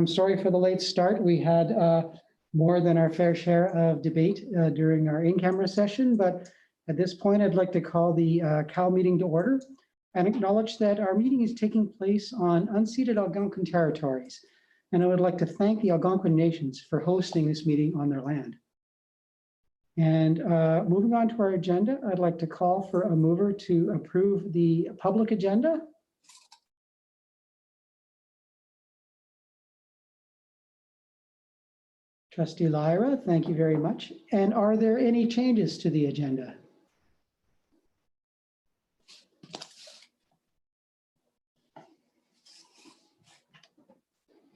I'm sorry for the late start. We had more than our fair share of debate during our in-camera session, but at this point, I'd like to call the COW meeting to order and acknowledge that our meeting is taking place on unceded Algonquin territories. And I would like to thank the Algonquin nations for hosting this meeting on their land. And moving on to our agenda, I'd like to call for a mover to approve the public agenda. Trustee Lyra, thank you very much. And are there any changes to the agenda?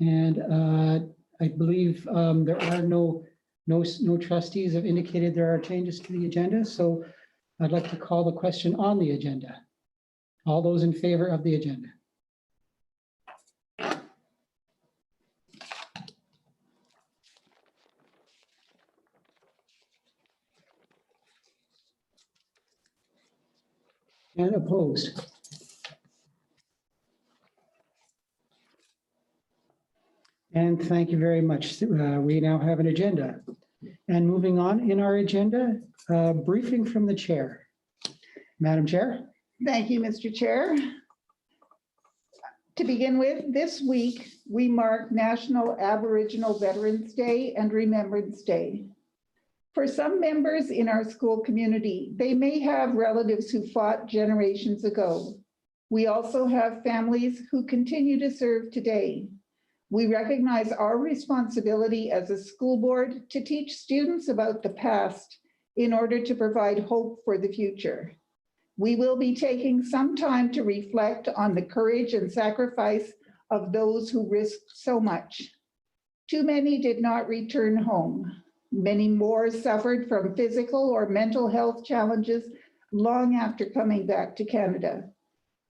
And I believe there are no trustees have indicated there are changes to the agenda. So I'd like to call the question on the agenda. All those in favor of the agenda? And opposed? And thank you very much. We now have an agenda. And moving on in our agenda, briefing from the chair. Madam Chair. Thank you, Mr. Chair. To begin with, this week we mark National Aboriginal Veterans Day and Remembrance Day. For some members in our school community, they may have relatives who fought generations ago. We also have families who continue to serve today. We recognize our responsibility as a school board to teach students about the past in order to provide hope for the future. We will be taking some time to reflect on the courage and sacrifice of those who risked so much. Too many did not return home. Many more suffered from physical or mental health challenges long after coming back to Canada.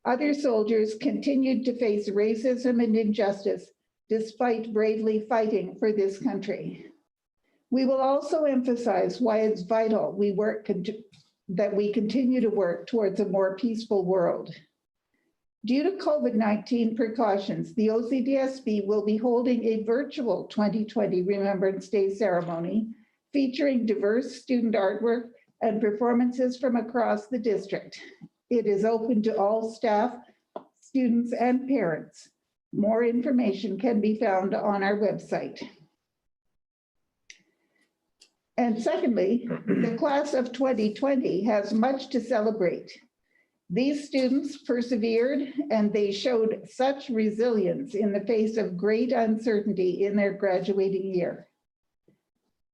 Other soldiers continued to face racism and injustice despite bravely fighting for this country. We will also emphasize why it's vital that we continue to work towards a more peaceful world. Due to COVID-19 precautions, the OCDSB will be holding a virtual 2020 Remembrance Day ceremony featuring diverse student artwork and performances from across the district. It is open to all staff, students, and parents. More information can be found on our website. And secondly, the class of 2020 has much to celebrate. These students persevered and they showed such resilience in the face of great uncertainty in their graduating year.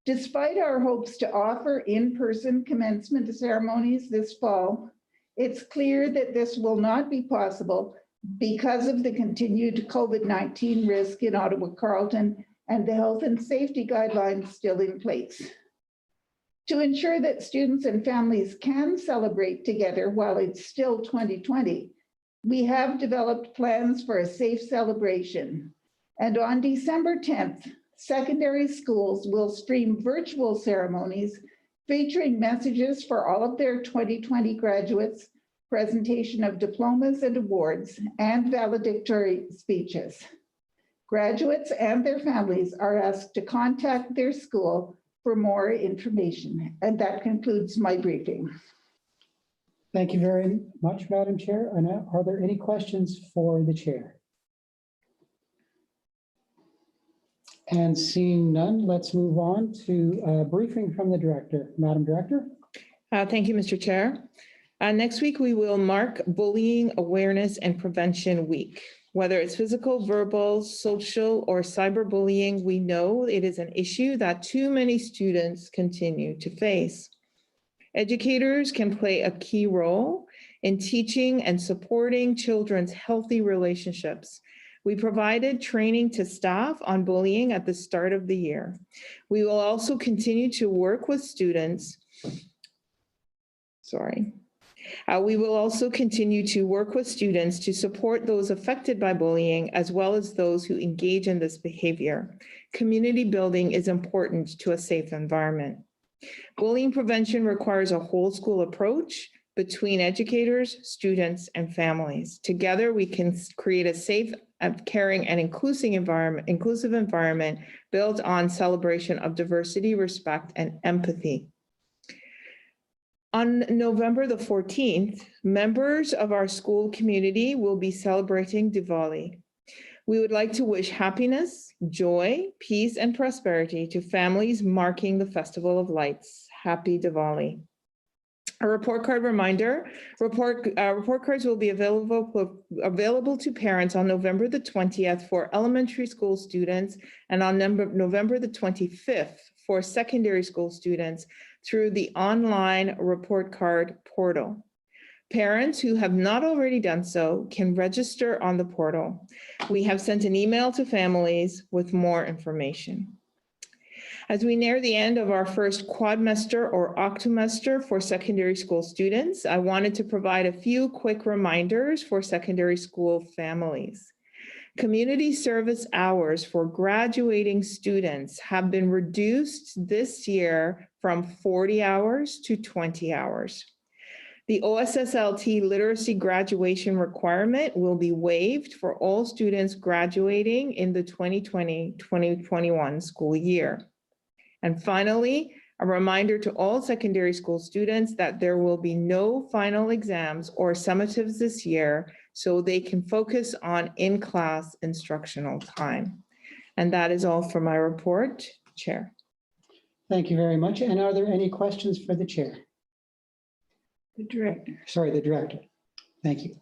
Despite our hopes to offer in-person commencement ceremonies this fall, it's clear that this will not be possible because of the continued COVID-19 risk in Ottawa-Carleton and the health and safety guidelines still in place. To ensure that students and families can celebrate together while it's still 2020, we have developed plans for a safe celebration. And on December 10th, secondary schools will stream virtual ceremonies featuring messages for all of their 2020 graduates, presentation of diplomas and awards, and valedictory speeches. Graduates and their families are asked to contact their school for more information. And that concludes my briefing. Thank you very much, Madam Chair. And are there any questions for the chair? And seeing none, let's move on to a briefing from the director. Madam Director. Thank you, Mr. Chair. Next week, we will mark Bullying Awareness and Prevention Week. Whether it's physical, verbal, social, or cyberbullying, we know it is an issue that too many students continue to face. Educators can play a key role in teaching and supporting children's healthy relationships. We provided training to staff on bullying at the start of the year. We will also continue to work with students. We will also continue to work with students to support those affected by bullying, as well as those who engage in this behavior. Community building is important to a safe environment. Bullying prevention requires a whole school approach between educators, students, and families. Together, we can create a safe caring and inclusive environment built on celebration of diversity, respect, and empathy. On November the 14th, members of our school community will be celebrating Diwali. We would like to wish happiness, joy, peace, and prosperity to families marking the Festival of Lights. Happy Diwali. A report card reminder, report cards will be available to parents on November the 20th for elementary school students and on November the 25th for secondary school students through the online report card portal. Parents who have not already done so can register on the portal. We have sent an email to families with more information. As we near the end of our first quadmester or octomester for secondary school students, I wanted to provide a few quick reminders for secondary school families. Community service hours for graduating students have been reduced this year from 40 hours to 20 hours. The OSSLT literacy graduation requirement will be waived for all students graduating in the 2020-2021 school year. And finally, a reminder to all secondary school students that there will be no final exams or summatives this year, so they can focus on in-class instructional time. And that is all for my report, Chair. Thank you very much. And are there any questions for the chair? The director. Sorry, the director. Thank you.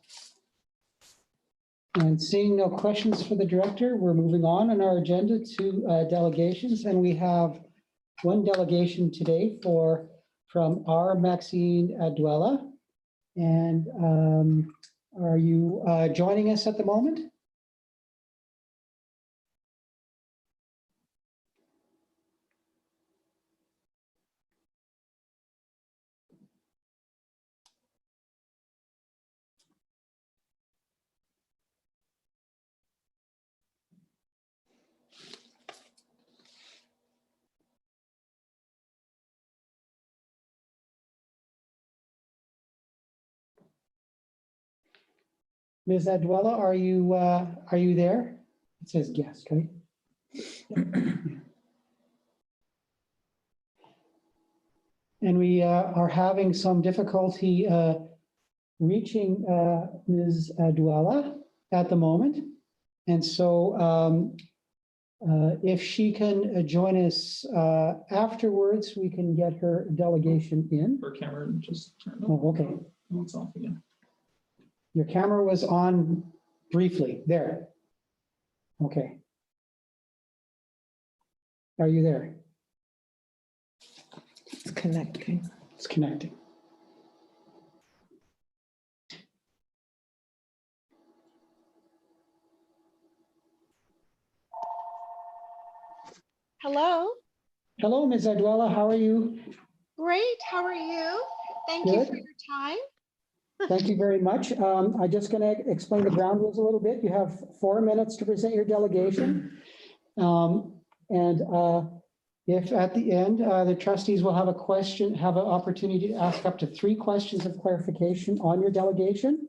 And seeing no questions for the director, we're moving on our agenda to delegations, and we have one delegation today from R. Maxine Duella. And are you joining us at the moment? Ms. Adwella, are you there? It says guest, right? And we are having some difficulty reaching Ms. Adwella at the moment. And so if she can join us afterwards, we can get her delegation in. Her camera just turned off. Oh, okay. Oh, it's off again. Your camera was on briefly there. Okay. Are you there? It's connecting. It's connecting. Hello. Hello, Ms. Adwella. How are you? Great. How are you? Thank you Good. for your time. Thank you very much. I'm just going to explain the ground rules a little bit. You have 4 minutes to present your delegation. If at the end, the trustees will have an opportunity to ask up to 3 questions of clarification on your delegation.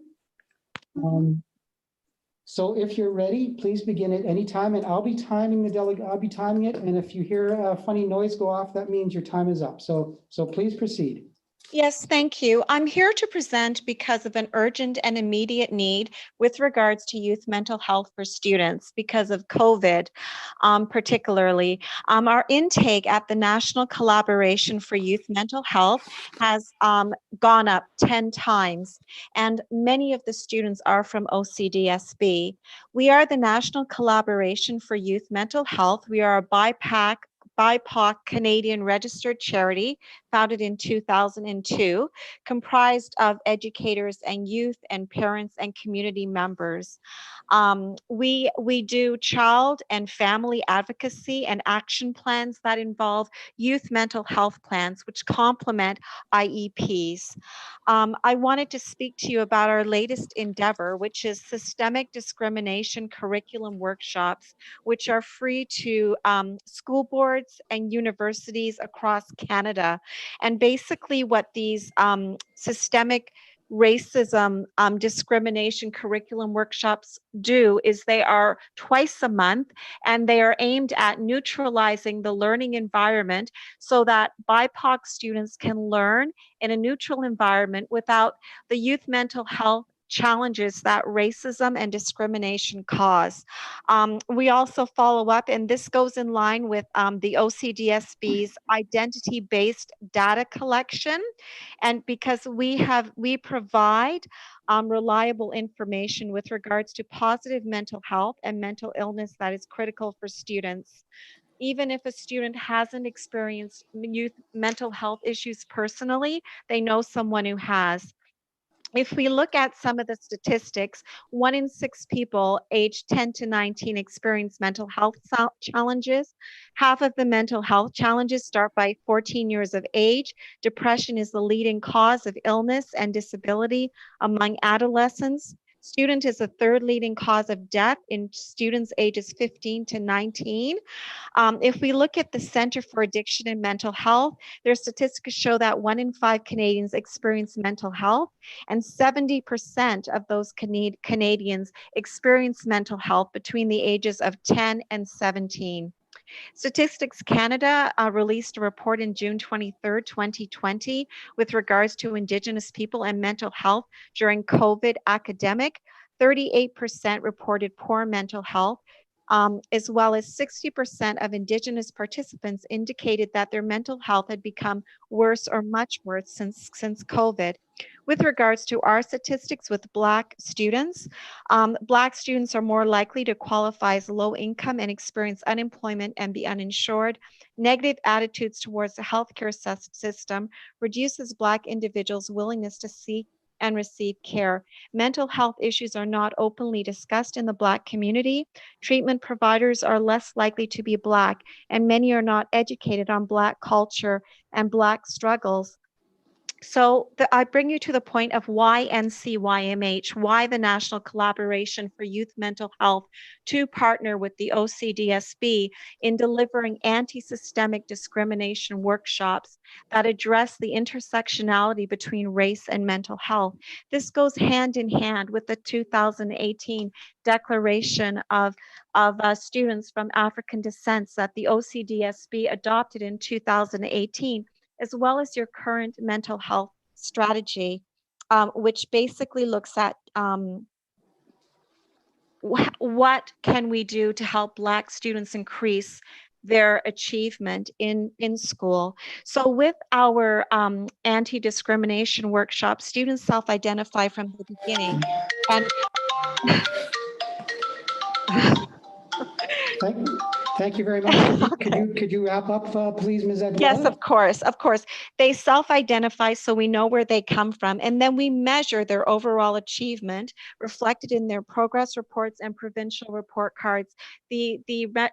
So if you're ready, please begin at any time, and I'll be timing it. And if you hear a funny noise go off, that means your time is up. So please proceed. Yes, thank you. I'm here to present because of an urgent and immediate need with regards to youth mental health for students because of COVID, particularly. Our intake at the National Collaboration for Youth Mental Health has gone up 10 times, and many of the students are from OCDSB. We are the National Collaboration for Youth Mental Health. We are a BIPOC Canadian registered charity founded in 2002, comprised of educators and youth and parents and community members. We do child and family advocacy and action plans that involve youth mental health plans, which complement IEPs. I wanted to speak to you about our latest endeavor, which is systemic discrimination curriculum workshops, which are free to school boards and universities across Canada. And basically what these systemic racism discrimination curriculum workshops do is they are twice a month, and they are aimed at neutralizing the learning environment so that BIPOC students can learn in a neutral environment without the youth mental health challenges that racism and discrimination cause. We also follow up, and this goes in line with the OCDSB's identity-based data collection. And because we provide reliable information with regards to positive mental health and mental illness that is critical for students. Even if a student hasn't experienced youth mental health issues personally, they know someone who has. If we look at some of the statistics, 1 in 6 people aged 10 to 19 experience mental health challenges. Half of the mental health challenges start by 14 years of age. Depression is the leading cause of illness and disability among adolescents. Student is the third leading cause of death in students ages 15 to 19. If we look at the Center for Addiction and Mental Health, their statistics show that 1 in 5 Canadians experience mental health, and 70% of those Canadians experience mental health between the ages of 10 and 17. Statistics Canada released a report in June 23rd, 2020, with regards to Indigenous people and mental health during COVID academic. 38% reported poor mental health, as well as 60% of Indigenous participants indicated that their mental health had become worse or much worse since COVID. With regards to our statistics with Black students are more likely to qualify as low income and experience unemployment and be uninsured. Negative attitudes towards the healthcare system reduces Black individuals' willingness to seek and receive care. Mental health issues are not openly discussed in the Black community. Treatment providers are less likely to be Black, and many are not educated on Black culture and Black struggles. So I bring you to the point of why NCYMH, why the National Collaboration for Youth Mental Health to partner with the OCDSB in delivering anti-systemic discrimination workshops that address the intersectionality between race and mental health. This goes hand in hand with the 2018 Declaration of Students from African Descents that the OCDSB adopted in 2018. As well as your current mental health strategy, which basically looks at what can we do to help Black students increase their achievement in school. So with our anti-discrimination workshop, students self-identify from the beginning. And Thank you very much. Could you wrap up, please, Ms. Edward? Yes, of course. They self-identify so we know where they come from, and then we measure their overall achievement reflected in their progress reports and provincial report cards. The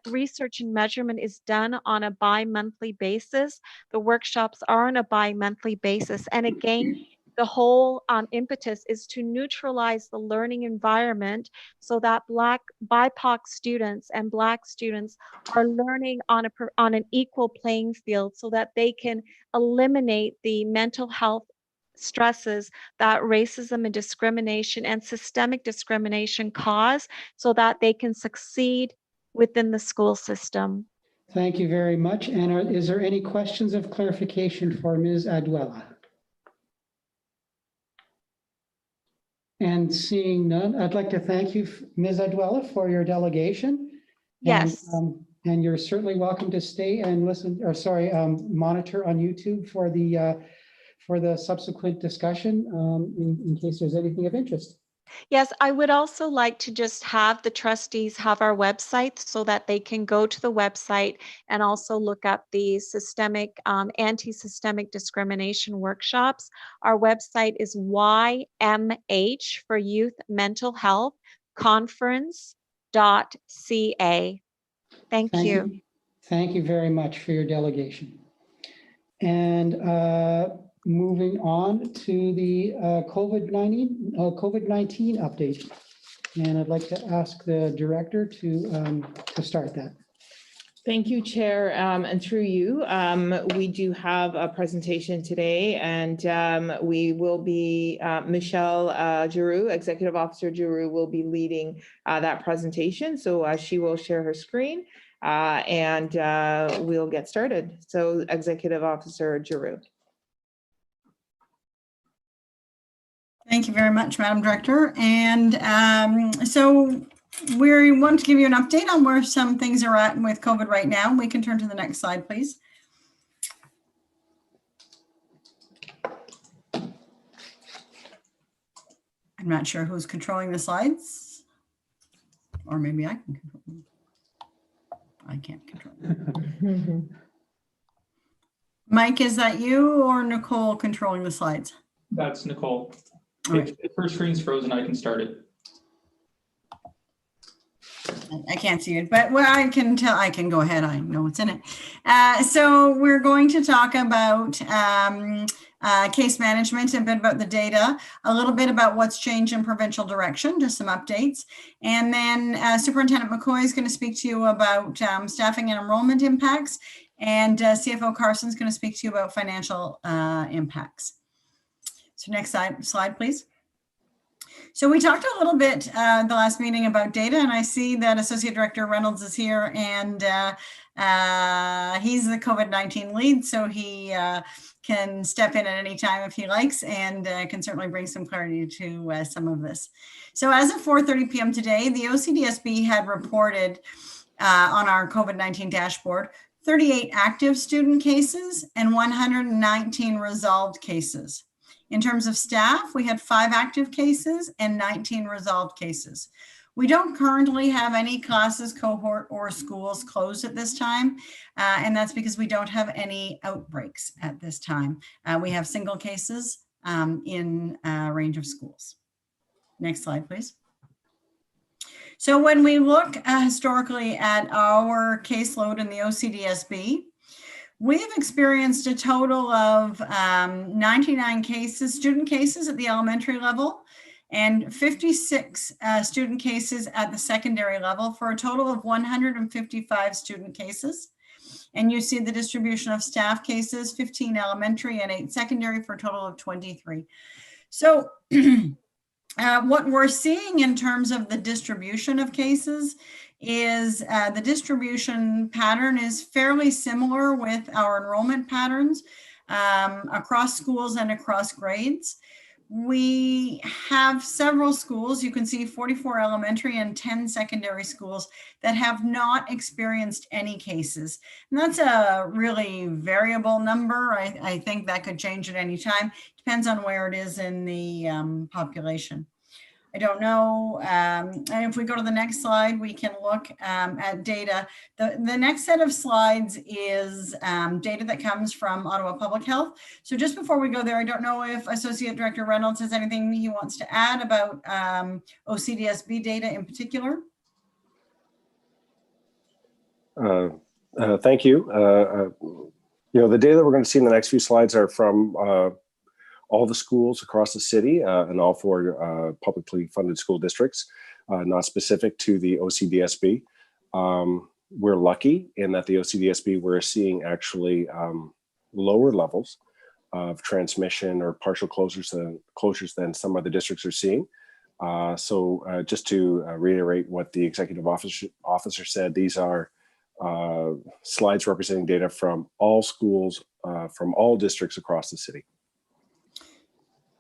research and measurement is done on a bi-monthly basis. The workshops are on a bi-monthly basis. And again, the whole impetus is to neutralize the learning environment so that Black BIPOC students and Black students are learning on an equal playing field so that they can eliminate the mental health stresses that racism and discrimination and systemic discrimination cause so that they can succeed within the school system. Thank you very much. And is there any questions of clarification for Ms. Adwella? And seeing none, I'd like to thank you, Ms. Adwella, for your delegation. Yes. And you're certainly welcome to stay and listen, or sorry, monitor on YouTube for the subsequent discussion in case there's anything of interest. Yes, I would also like to just have the trustees have our website so that they can go to the website and also look up the anti-systemic discrimination workshops. Our website is YMH for Youth Mental Health Conference.ca. Thank you. Thank you very much for your delegation. And moving on to the COVID-19 update. And I'd like to ask the director to start that. Thank you, Chair, and through you, we do have a presentation today, and we will be, Michelle Giroux, Executive Officer Giroux, will be leading that presentation. So she will share her screen and we'll get started. So Executive Officer Giroux. Thank you very much, Madam Director. And so we want to give you an update on where some things are at with COVID right now. We can turn to the next slide, please. I'm not sure who's controlling the slides, or maybe I can control them. I can't control them. Mike, is that you or Nicole controlling the slides? That's Nicole. Right. If her screen's frozen, I can start it. I can't see it, but what I can tell, I can go ahead. I know what's in it. So we're going to talk about case management, a bit about the data, a little bit about what's changed in provincial direction, just some updates. And then Superintendent McCoy is going to speak to you about staffing and enrollment impacts. And CFO Carson's going to speak to you about financial impacts. So next slide, please. So we talked a little bit the last meeting about data, and I see that Associate Director Reynolds is here, and he's the COVID-19 lead, so he can step in at any time if he likes, and can certainly bring some clarity to some of this. So as of 4:30 p.m. today, the OCDSB had reported on our COVID-19 dashboard 38 active student cases and 119 resolved cases. In terms of staff, we had 5 active cases and 19 resolved cases. We don't currently have any classes, cohort, or schools closed at this time, and that's because we don't have any outbreaks at this time. We have single cases in a range of schools. Next slide, please. So when we look historically at our caseload in the OCDSB, we have experienced a total of 99 cases, student cases at the elementary level, and 56 student cases at the secondary level, for a total of 155 student cases. And you see the distribution of staff cases, 15 elementary and 8 secondary, for a total of 23. So what we're seeing in terms of the distribution of cases is the distribution pattern is fairly similar with our enrollment patterns across schools and across grades. We have several schools, you can see 44 elementary and 10 secondary schools, that have not experienced any cases. And that's a really variable number. I think that could change at any time. Depends on where it is in the population. I don't know. And if we go to the next slide, we can look at data. The next set of slides is data that comes from Ottawa Public Health. So just before we go there, I don't know if Associate Director Reynolds has anything he wants to add about OCDSB data in particular. Thank you. The data that we're going to see in the next few slides are from all the schools across the city and all 4 publicly funded school districts, not specific to the OCDSB. We're lucky in that the OCDSB, we're seeing actually lower levels of transmission or partial closures than some other districts are seeing. So just to reiterate what the executive officer said, these are slides representing data from all schools, from all districts across the city.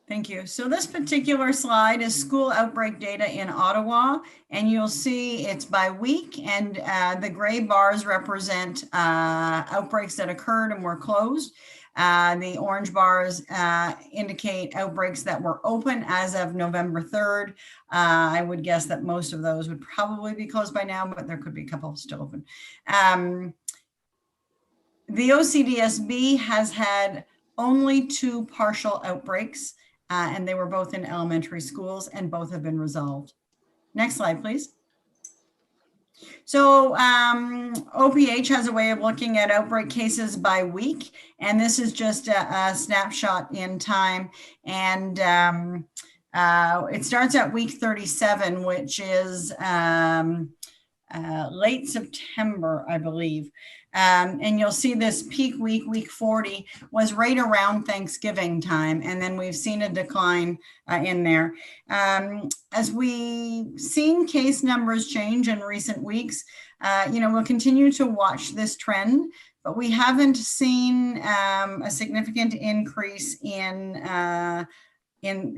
Thank you. So this particular slide is school outbreak data in Ottawa, and you'll see it's by week, and the gray bars represent outbreaks that occurred and were closed. The orange bars indicate outbreaks that were open as of November 3rd. I would guess that most of those would probably be closed by now, but there could be a couple still open. The OCDSB has had only 2 partial outbreaks, and they were both in elementary schools, and both have been resolved. Next slide, please. So OPH has a way of looking at outbreak cases by week, and this is just a snapshot in time. And it starts at week 37, which is late September, I believe. And you'll see this peak week, week 40, was right around Thanksgiving time. And then we've seen a decline in there. As we've seen case numbers change in recent weeks, we'll continue to watch this trend, but we haven't seen a significant increase in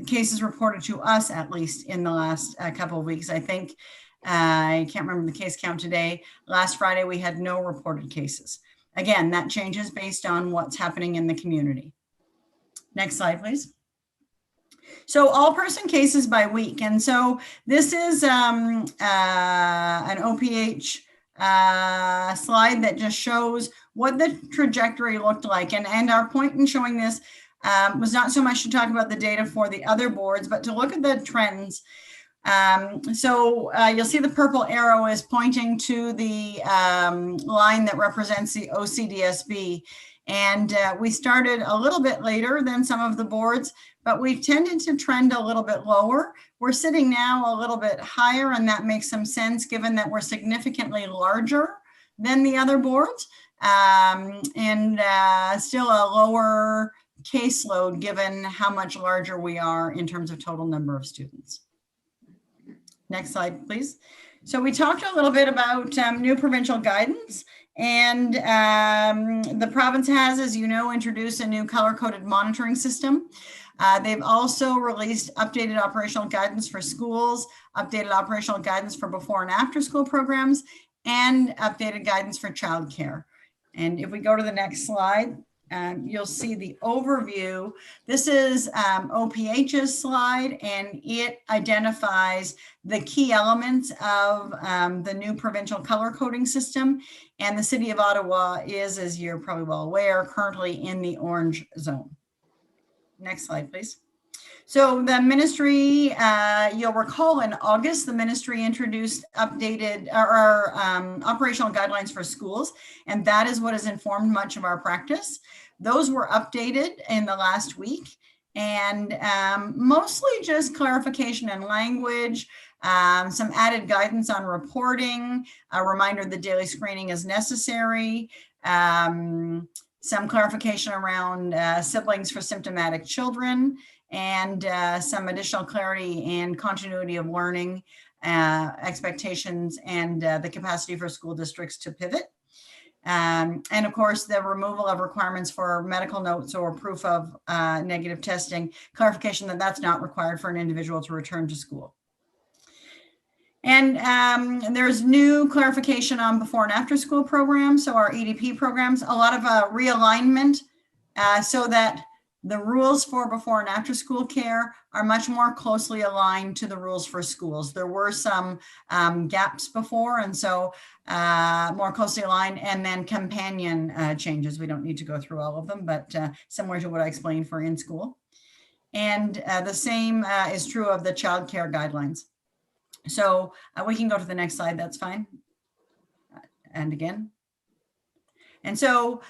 cases reported to us, at least in the last couple of weeks. I think I can't remember the case count today. Last Friday, we had no reported cases. Again, that changes based on what's happening in the community. Next slide, please. So all person cases by week. And so this is an OPH slide that just shows what the trajectory looked like. And our point in showing this was not so much to talk about the data for the other boards, but to look at the trends. You'll see the purple arrow is pointing to the line that represents the OCDSB. And we started a little bit later than some of the boards, but we've tended to trend a little bit lower. We're sitting now a little bit higher, and that makes some sense given that we're significantly larger than the other boards, and still a lower caseload given how much larger we are in terms of total number of students. Next slide, please. So we talked a little bit about new provincial guidance, and the province has, as you know, introduced a new color-coded monitoring system. They've also released updated operational guidance for schools, updated operational guidance for before and after school programs, and updated guidance for childcare. And if we go to the next slide, you'll see the overview. This is OPH's slide, and it identifies the key elements of the new provincial color coding system. And the City of Ottawa is, as you're probably well aware, currently in the orange zone. Next slide, please. So the ministry, you'll recall in August, the ministry introduced updated operational guidelines for schools, and that is what has informed much of our practice. Those were updated in the last week, and mostly just clarification in language, some added guidance on reporting, a reminder that daily screening is necessary, some clarification around siblings for symptomatic children, and some additional clarity and continuity of learning expectations and the capacity for school districts to pivot. And of course, the removal of requirements for medical notes or proof of negative testing, clarification that that's not required for an individual to return to school. And there's new clarification on before and after school programs, so our EDP programs, a lot of realignment so that the rules for before and after school care are much more closely aligned to the rules for schools. There were some gaps before, and so more closely aligned, and then companion changes. We don't need to go through all of them, but similar to what I explained for in school. And the same is true of the childcare guidelines. So we can go to the next slide, that's fine. And again. And so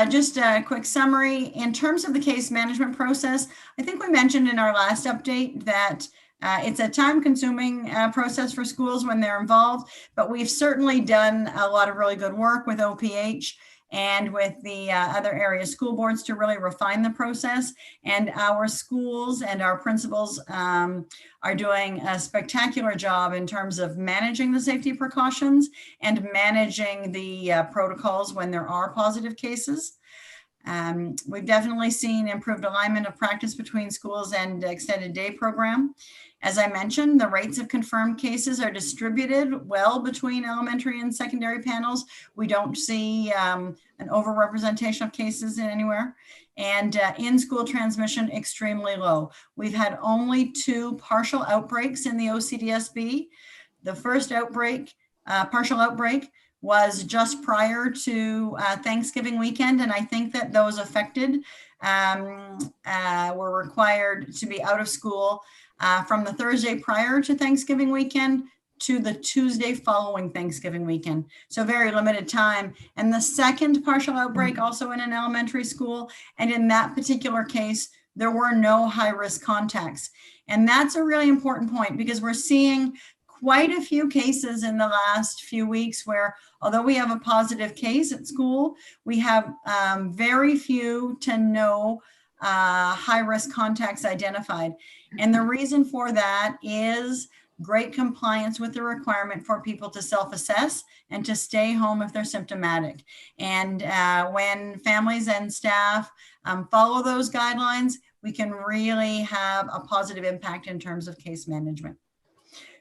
just a quick summary, in terms of the case management process, I think we mentioned in our last update that it's a time-consuming process for schools when they're involved, but we've certainly done a lot of really good work with OPH and with the other area school boards to really refine the process. And our schools and our principals are doing a spectacular job in terms of managing the safety precautions and managing the protocols when there are positive cases. We've definitely seen improved alignment of practice between schools and extended day program. As I mentioned, the rates of confirmed cases are distributed well between elementary and secondary panels. We don't see an overrepresentation of cases anywhere. And in-school transmission extremely low. We've had only 2 partial outbreaks in the OCDSB. The first outbreak, partial outbreak, was just prior to Thanksgiving weekend, and I think that those affected were required to be out of school from the Thursday prior to Thanksgiving weekend to the Tuesday following Thanksgiving weekend. So very limited time. And the second partial outbreak also in an elementary school, and in that particular case, there were no high-risk contacts. And that's a really important point because we're seeing quite a few cases in the last few weeks where, although we have a positive case at school, we have very few to no high-risk contacts identified. And the reason for that is great compliance with the requirement for people to self-assess and to stay home if they're symptomatic. And when families and staff follow those guidelines, we can really have a positive impact in terms of case management.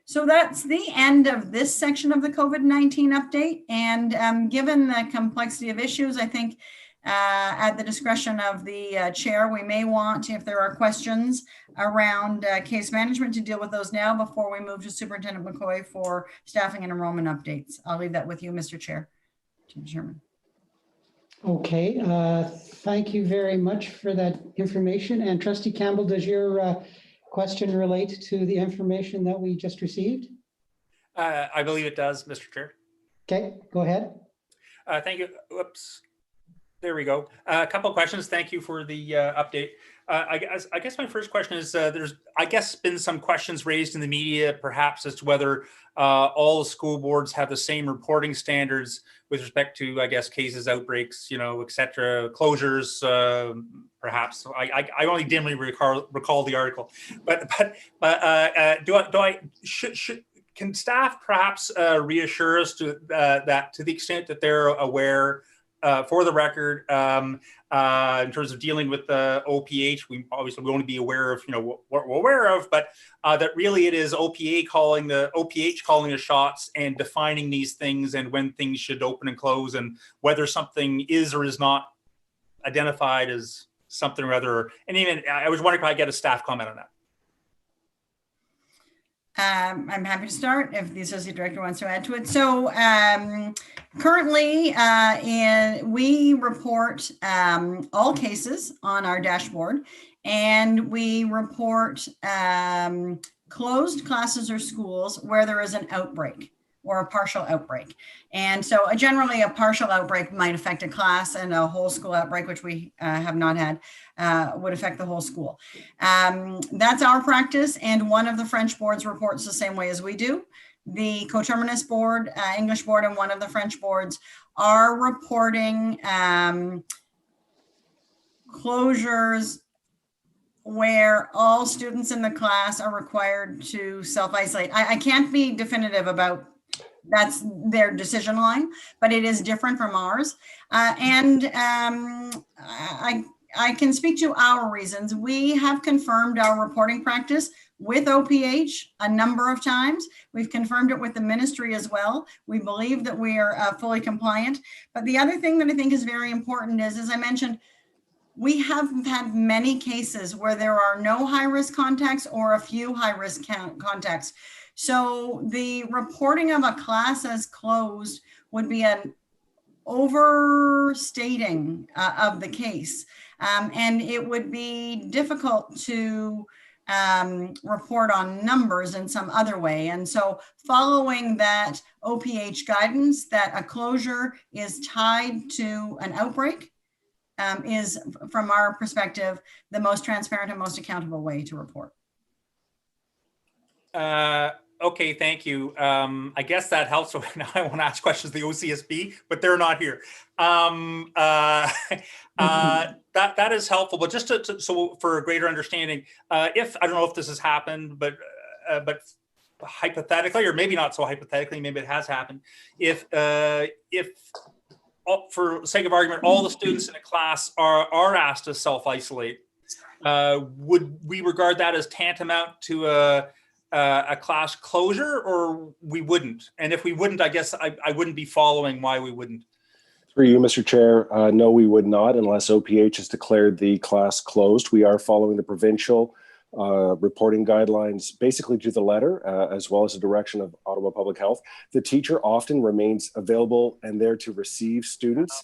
So that's the end of this section of the COVID-19 update. And given the complexity of issues, I think at the discretion of the chair, we may want, if there are questions around case management, to deal with those now before we move to Superintendent McCoy for staffing and enrollment updates. I'll leave that with you, Mr. Chairman. Okay, thank you very much for that information. And Trustee Campbell, does your question relate to the information that we just received? I believe it does, Mr. Chair. Okay, go ahead. Thank you. Whoops. There we go. A couple of questions. Thank you for the update. I guess my first question is there's, I guess, been some questions raised in the media, perhaps as to whether all the school boards have the same reporting standards with respect to, I guess, cases, outbreaks, you know, et cetera, closures, perhaps. I only dimly recall the article, but can staff perhaps reassure us to that to the extent that they're aware, for the record, in terms of dealing with the OPH, we obviously want to be aware of, you know, what we're aware of, but that really it is OPH calling the shots and defining these things and when things should open and close and whether something is or is not identified as something or other. And even I was wondering if I could get a staff comment on that. I'm happy to start if the Associate Director wants to add to it. So currently we report all cases on our dashboard, and we report closed classes or schools where there is an outbreak or a partial outbreak. And so generally a partial outbreak might affect a class, and a whole school outbreak, which we have not had, would affect the whole school. That's our practice. And one of the French boards reports the same way as we do. The coterminous board, English board, and one of the French boards are reporting closures where all students in the class are required to self-isolate. I can't be definitive about that's their decision line, but it is different from ours. I can speak to our reasons. We have confirmed our reporting practice with OPH a number of times. We've confirmed it with the ministry as well. We believe that we are fully compliant. But the other thing that I think is very important is, as I mentioned, we have had many cases where there are no high-risk contacts or a few high-risk contacts. So the reporting of a class as closed would be an overstating of the case. And it would be difficult to report on numbers in some other way. And so following that OPH guidance that a closure is tied to an outbreak is, from our perspective, the most transparent and most accountable way to report. Okay, thank you. I guess that helps. So now I want to ask questions to the OCSB, but they're not here. That is helpful. But just so for a greater understanding, if I don't know if this has happened, but hypothetically, or maybe not so hypothetically, maybe it has happened. If for sake of argument, all the students in a class are asked to self-isolate, would we regard that as tantamount to a class closure, or we wouldn't? And if we wouldn't, I guess I wouldn't be following why we wouldn't. Through you, Mr. Chair, no, we would not unless OPH has declared the class closed. We are following the provincial reporting guidelines basically to the letter, as well as the direction of Ottawa Public Health. The teacher often remains available and there to receive students,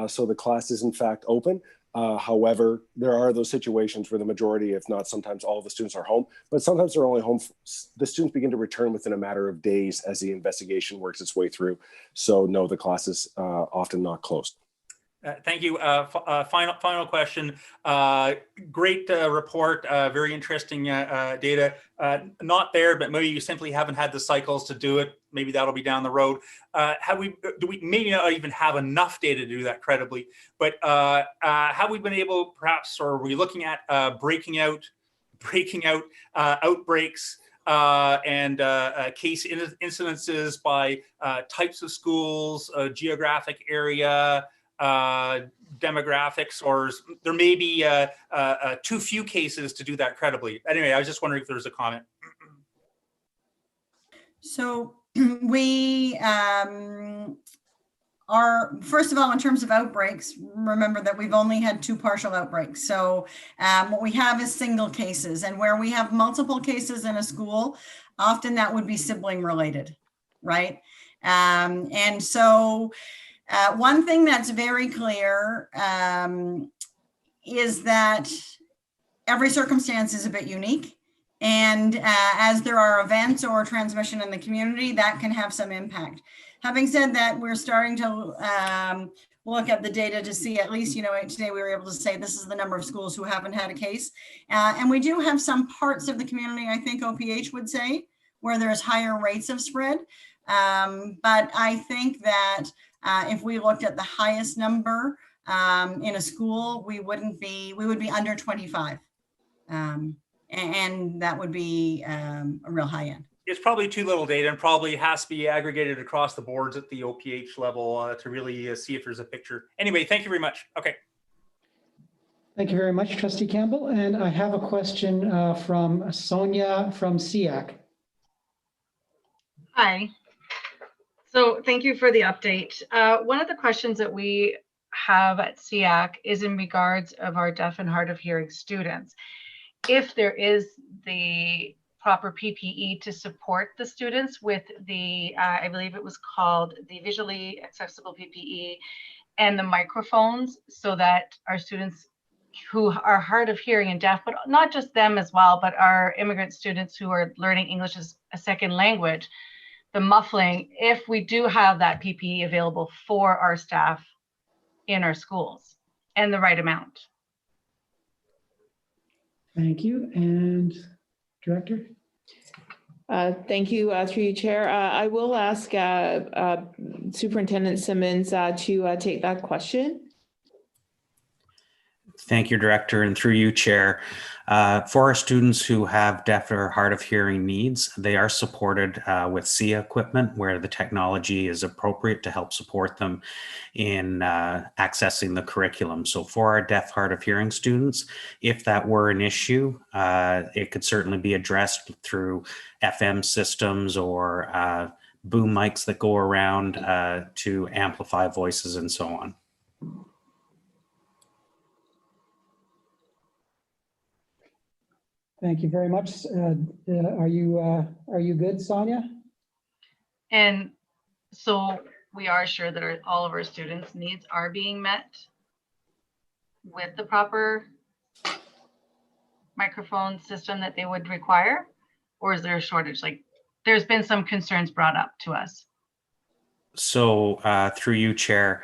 so the class is in fact open. However, there are those situations where the majority, if not sometimes all of the students are home, but sometimes they're only home. The students begin to return within a matter of days as the investigation works its way through. So no, the class is often not closed. Thank you. Final question. Great report. Very interesting data. Not there, but maybe you simply haven't had the cycles to do it. Maybe that'll be down the road. Do we maybe not even have enough data to do that credibly? But have we been able, perhaps, or are we looking at breaking out outbreaks and case incidences by types of schools, geographic area, demographics, or there may be too few cases to do that credibly. Anyway, I was just wondering if there's a comment. So we are, first of all, in terms of outbreaks, remember that we've only had 2 partial outbreaks. So what we have is single cases, and where we have multiple cases in a school, often that would be sibling related, right? And so one thing that's very clear is that every circumstance is a bit unique. And as there are events or transmission in the community, that can have some impact. Having said that, we're starting to look at the data to see, at least, today we were able to say this is the number of schools who haven't had a case. And we do have some parts of the community, I think OPH would say, where there's higher rates of spread. But I think that if we looked at the highest number in a school, we would be under 25. And that would be a real high end. It's probably too little data and probably has to be aggregated across the boards at the OPH level to really see if there's a picture. Anyway, thank you very much. Okay. Thank you very much, Trustee Campbell. And I have a question from Sonia from COW. Hi. So thank you for the update. One of the questions that we have at COW is in regards of our deaf and hard of hearing students. If there is the proper PPE to support the students with the, I believe it was called the visually accessible PPE and the microphones, so that our students who are hard of hearing and deaf, but not just them as well, but our immigrant students who are learning English as a second language, the muffling, if we do have that PPE available for our staff in our schools and the right amount. Thank you. And Director? Thank you, through you, Chair. I will ask Superintendent Simmons to take that question. Thank you, Director, and through you, Chair. For our students who have deaf or hard of hearing needs, they are supported with SIA equipment where the technology is appropriate to help support them in accessing the curriculum. So for our deaf, hard of hearing students, if that were an issue, it could certainly be addressed through FM systems or boom mics that go around to amplify voices and so on. Thank you very much. Are you good, Sonia? And so we are sure that all of our students' needs are being met with the proper microphone system that they would require, or is there a shortage? Like, there's been some concerns brought up to us. So through you, Chair,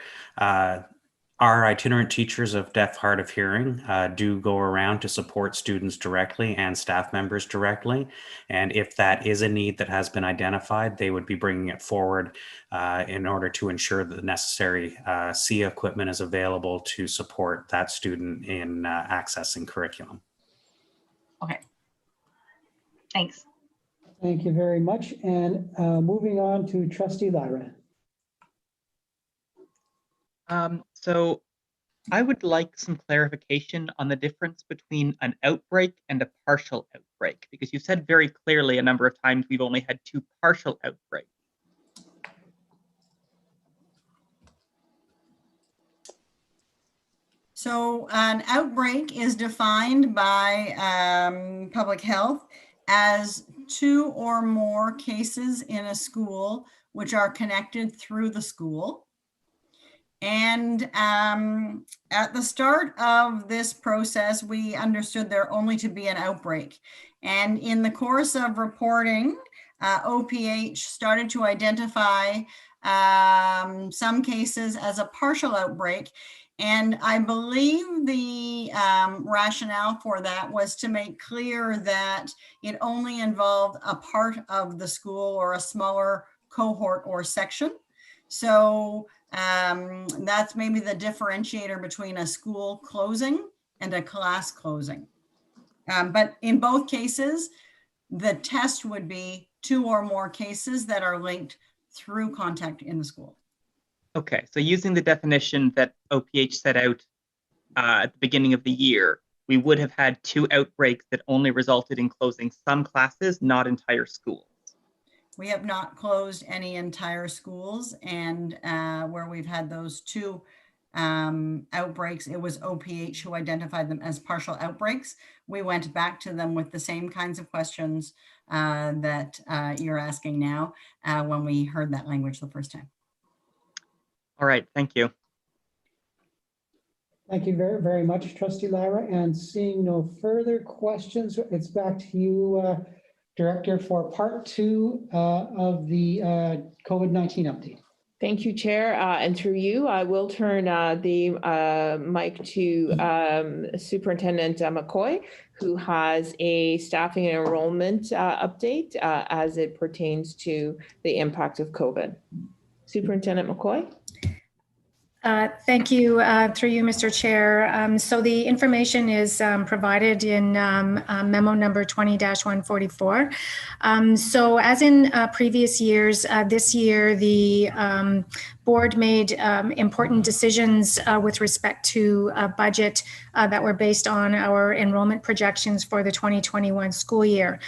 our itinerant teachers of deaf, hard of hearing do go around to support students directly and staff members directly. And if that is a need that has been identified, they would be bringing it forward in order to ensure that the necessary SIA equipment is available to support that student in accessing curriculum. Okay. Thanks. Thank you very much. And moving on to Trustee Lyra. So I would like some clarification on the difference between an outbreak and a partial outbreak, because you said very clearly a number of times we've only had 2 partial outbreaks. So an outbreak is defined by public health as 2 or more cases in a school which are connected through the school. And at the start of this process, we understood there only to be an outbreak. And in the course of reporting, OPH started to identify some cases as a partial outbreak. And I believe the rationale for that was to make clear that it only involved a part of the school or a smaller cohort or section. So that's maybe the differentiator between a school closing and a class closing. But in both cases, the test would be 2 or more cases that are linked through contact in the school. Okay, so using the definition that OPH set out at the beginning of the year, we would have had 2 outbreaks that only resulted in closing some classes, not entire schools. We have not closed any entire schools, and where we've had those 2 outbreaks, it was OPH who identified them as partial outbreaks. We went back to them with the same kinds of questions that you're asking now when we heard that language the first time. All right, thank you. Thank you very, very much, Trustee Lyra. And seeing no further questions, it's back to you, Director, for part 2 of the COVID-19 update. Thank you, Chair. And through you, I will turn the mic to Superintendent McCoy, who has a staffing and enrollment update as it pertains to the impact of COVID. Superintendent McCoy. Thank you, through you, Mr. Chair. So the information is provided in memo number 20-144. So as in previous years, this year the board made important decisions with respect to a budget that were based on our enrollment projections for the 2021 school year,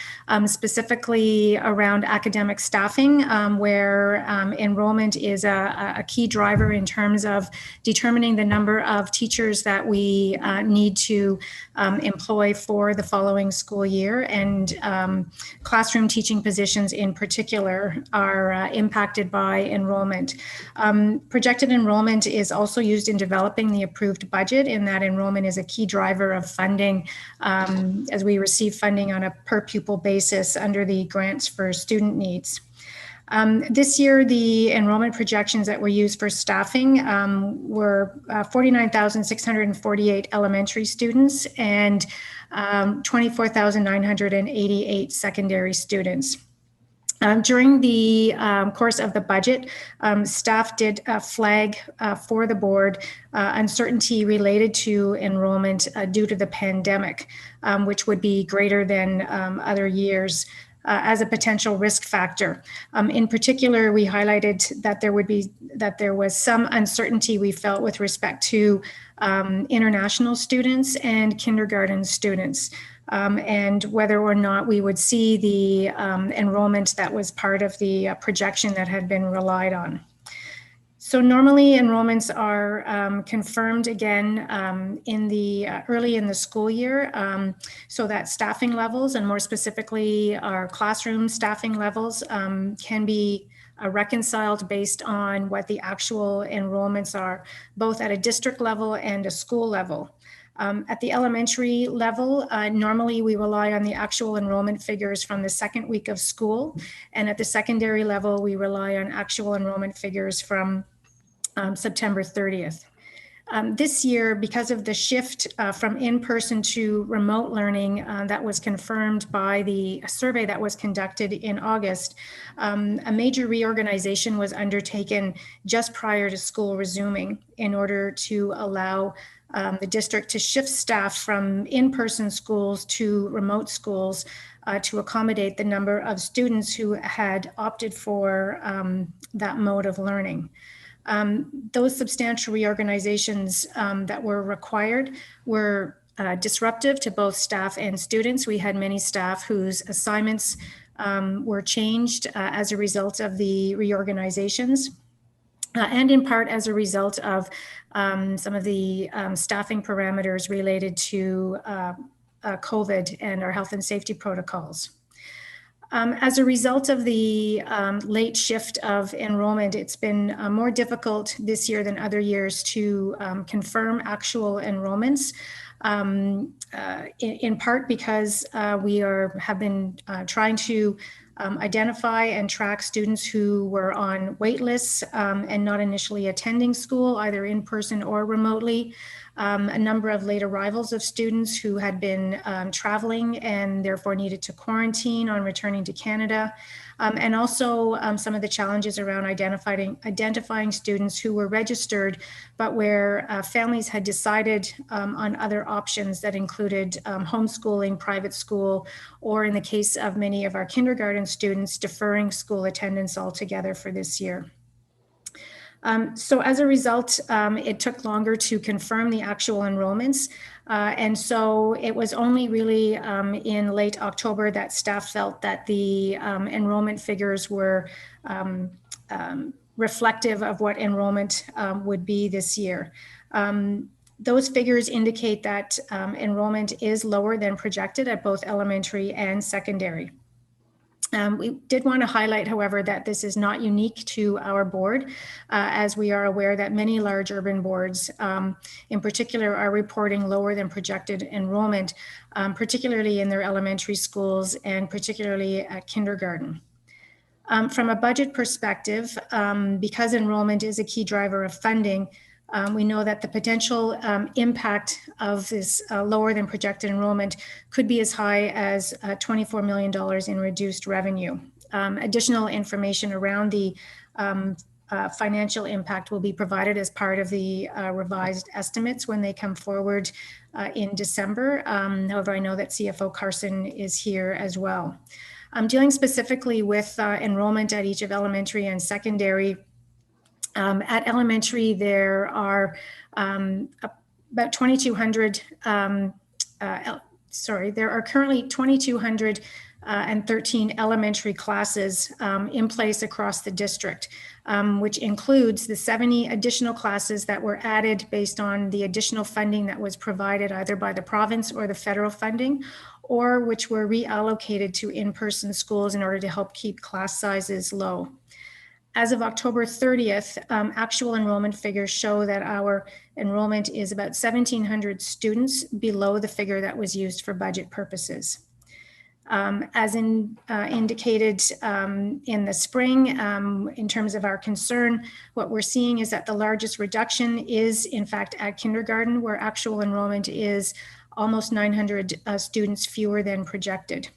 specifically around academic staffing, where enrollment is a key driver in terms of determining the number of teachers that we need to employ for the following school year. And classroom teaching positions in particular are impacted by enrollment. Projected enrollment is also used in developing the approved budget, and that enrollment is a key driver of funding as we receive funding on a per pupil basis under the grants for student needs. This year, the enrollment projections that were used for staffing were 49,648 elementary students and 24,988 secondary students. During the course of the budget, staff did flag for the board uncertainty related to enrollment due to the pandemic, which would be greater than other years. As a potential risk factor. In particular, we highlighted that there was some uncertainty we felt with respect to international students and kindergarten students, and whether or not we would see the enrollment that was part of the projection that had been relied on. So normally enrollments are confirmed again in the early in the school year, so that staffing levels, and more specifically our classroom staffing levels, can be reconciled based on what the actual enrollments are, both at a district level and a school level. At the elementary level, normally we rely on the actual enrollment figures from the second week of school, and at the secondary level, we rely on actual enrollment figures from September 30th. This year, because of the shift from in-person to remote learning that was confirmed by the survey that was conducted in August, a major reorganization was undertaken just prior to school resuming in order to allow the district to shift staff from in-person schools to remote schools to accommodate the number of students who had opted for that mode of learning. Those substantial reorganizations that were required were disruptive to both staff and students. We had many staff whose assignments were changed as a result of the reorganizations, and in part as a result of some of the staffing parameters related to COVID and our health and safety protocols. As a result of the late shift of enrollment, it's been more difficult this year than other years to confirm actual enrollments, in part because we have been trying to identify and track students who were on wait lists and not initially attending school, either in person or remotely. A number of late arrivals of students who had been traveling and therefore needed to quarantine on returning to Canada. And also some of the challenges around identifying students who were registered, but where families had decided on other options that included homeschooling, private school, or in the case of many of our kindergarten students, deferring school attendance altogether for this year. So as a result, it took longer to confirm the actual enrollments. And so it was only really in late October that staff felt that the enrollment figures were reflective of what enrollment would be this year. Those figures indicate that enrollment is lower than projected at both elementary and secondary. We did want to highlight, however, that this is not unique to our board, as we are aware that many large urban boards, in particular, are reporting lower than projected enrollment, particularly in their elementary schools and particularly at kindergarten. From a budget perspective, because enrollment is a key driver of funding, we know that the potential impact of this lower than projected enrollment could be as high as $24 million in reduced revenue. Additional information around the financial impact will be provided as part of the revised estimates when they come forward in December. However, I know that CFO Carson is here as well. Dealing specifically with enrollment at each of elementary and secondary. At elementary, there are about 2,200, there are currently 2,213 elementary classes in place across the district, which includes the 70 additional classes that were added based on the additional funding that was provided either by the province or the federal funding, or which were reallocated to in-person schools in order to help keep class sizes low. As of October 30th, actual enrollment figures show that our enrollment is about 1,700 students below the figure that was used for budget purposes. As indicated in the spring, in terms of our concern, what we're seeing is that the largest reduction is in fact at kindergarten, where actual enrollment is almost 900 students fewer than projected.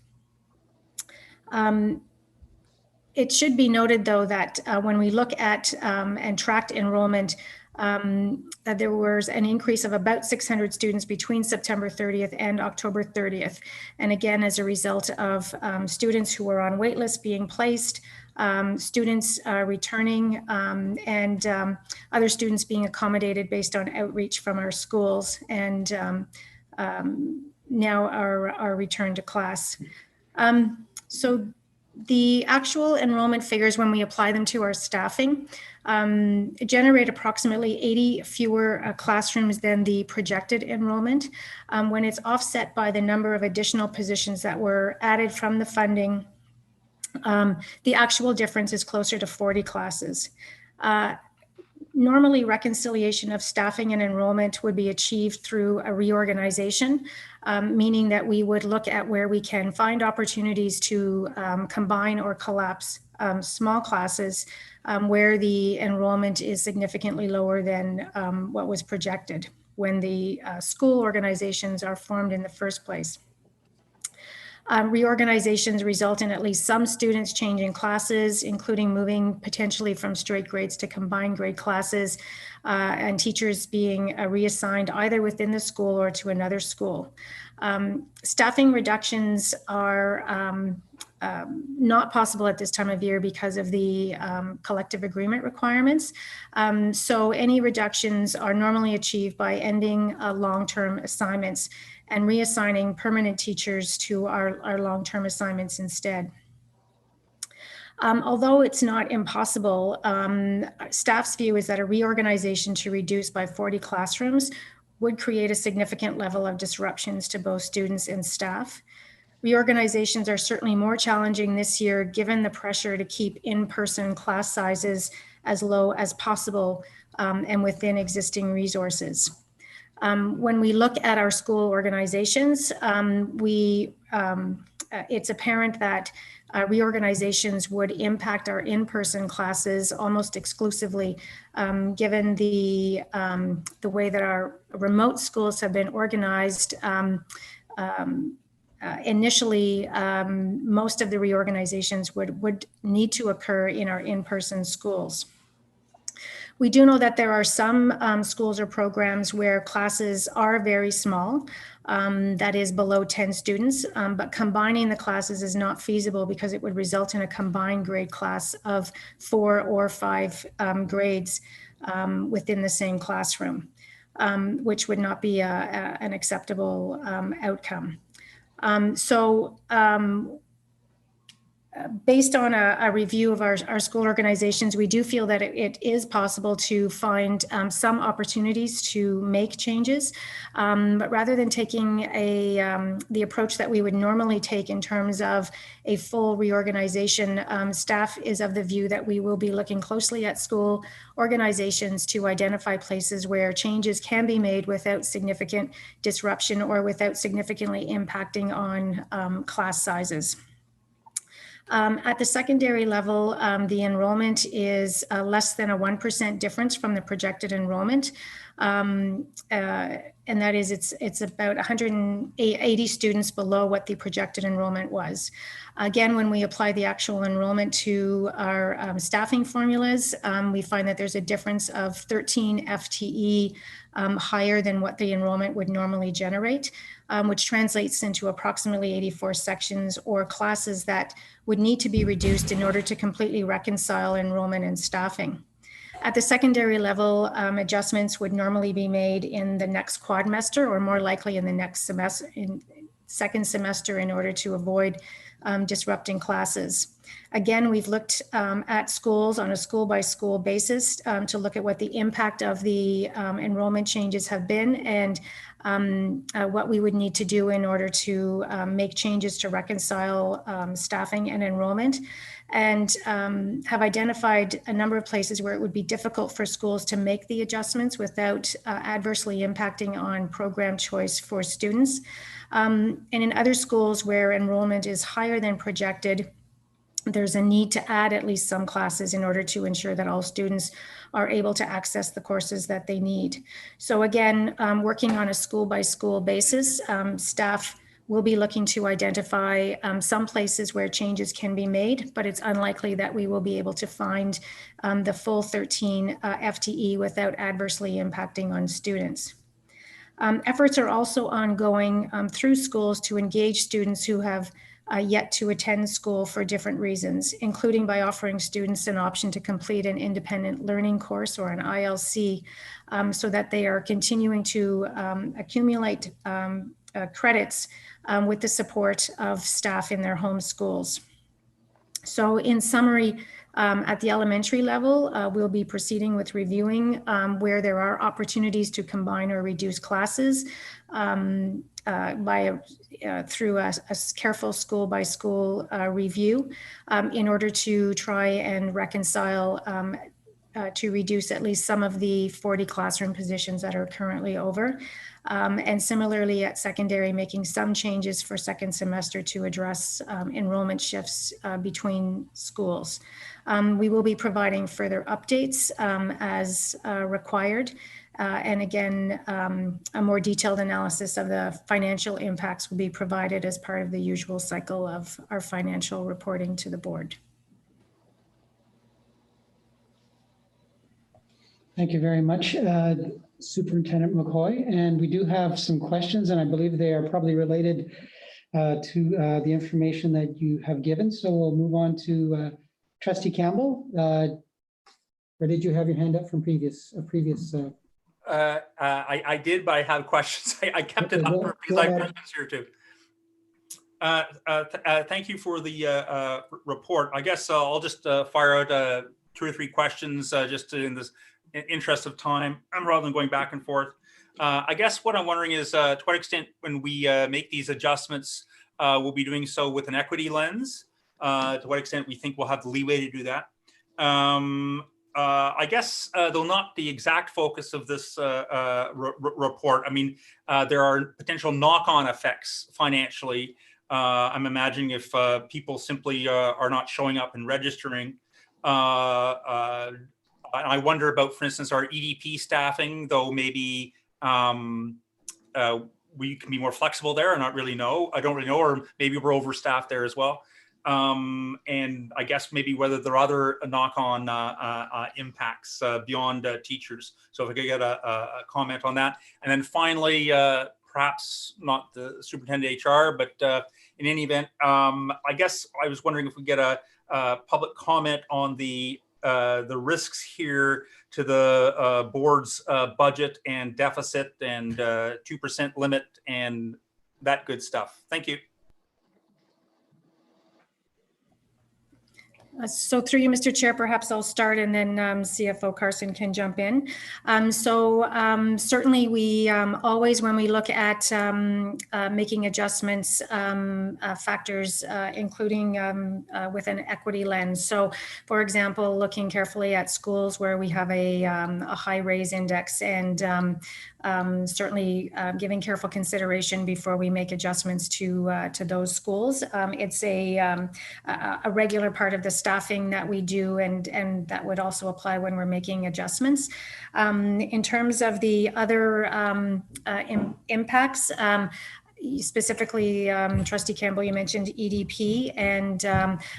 It should be noted, though, that when we look at and tracked enrollment, there was an increase of about 600 students between September 30th and October 30th. And again, as a result of students who were on wait lists being placed, students returning, and other students being accommodated based on outreach from our schools, and now our return to class. So the actual enrollment figures, when we apply them to our staffing, generate approximately 80 fewer classrooms than the projected enrollment. When it's offset by the number of additional positions that were added from the funding, the actual difference is closer to 40 classes. Normally, reconciliation of staffing and enrollment would be achieved through a reorganization, meaning that we would look at where we can find opportunities to combine or collapse small classes where the enrollment is significantly lower than what was projected when the school organizations are formed in the first place. Reorganizations result in at least some students changing classes, including moving potentially from straight grades to combined grade classes, and teachers being reassigned either within the school or to another school. Staffing reductions are not possible at this time of year because of the collective agreement requirements. So any reductions are normally achieved by ending long-term assignments and reassigning permanent teachers to our long-term assignments instead. Although it's not impossible, staff's view is that a reorganization to reduce by 40 classrooms would create a significant level of disruptions to both students and staff. Reorganizations are certainly more challenging this year, given the pressure to keep in-person class sizes as low as possible and within existing resources. When we look at our school organizations, we it's apparent that reorganizations would impact our in-person classes almost exclusively, given the way that our remote schools have been organized. Initially, most of the reorganizations would need to occur in our in-person schools. We do know that there are some schools or programs where classes are very small, that is below 10 students, but combining the classes is not feasible because it would result in a combined grade class of 4 or 5 grades within the same classroom, which would not be an acceptable outcome. Based on a review of our school organizations, we do feel that it is possible to find some opportunities to make changes, but rather than taking the approach that we would normally take in terms of a full reorganization, staff is of the view that we will be looking closely at school organizations to identify places where changes can be made without significant disruption or without significantly impacting on class sizes. At the secondary level, the enrollment is less than a 1% difference from the projected enrollment. And that is, it's about 180 students below what the projected enrollment was. Again, when we apply the actual enrollment to our staffing formulas, we find that there's a difference of 13 FTE higher than what the enrollment would normally generate, which translates into approximately 84 sections or classes that would need to be reduced in order to completely reconcile enrollment and staffing. At the secondary level, adjustments would normally be made in the next quadmester or more likely in the next semester, in second semester, in order to avoid disrupting classes. Again, we've looked at schools on a school by school basis to look at what the impact of the enrollment changes have been and what we would need to do in order to make changes to reconcile staffing and enrollment, and have identified a number of places where it would be difficult for schools to make the adjustments without adversely impacting on program choice for students. And in other schools where enrollment is higher than projected, there's a need to add at least some classes in order to ensure that all students are able to access the courses that they need. So again, working on a school by school basis, staff will be looking to identify some places where changes can be made, but it's unlikely that we will be able to find the full 13 FTE without adversely impacting on students. Efforts are also ongoing through schools to engage students who have yet to attend school for different reasons, including by offering students an option to complete an independent learning course or an ILC, so that they are continuing to accumulate credits with the support of staff in their home schools. So in summary, at the elementary level, we'll be proceeding with reviewing where there are opportunities to combine or reduce classes through a careful school by school review in order to try and reconcile to reduce at least some of the 40 classroom positions that are currently over. And similarly at secondary, making some changes for second semester to address enrollment shifts between schools. We will be providing further updates as required. And again, a more detailed analysis of the financial impacts will be provided as part of the usual cycle of our financial reporting to the board. Thank you very much, Superintendent McCoy. And we do have some questions, and I believe they are probably related to the information that you have given. So we'll move on to Trustee Campbell. Or did you have your hand up from previous? I did, but I have questions. I kept it up because I have questions here too. Thank you for the report. I guess I'll just fire out 2 or 3 questions just in this interest of time, rather than going back and forth. I guess what I'm wondering is to what extent when we make these adjustments, we'll be doing so with an equity lens, to what extent we think we'll have the leeway to do that. I guess though not the exact focus of this report, I mean, there are potential knock-on effects financially I'm imagining if people simply are not showing up and registering. I wonder about, for instance, our EDP staffing, though maybe we can be more flexible there. I don't really know, or maybe we're overstaffed there as well. And I guess maybe whether there are other knock-on impacts beyond teachers. So if I could get a comment on that. And then finally, perhaps not the superintendent HR, but in any event, I guess I was wondering if we get a public comment on the risks here to the board's budget and deficit and 2% limit and that good stuff. Thank you. So through you, Mr. Chair, perhaps I'll start and then CFO Carson can jump in. Certainly we always, when we look at making adjustments, factors, including with an equity lens. So for example, looking carefully at schools where we have a high raise index and certainly giving careful consideration before we make adjustments to those schools. It's a regular part of the staffing that we do, and that would also apply when we're making adjustments. In terms of the other impacts, specifically, Trustee Campbell, you mentioned EDP, and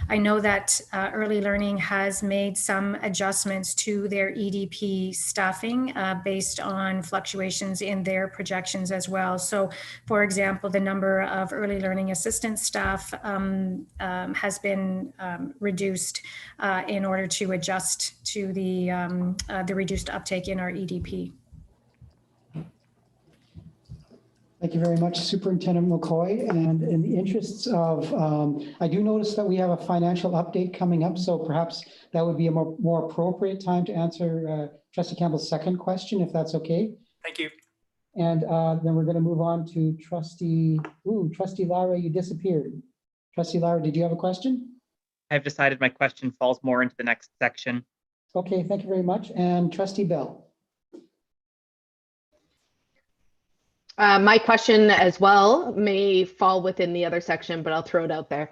I know that Early Learning has made some adjustments to their EDP staffing based on fluctuations in their projections as well. So, for example, the number of Early Learning Assistant staff has been reduced in order to adjust to the reduced uptake in our EDP. Thank you very much, Superintendent McCoy. And in the interests of, I do notice that we have a financial update coming up, so perhaps that would be a more appropriate time to answer Trustee Campbell's second question, if that's okay. Thank you. And then we're going to move on to Trustee Lara, you disappeared. Trustee Lara, did you have a question? I've decided my question falls more into the next section. Okay, thank you very much. And Trustee Bell. My question as well may fall within the other section, but I'll throw it out there.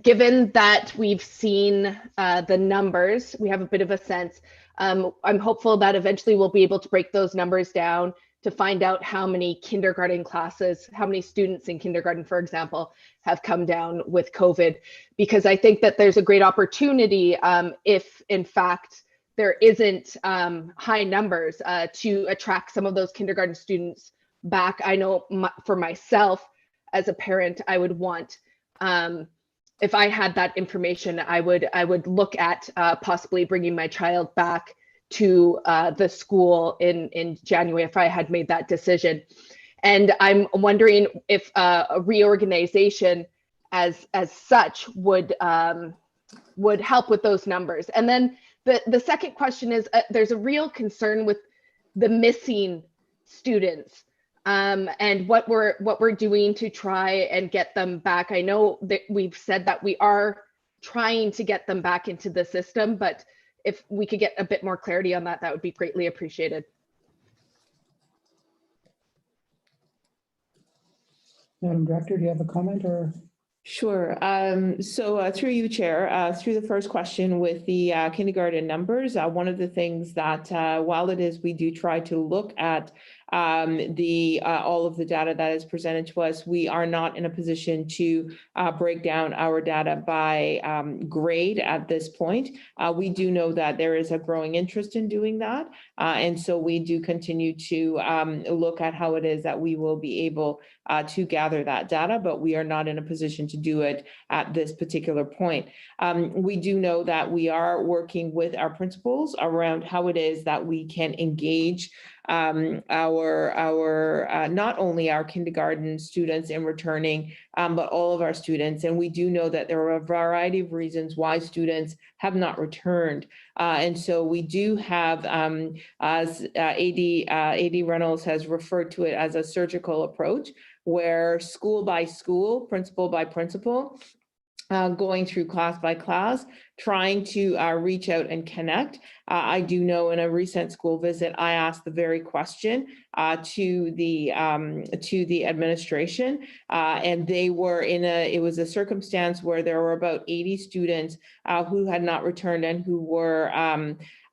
Given that we've seen the numbers, we have a bit of a sense. I'm hopeful that eventually we'll be able to break those numbers down to find out how many kindergarten classes, how many students in kindergarten, for example, have come down with COVID, because I think that there's a great opportunity if in fact there isn't high numbers to attract some of those kindergarten students back. I know for myself as a parent, I would want, if I had that information, I would look at possibly bringing my child back to the school in January if I had made that decision. And I'm wondering if a reorganization as such would help with those numbers. And then the second question is, there's a real concern with the missing students. And what we're doing to try and get them back. I know that we've said that we are trying to get them back into the system, but if we could get a bit more clarity on that, that would be greatly appreciated. Madam Director, do you have a comment or? Sure. So through you, Chair, through the first question with the kindergarten numbers, one of the things that while it is we do try to look at all of the data that is presented to us, we are not in a position to break down our data by grade at this point. We do know that there is a growing interest in doing that. And so we do continue to look at how it is that we will be able to gather that data, but we are not in a position to do it at this particular point. We do know that we are working with our principals around how it is that we can engage our not only our kindergarten students in returning, but all of our students. And we do know that there are a variety of reasons why students have not returned. And so we do have, as AD Reynolds has referred to it as a surgical approach, where school by school, principal by principal, going through class by class, trying to reach out and connect. I do know in a recent school visit, I asked the very question to the administration, and they were it was a circumstance where there were about 80 students who had not returned and who were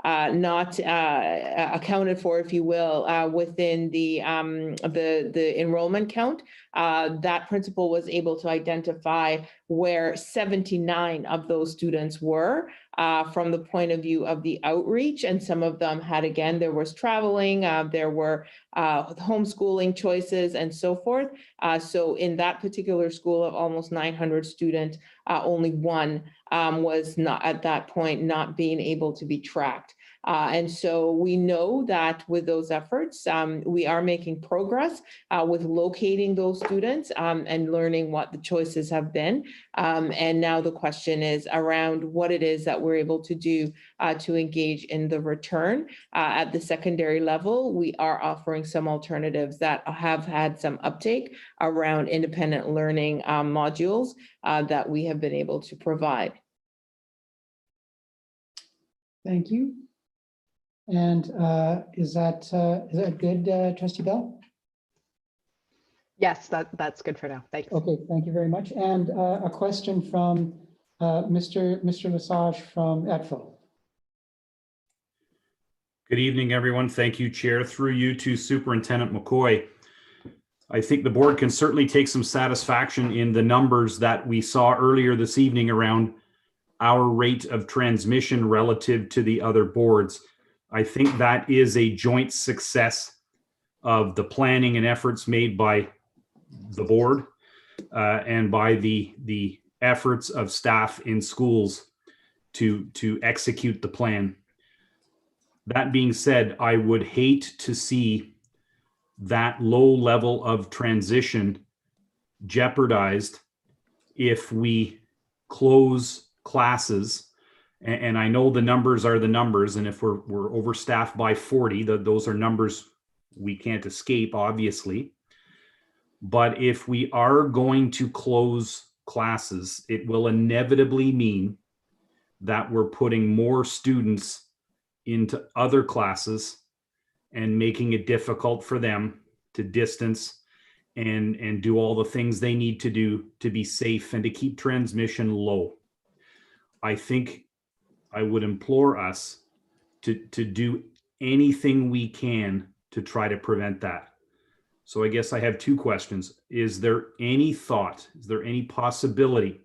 not accounted for, if you will, within the enrollment count. That principal was able to identify where 79 of those students were from the point of view of the outreach, and some of them had, again, there was traveling, there were homeschooling choices and so forth. So in that particular school of almost 900 students, only one was not at that point not being able to be tracked. And so we know that with those efforts, we are making progress with locating those students and learning what the choices have been. And now the question is around what it is that we're able to do to engage in the return. At the secondary level, we are offering some alternatives that have had some uptake around independent learning modules that we have been able to provide. Thank you. And is that good, Trustee Bell? Yes, that's good for now. Thanks. Okay, thank you very much. And a question from Mr. Lesage from ETFO. Good evening, everyone. Thank you, Chair. Through you to Superintendent McCoy. I think the board can certainly take some satisfaction in the numbers that we saw earlier this evening around our rate of transmission relative to the other boards. I think that is a joint success of the planning and efforts made by the board and by the efforts of staff in schools to execute the plan. That being said, I would hate to see that low level of transition jeopardized if we close classes. And I know the numbers are the numbers, and if we're overstaffed by 40, those are numbers we can't escape, obviously. But if we are going to close classes, it will inevitably mean that we're putting more students into other classes and making it difficult for them to distance and do all the things they need to do to be safe and to keep transmission low. I think I would implore us to do anything we can to try to prevent that. So I guess I have two questions. Is there any thought, is there any possibility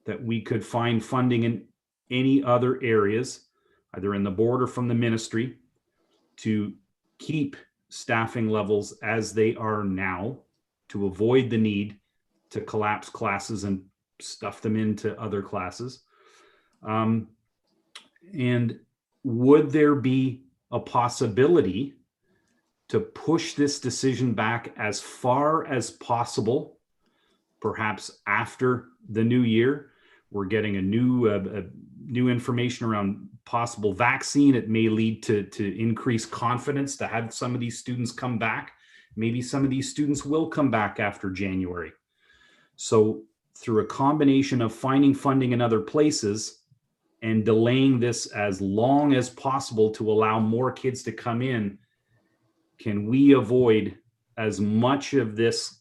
that we could find funding in any other areas, either in the board or from the ministry, to keep staffing levels as they are now, to avoid the need to collapse classes and stuff them into other classes? And would there be a possibility to push this decision back as far as possible, perhaps after the new year? We're getting a new information around possible vaccine. It may lead to increased confidence to have some of these students come back. Maybe some of these students will come back after January. So through a combination of finding funding in other places and delaying this as long as possible to allow more kids to come in, can we avoid as much of this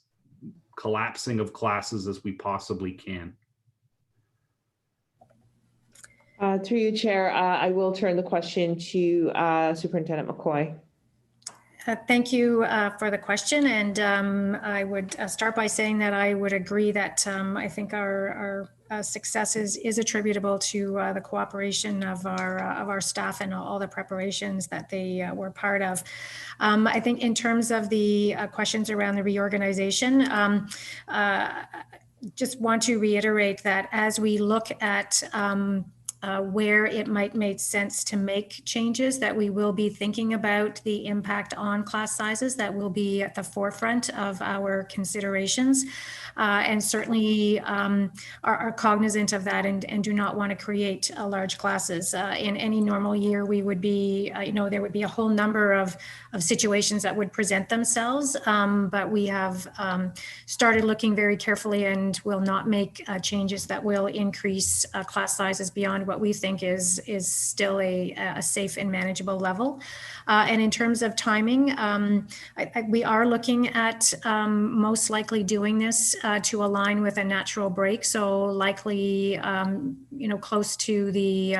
collapsing of classes as we possibly can? Through you, Chair, I will turn the question to Superintendent McCoy. Thank you for the question. And I would start by saying that I would agree that I think our success is attributable to the cooperation of our staff and all the preparations that they were part of. I think in terms of the questions around the reorganization, just want to reiterate that as we look at where it might make sense to make changes, that we will be thinking about the impact on class sizes. That will be at the forefront of our considerations, and certainly are cognizant of that, and do not want to create large classes. In any normal year, we would be, there would be a whole number of situations that would present themselves, but we have started looking very carefully and will not make changes that will increase class sizes beyond what we think is still a safe and manageable level. And in terms of timing, we are looking at most likely doing this to align with a natural break. So likely, close to the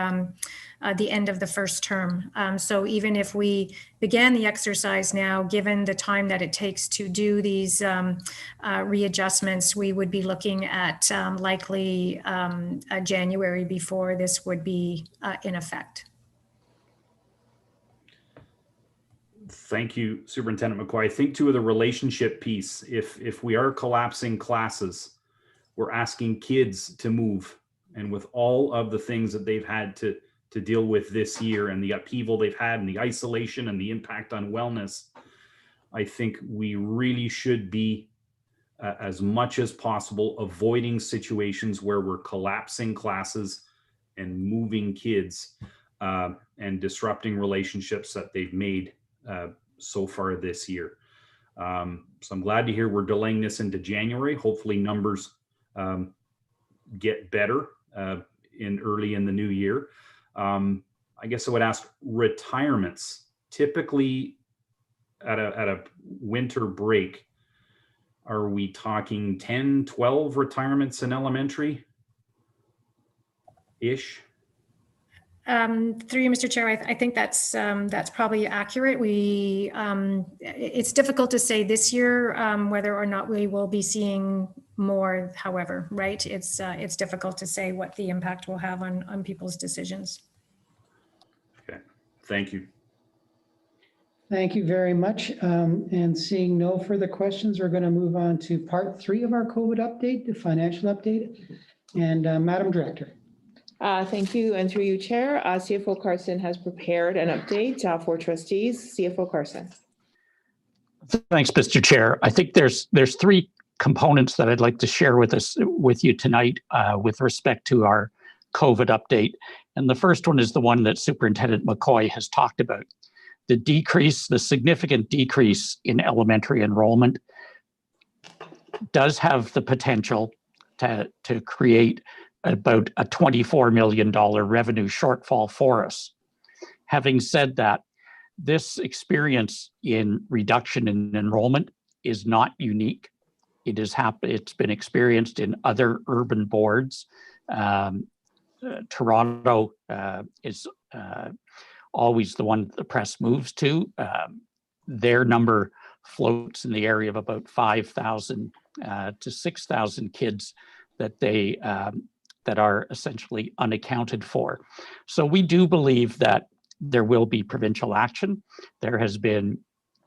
end of the first term. So even if we began the exercise now, given the time that it takes to do these readjustments, we would be looking at likely January before this would be in effect. Thank you, Superintendent McCoy. I think too of the relationship piece, if we are collapsing classes, we're asking kids to move. And with all of the things that they've had to deal with this year and the upheaval they've had and the isolation and the impact on wellness, I think we really should be, as much as possible, avoiding situations where we're collapsing classes and moving kids and disrupting relationships that they've made so far this year. So I'm glad to hear we're delaying this into January. Hopefully numbers get better early in the new year. I guess I would ask, retirements, typically at a winter break, are we talking 10, 12 retirements in elementary-ish? Through you, Mr. Chair, I think that's probably accurate. It's difficult to say this year whether or not we will be seeing more, however, right? It's difficult to say what the impact will have on people's decisions. Okay, thank you. Thank you very much. And seeing no further questions, we're going to move on to part 3 of our COVID update, the financial update. And Madam Director. Thank you, and through you, Chair, CFO Carson has prepared an update for trustees. CFO Carson. Thanks, Mr. Chair. I think there's 3 components that I'd like to share with you tonight with respect to our COVID update. And the first one is the one that Superintendent McCoy has talked about. The significant decrease in elementary enrollment does have the potential to create about a $24 million revenue shortfall for us. Having said that, this experience in reduction in enrollment is not unique. It's been experienced in other urban boards. Toronto is always the one the press moves to. Their number floats in the area of about 5,000 to 6,000 kids that are essentially unaccounted for. So we do believe that there will be provincial action. There has been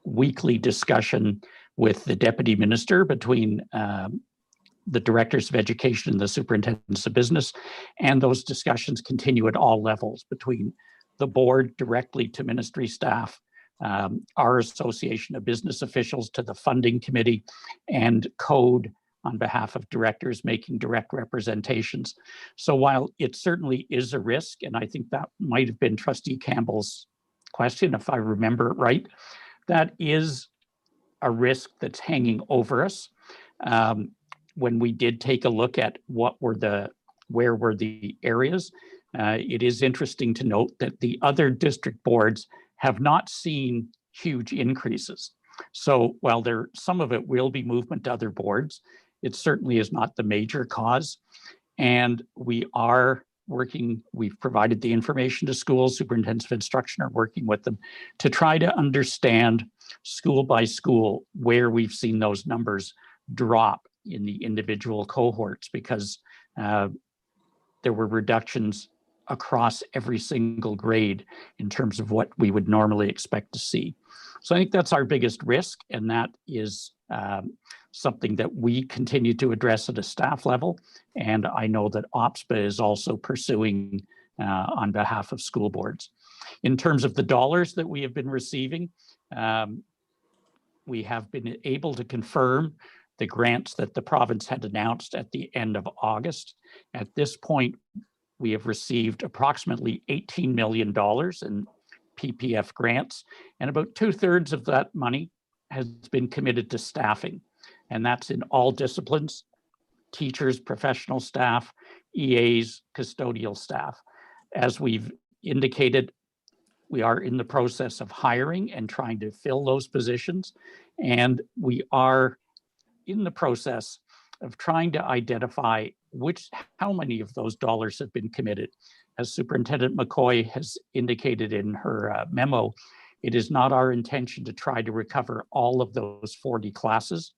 weekly discussion with the Deputy Minister between the Directors of Education and the Superintendents of Business, and those discussions continue at all levels between the board directly to ministry staff, our Association of Business Officials to the Funding Committee, and Code on behalf of directors making direct representations. So while it certainly is a risk, and I think that might have been Trustee Campbell's question, if I remember it right, that is a risk that's hanging over us. When we did take a look at where were the areas, it is interesting to note that the other district boards have not seen huge increases. So while some of it will be movement to other boards, it certainly is not the major cause. And we are working, we've provided the information to schools, superintendents of instruction are working with them to try to understand school by school where we've seen those numbers drop in the individual cohorts, because there were reductions across every single grade in terms of what we would normally expect to see. So I think that's our biggest risk, and that is something that we continue to address at a staff level. And I know that OPSPA is also pursuing on behalf of school boards. In terms of the dollars that we have been receiving, we have been able to confirm the grants that the province had announced at the end of August. At this point, we have received approximately $18 million in PPF grants, and about 2/3 of that money has been committed to staffing. And that's in all disciplines: teachers, professional staff, EAs, custodial staff. As we've indicated, we are in the process of hiring and trying to fill those positions. And we are in the process of trying to identify how many of those dollars have been committed. As Superintendent McCoy has indicated in her memo, it is not our intention to try to recover all of those 40 classes.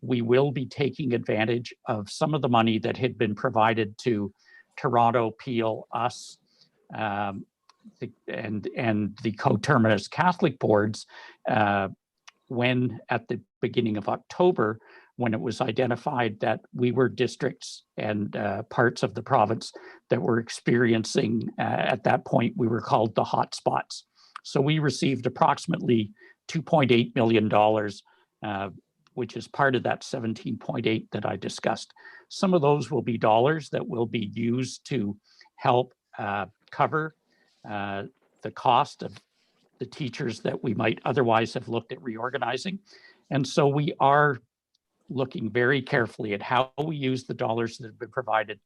We will be taking advantage of some of the money that had been provided to Toronto, Peel, us, and the coterminous Catholic boards when at the beginning of October, when it was identified that we were districts and parts of the province that were experiencing, at that point, we were called the hotspots. So we received approximately $2.8 million, which is part of that 17.8 that I discussed. Some of those will be dollars that will be used to help cover the cost of the teachers that we might otherwise have looked at reorganizing. And so we are looking very carefully at how we use the dollars that have been provided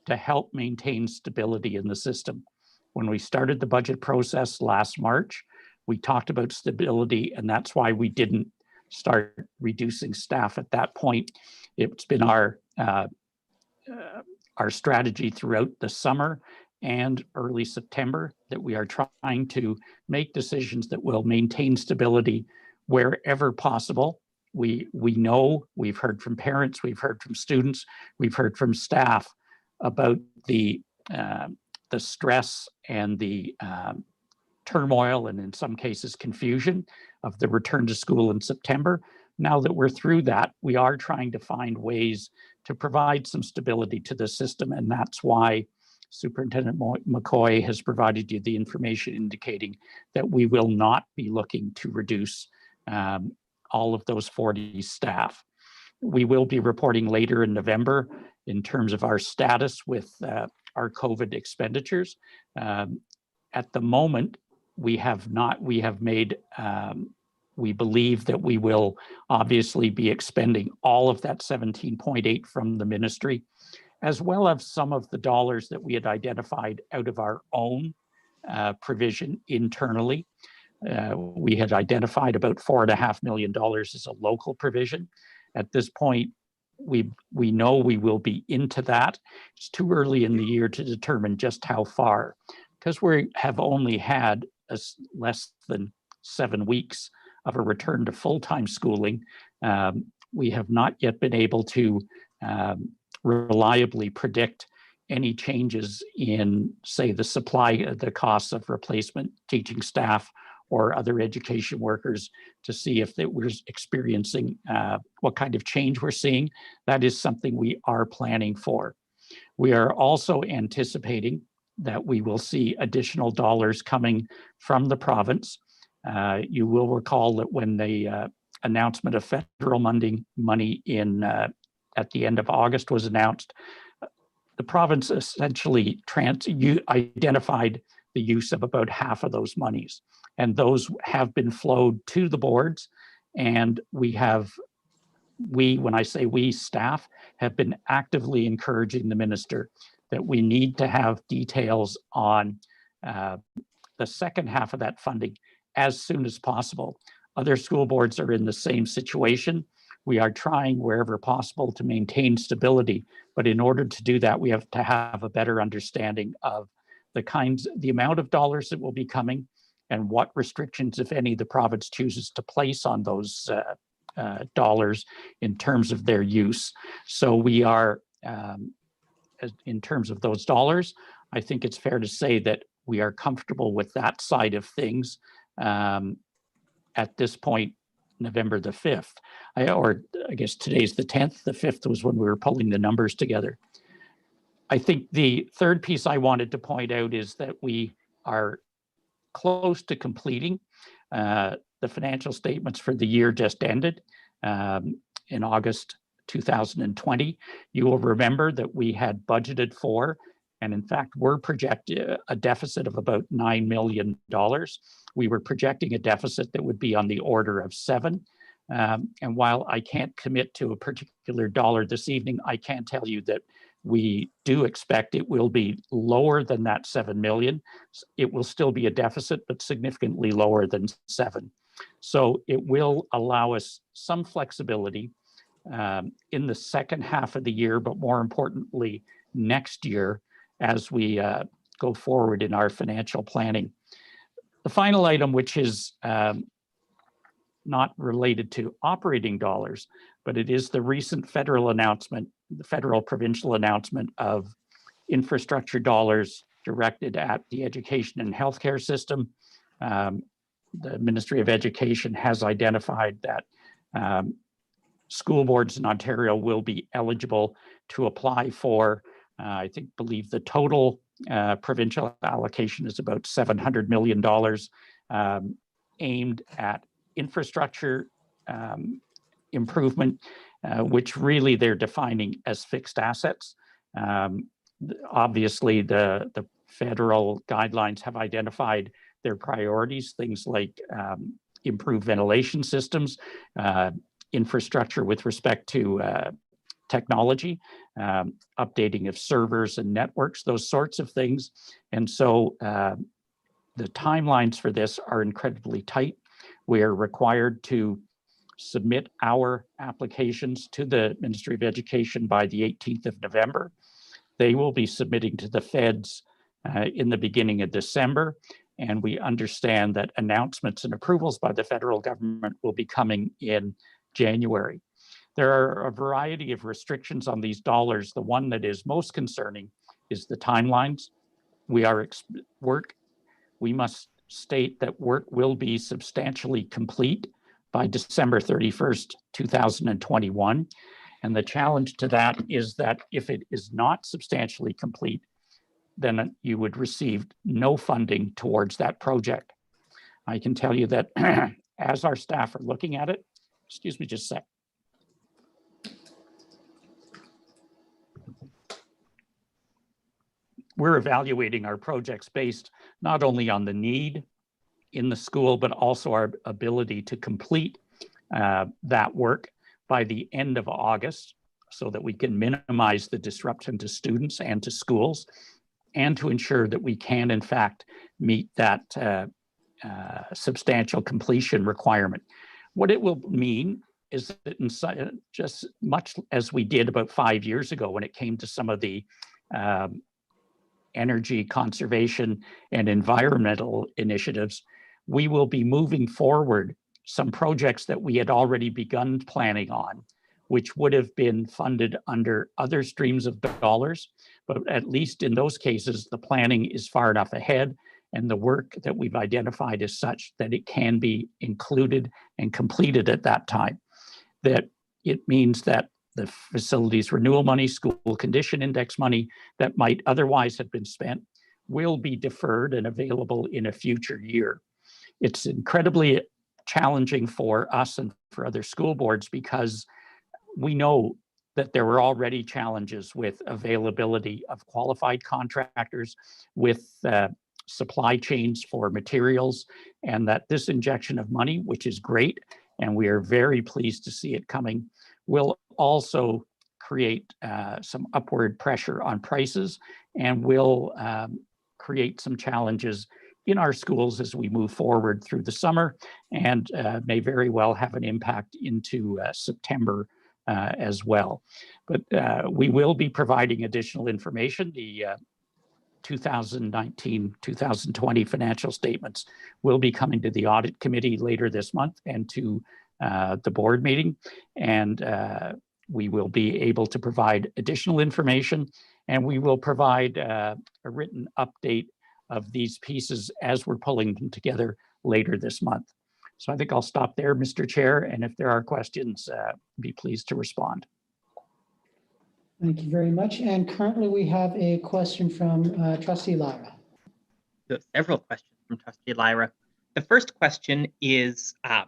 to help maintain stability in the system. When we started the budget process last March, we talked about stability, and that's why we didn't start reducing staff at that point. It's been our strategy throughout the summer and early September that we are trying to make decisions that will maintain stability wherever possible. We know, we've heard from parents, we've heard from students, we've heard from staff about the stress and the turmoil, and in some cases confusion, of the return to school in September. Now that we're through that, we are trying to find ways to provide some stability to the system, and that's why Superintendent McCoy has provided you the information indicating that we will not be looking to reduce all of those 40 staff. We will be reporting later in November in terms of our status with our COVID expenditures. At the moment, we believe that we will obviously be expending all of that 17.8 from the ministry, as well as some of the dollars that we had identified out of our own provision internally. We had identified about $4.5 million as a local provision. At this point, we know we will be into that. It's too early in the year to determine just how far, because we have only had less than 7 weeks of a return to full-time schooling. We have not yet been able to reliably predict any changes in, say, the costs of replacement teaching staff or other education workers to see if we're experiencing what kind of change we're seeing. That is something we are planning for. We are also anticipating that we will see additional dollars coming from the province. You will recall that when the announcement of federal money in at the end of August was announced, the province essentially identified the use of about half of those monies. And those have been flowed to the boards. And when I say we, staff, have been actively encouraging the minister that we need to have details on the second half of that funding as soon as possible. Other school boards are in the same situation. We are trying wherever possible to maintain stability, but in order to do that, we have to have a better understanding of the amount of dollars that will be coming and what restrictions, if any, the province chooses to place on those dollars in terms of their use. So we are, in terms of those dollars, I think it's fair to say that we are comfortable with that side of things at this point, November the 5th. I guess today's the 10th. The 5th was when we were pulling the numbers together. I think the third piece I wanted to point out is that we are close to completing the financial statements for the year just ended in August 2020. You will remember that we had budgeted for, and in fact, we're projecting a deficit of about $9 million. We were projecting a deficit that would be on the order of 7. And while I can't commit to a particular dollar this evening, I can tell you that we do expect it will be lower than that 7 million. It will still be a deficit, but significantly lower than 7. So it will allow us some flexibility in the second half of the year, but more importantly, next year as we go forward in our financial planning. The final item, which is not related to operating dollars, but it is the recent federal announcement, the federal provincial announcement of infrastructure dollars directed at the education and healthcare system. The Ministry of Education has identified that school boards in Ontario will be eligible to apply for, believe the total provincial allocation is about $700 million aimed at infrastructure improvement, which really they're defining as fixed assets. Obviously, the federal guidelines have identified their priorities, things like improved ventilation systems, infrastructure with respect to technology, updating of servers and networks, those sorts of things. And so the timelines for this are incredibly tight. We are required to submit our applications to the Ministry of Education by the 18th of November. They will be submitting to the feds in the beginning of December. And we understand that announcements and approvals by the federal government will be coming in January. There are a variety of restrictions on these dollars. The one that is most concerning is the timelines. We must state that work will be substantially complete by December 31st, 2021. And the challenge to that is that if it is not substantially complete, then you would receive no funding towards that project. I can tell you that as our staff are looking at it, excuse me just a sec. We're evaluating our projects based not only on the need in the school, but also our ability to complete that work by the end of August so that we can minimize the disruption to students and to schools, and to ensure that we can, in fact, meet that substantial completion requirement. What it will mean is that just much as we did about 5 years ago when it came to some of the energy conservation and environmental initiatives, we will be moving forward some projects that we had already begun planning on, which would have been funded under other streams of dollars. But at least in those cases, the planning is far enough ahead and the work that we've identified is such that it can be included and completed at that time. That it means that the facilities renewal money, school condition index money that might otherwise have been spent will be deferred and available in a future year. It's incredibly challenging for us and for other school boards because we know that there were already challenges with availability of qualified contractors, with supply chains for materials, and that this injection of money, which is great, and we are very pleased to see it coming, will also create some upward pressure on prices and will create some challenges in our schools as we move forward through the summer, and may very well have an impact into September as well. But we will be providing additional information. The 2019-2020 financial statements will be coming to the audit committee later this month and to the board meeting. And we will be able to provide additional information, and we will provide a written update of these pieces as we're pulling them together later this month. So I think I'll stop there, Mr. Chair, and if there are questions, be pleased to respond. Thank you very much. And currently we have a question from Trustee Lyra. So several questions from Trustee Lyra. The first question is, I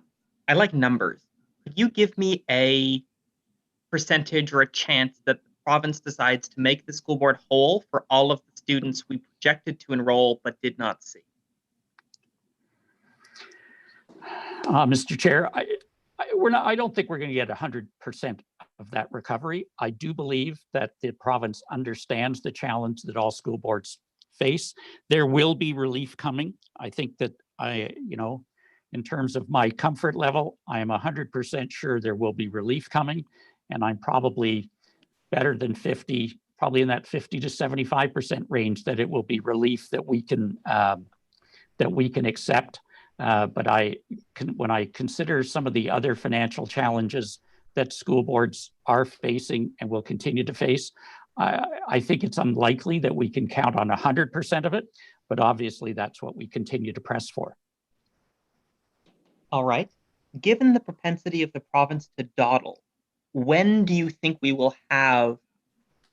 like numbers. Could you give me a percentage or a chance that the province decides to make the school board whole for all of the students we projected to enroll but did not see? Mr. Chair, I don't think we're going to get 100% of that recovery. I do believe that the province understands the challenge that all school boards face. There will be relief coming. I think that in terms of my comfort level, I am 100% sure there will be relief coming, and I'm probably better than 50, probably in that 50 to 75% range that it will be relief that we can accept. But when I consider some of the other financial challenges that school boards are facing and will continue to face, I think it's unlikely that we can count on 100% of it, but obviously that's what we continue to press for. All right. Given the propensity of the province to dawdle, when do you think we will have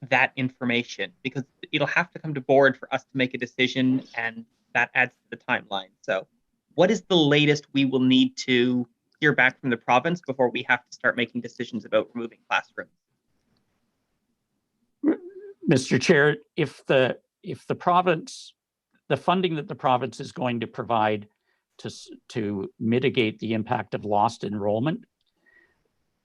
that information? Because it'll have to come to board for us to make a decision, and that adds to the timeline. So what is the latest we will need to hear back from the province before we have to start making decisions about removing classrooms? Mr. Chair, if the province, the funding that the province is going to provide to mitigate the impact of lost enrollment,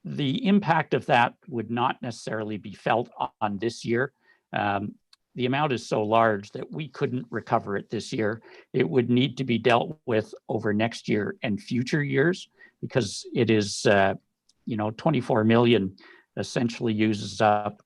the impact of that would not necessarily be felt on this year. The amount is so large that we couldn't recover it this year. It would need to be dealt with over next year and future years, because it is, 24 million essentially uses up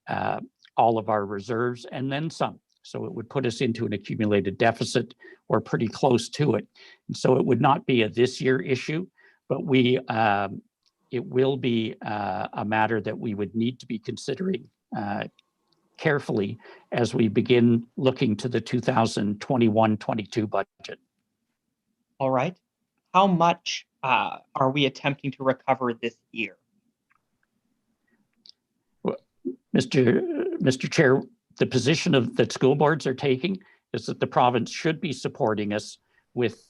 all of our reserves and then some. So it would put us into an accumulated deficit or pretty close to it. And so it would not be a this year issue, but it will be a matter that we would need to be considering carefully as we begin looking to the 2021-22 budget. All right. How much are we attempting to recover this year? Well, Mr. Chair, the position that school boards are taking is that the province should be supporting us with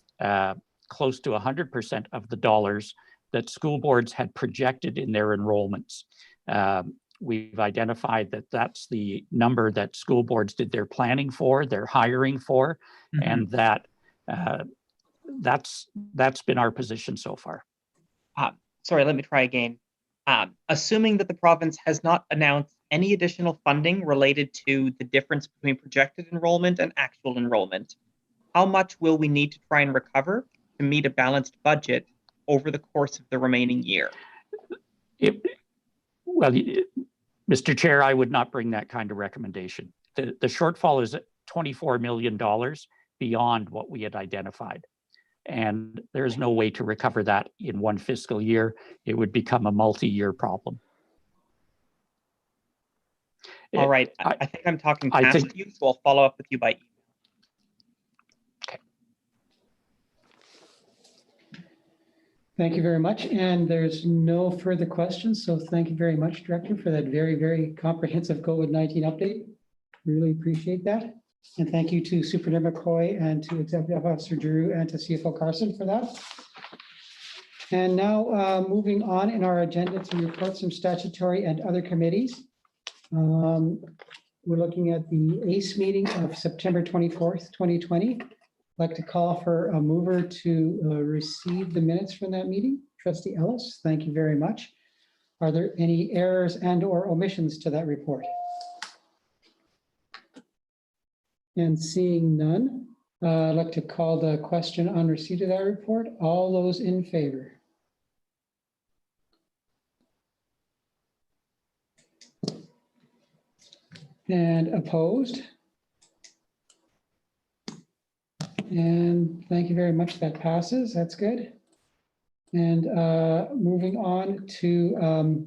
close to 100% of the dollars that school boards had projected in their enrollments. We've identified that that's the number that school boards did their planning for, their hiring for, and that's been our position so far. Sorry, let me try again. Assuming that the province has not announced any additional funding related to the difference between projected enrollment and actual enrollment, how much will we need to try and recover to meet a balanced budget over the course of the remaining year? Well, Mr. Chair, I would not bring that kind of recommendation. The shortfall is $24 million beyond what we had identified. And there's no way to recover that in one fiscal year. It would become a multi-year problem. All right. I think I'm talking past you, so I'll follow up with you by email. Okay. Thank you very much. And there's no further questions. So thank you very much, Director, for that very, very comprehensive COVID-19 update. Really appreciate that. And thank you to Superintendent McCoy and to Executive Officer Drew and to CFO Carson for that. And now moving on in our agenda to reports from statutory and other committees. We're looking at the ACE meeting of September 24th, 2020. I'd like to call for a mover to receive the minutes from that meeting. Trustee Ellis, thank you very much. Are there any errors and or omissions to that report? And seeing none, I'd like to call the question on receipt of that report. All those in favor? And opposed? And thank you very much. That passes. That's good. And moving on to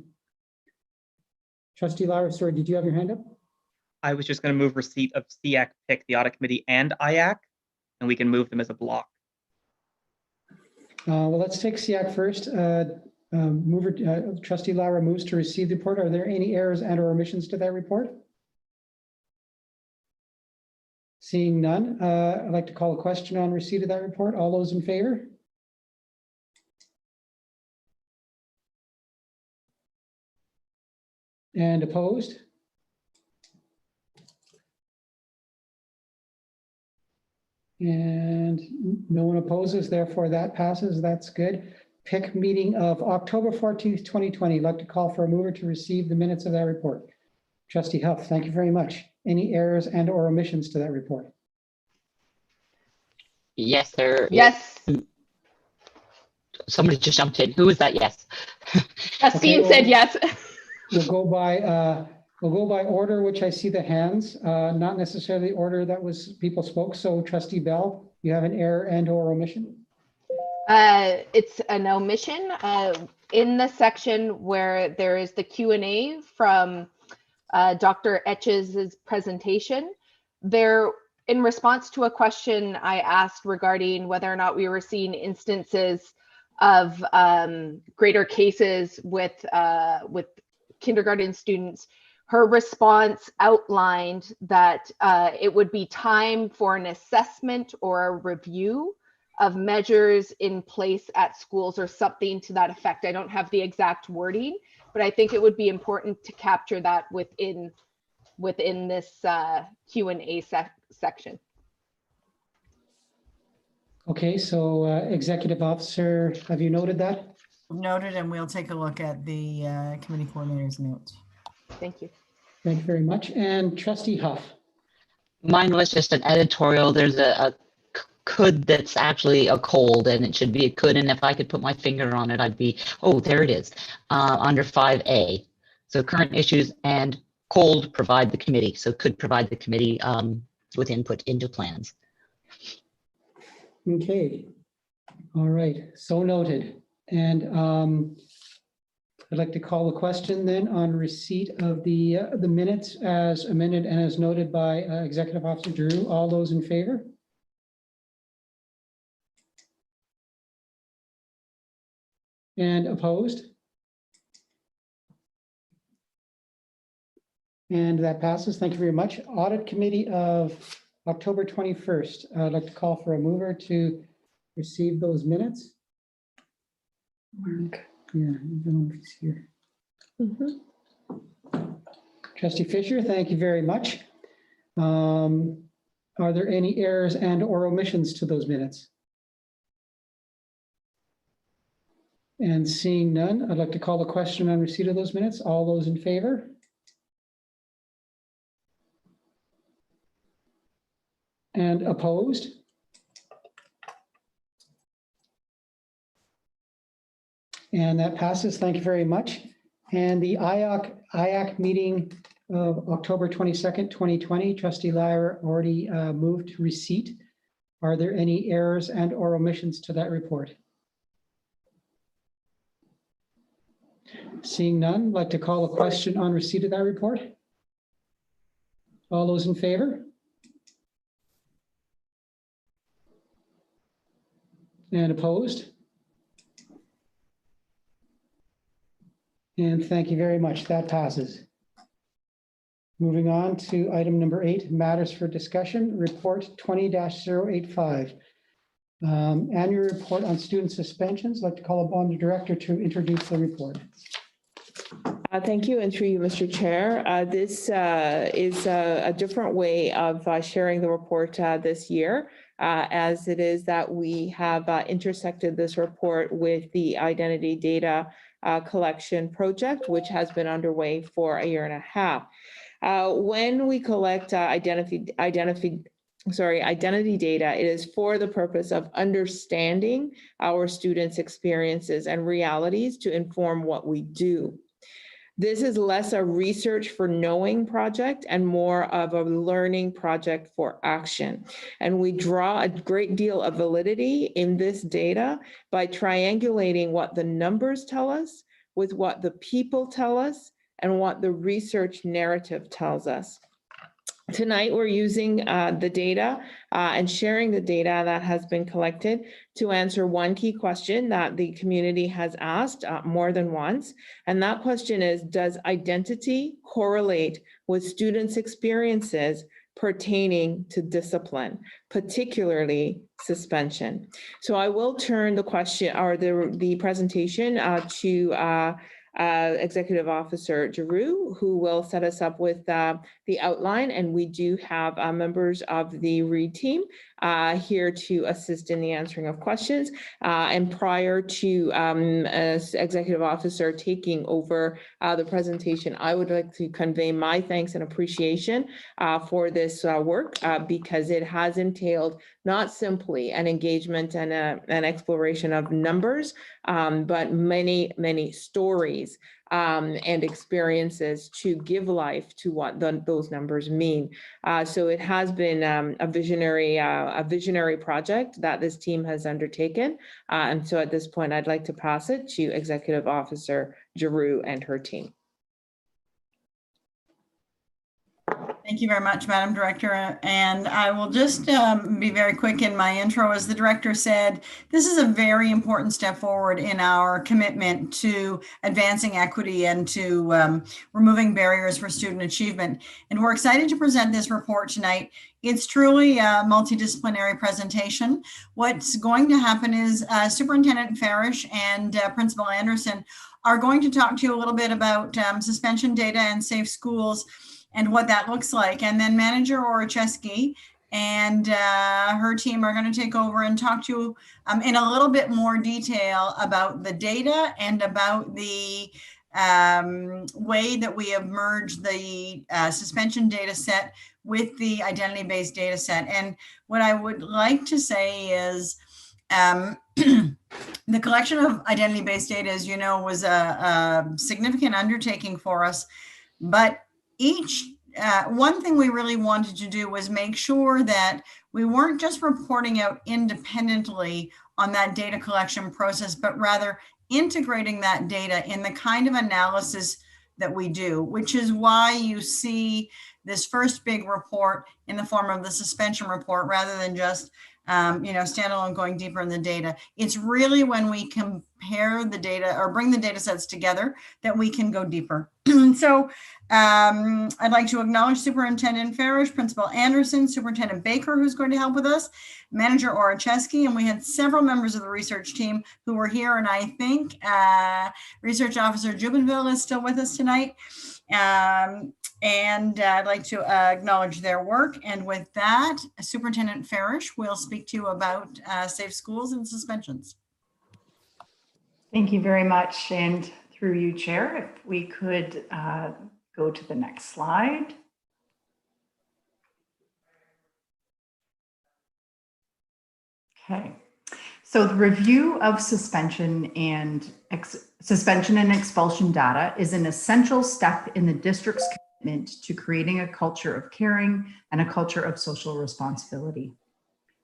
Trustee Lyra, sorry, did you have your hand up? I was just going to move receipt of SEAC PIC, the Audit Committee, and IAC, and we can move them as a block. Well, let's take SEAC first. Trustee Lyra moves to receive the report. Are there any errors and or omissions to that report? Seeing none, I'd like to call a question on receipt of that report. All those in favor? And opposed? And no one opposes, therefore that passes. That's good. PIC meeting of October 14th, 2020. I'd like to call for a mover to receive the minutes of that report. Trustee Huff, thank you very much. Any errors and or omissions to that report? Yes, there. Yes. Somebody just jumped in. Who was that? Yes. Justine said yes. We'll go by order, which I see the hands, not necessarily order that was people spoke. So Trustee Bell, you have an error and or omission? It's an omission in the section where there is the Q&A from Dr. Etch's presentation. There, in response to a question I asked regarding whether or not we were seeing instances of greater cases with kindergarten students, her response outlined that it would be time for an assessment or a review of measures in place at schools or something to that effect. I don't have the exact wording, but I think it would be important to capture that within this Q&A section. Okay, so Executive Officer, have you noted that? Noted, and we'll take a look at the committee coordinator's notes. Thank you. Thank you very much. And Trustee Huff. Mine was just an editorial. There's a could that's actually a cold, and it should be a could. And if I could put my finger on it, I'd be, oh, there it is, under 5A. So current issues and cold provide the committee. So could provide the committee with input into plans. Okay. All right. So noted. And I'd like to call a question then on receipt of the minutes as amended and as noted by Executive Officer Drew. All those in favor? And opposed? And that passes. Thank you very much. Audit Committee of October 21st. I'd like to call for a mover to receive those minutes. Mark, yeah, I don't know if he's here. Trustee Fisher, thank you very much. Are there any errors and or omissions to those minutes? And seeing none, I'd like to call the question on receipt of those minutes. All those in favor? And opposed? And that passes. Thank you very much. And the IAC meeting of October 22nd, 2020, Trustee Lyra already moved to receipt. Are there any errors and or omissions to that report? Seeing none, I'd like to call a question on receipt of that report. All those in favor? And opposed? And thank you very much. That passes. Moving on to item number 8, matters for discussion, report 20-085. Annual report on student suspensions. I'd like to call upon the director to introduce the report. Thank you, and through you, Mr. Chair. This is a different way of sharing the report this year, as it is that we have intersected this report with the identity data collection project, which has been underway for 1.5 years. When we collect identity data, it is for the purpose of understanding our students' experiences and realities to inform what we do. This is less a research for knowing project and more of a learning project for action. And we draw a great deal of validity in this data by triangulating what the numbers tell us with what the people tell us and what the research narrative tells us. Tonight, we're using the data and sharing the data that has been collected to answer one key question that the community has asked more than once. And that question is, does identity correlate with students' experiences pertaining to discipline, particularly suspension. So I will turn the question or the presentation to Executive Officer Giroux, who will set us up with the outline. And we do have members of the READ team here to assist in the answering of questions. And prior to Executive Officer taking over the presentation, I would like to convey my thanks and appreciation for this work because it has entailed not simply an engagement and an exploration of numbers, but many, many stories and experiences to give life to what those numbers mean. So it has been a visionary project that this team has undertaken. And so at this point, I'd like to pass it to Executive Officer Giroux and her team. Thank you very much, Madam Director. And I will just be very quick in my intro. As the director said, this is a very important step forward in our commitment to advancing equity and to removing barriers for student achievement. And we're excited to present this report tonight. It's truly a multidisciplinary presentation. What's going to happen is Superintendent Farish and Principal Anderson are going to talk to you a little bit about suspension data and safe schools and what that looks like. And then Manager Oracheski and her team are going to take over and talk to you in a little bit more detail about the data and about the way that we have merged the suspension data set with the identity-based data set. And what I would like to say is the collection of identity-based data, as you know, was a significant undertaking for us, but one thing we really wanted to do was make sure that we weren't just reporting out independently on that data collection process, but rather integrating that data in the kind of analysis that we do, which is why you see this first big report in the form of the suspension report rather than just standalone going deeper in the data. It's really when we compare the data or bring the data sets together that we can go deeper. So I'd like to acknowledge Superintendent Farish, Principal Anderson, Superintendent Baker, who's going to help with us, Manager Oracheski, and we had several members of the research team who were here, and I think Research Officer Jubenville is still with us tonight. And I'd like to acknowledge their work. And with that, Superintendent Farish will speak to you about safe schools and suspensions. Thank you very much. And through you, Chair, if we could go to the next slide. Okay. So the review of suspension and expulsion data is an essential step in the district's commitment to creating a culture of caring and a culture of social responsibility.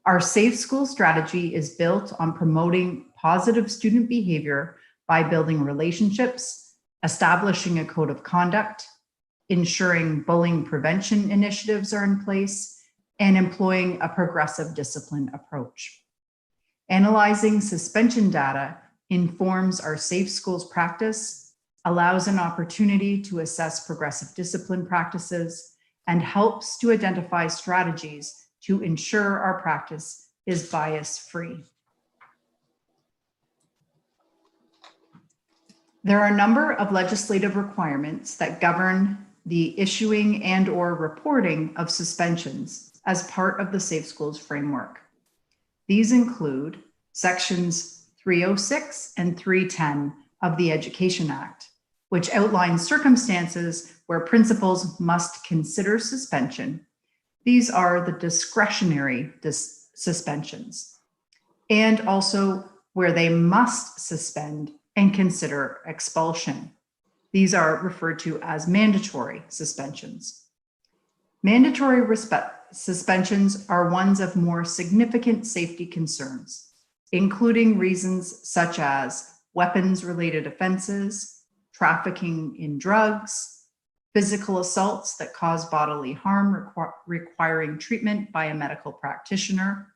Our Safe School strategy is built on promoting positive student behavior by building relationships, establishing a code of conduct, ensuring bullying prevention initiatives are in place, and employing a progressive discipline approach. Analyzing suspension data informs our Safe Schools practice, allows an opportunity to assess progressive discipline practices, and helps to identify strategies to ensure our practice is bias-free. There are a number of legislative requirements that govern the issuing and/or reporting of suspensions as part of the Safe Schools framework. These include sections 306 and 310 of the Education Act, which outlines circumstances where principals must consider suspension. These are the discretionary suspensions, and also where they must suspend and consider expulsion. These are referred to as mandatory suspensions. Mandatory suspensions are ones of more significant safety concerns, including reasons such as weapons-related offenses, trafficking in drugs, physical assaults that cause bodily harm requiring treatment by a medical practitioner,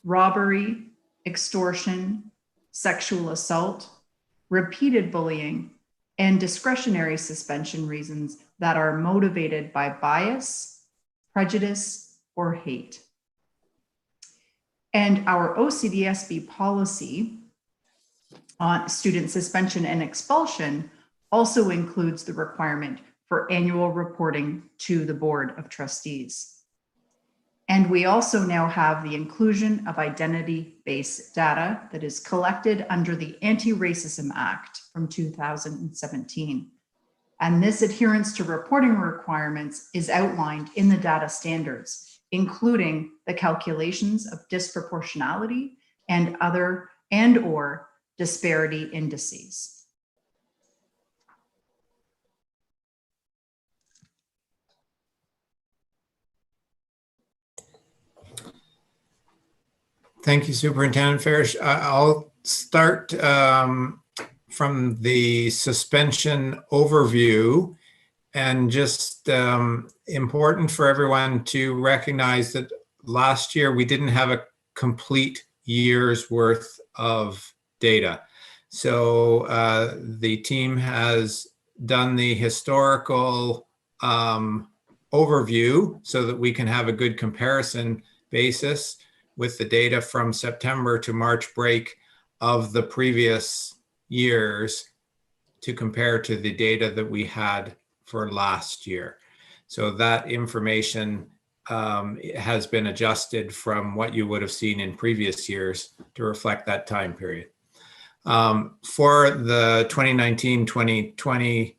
robbery, extortion, sexual assault, repeated bullying, and discretionary suspension reasons that are motivated by bias, prejudice, or hate. And our OCDSB policy on student suspension and expulsion also includes the requirement for annual reporting to the Board of Trustees. And we also now have the inclusion of identity-based data that is collected under the Anti-Racism Act from 2017. And this adherence to reporting requirements is outlined in the data standards, including the calculations of disproportionality and or disparity indices. Thank you, Superintendent Farish. I'll start from the suspension overview, and just important for everyone to recognize that last year we didn't have a complete year's worth of data. So the team has done the historical overview so that we can have a good comparison basis with the data from September to March break of the previous years to compare to the data that we had for last year. So that information has been adjusted from what you would have seen in previous years to reflect that time period. For the 2019-2020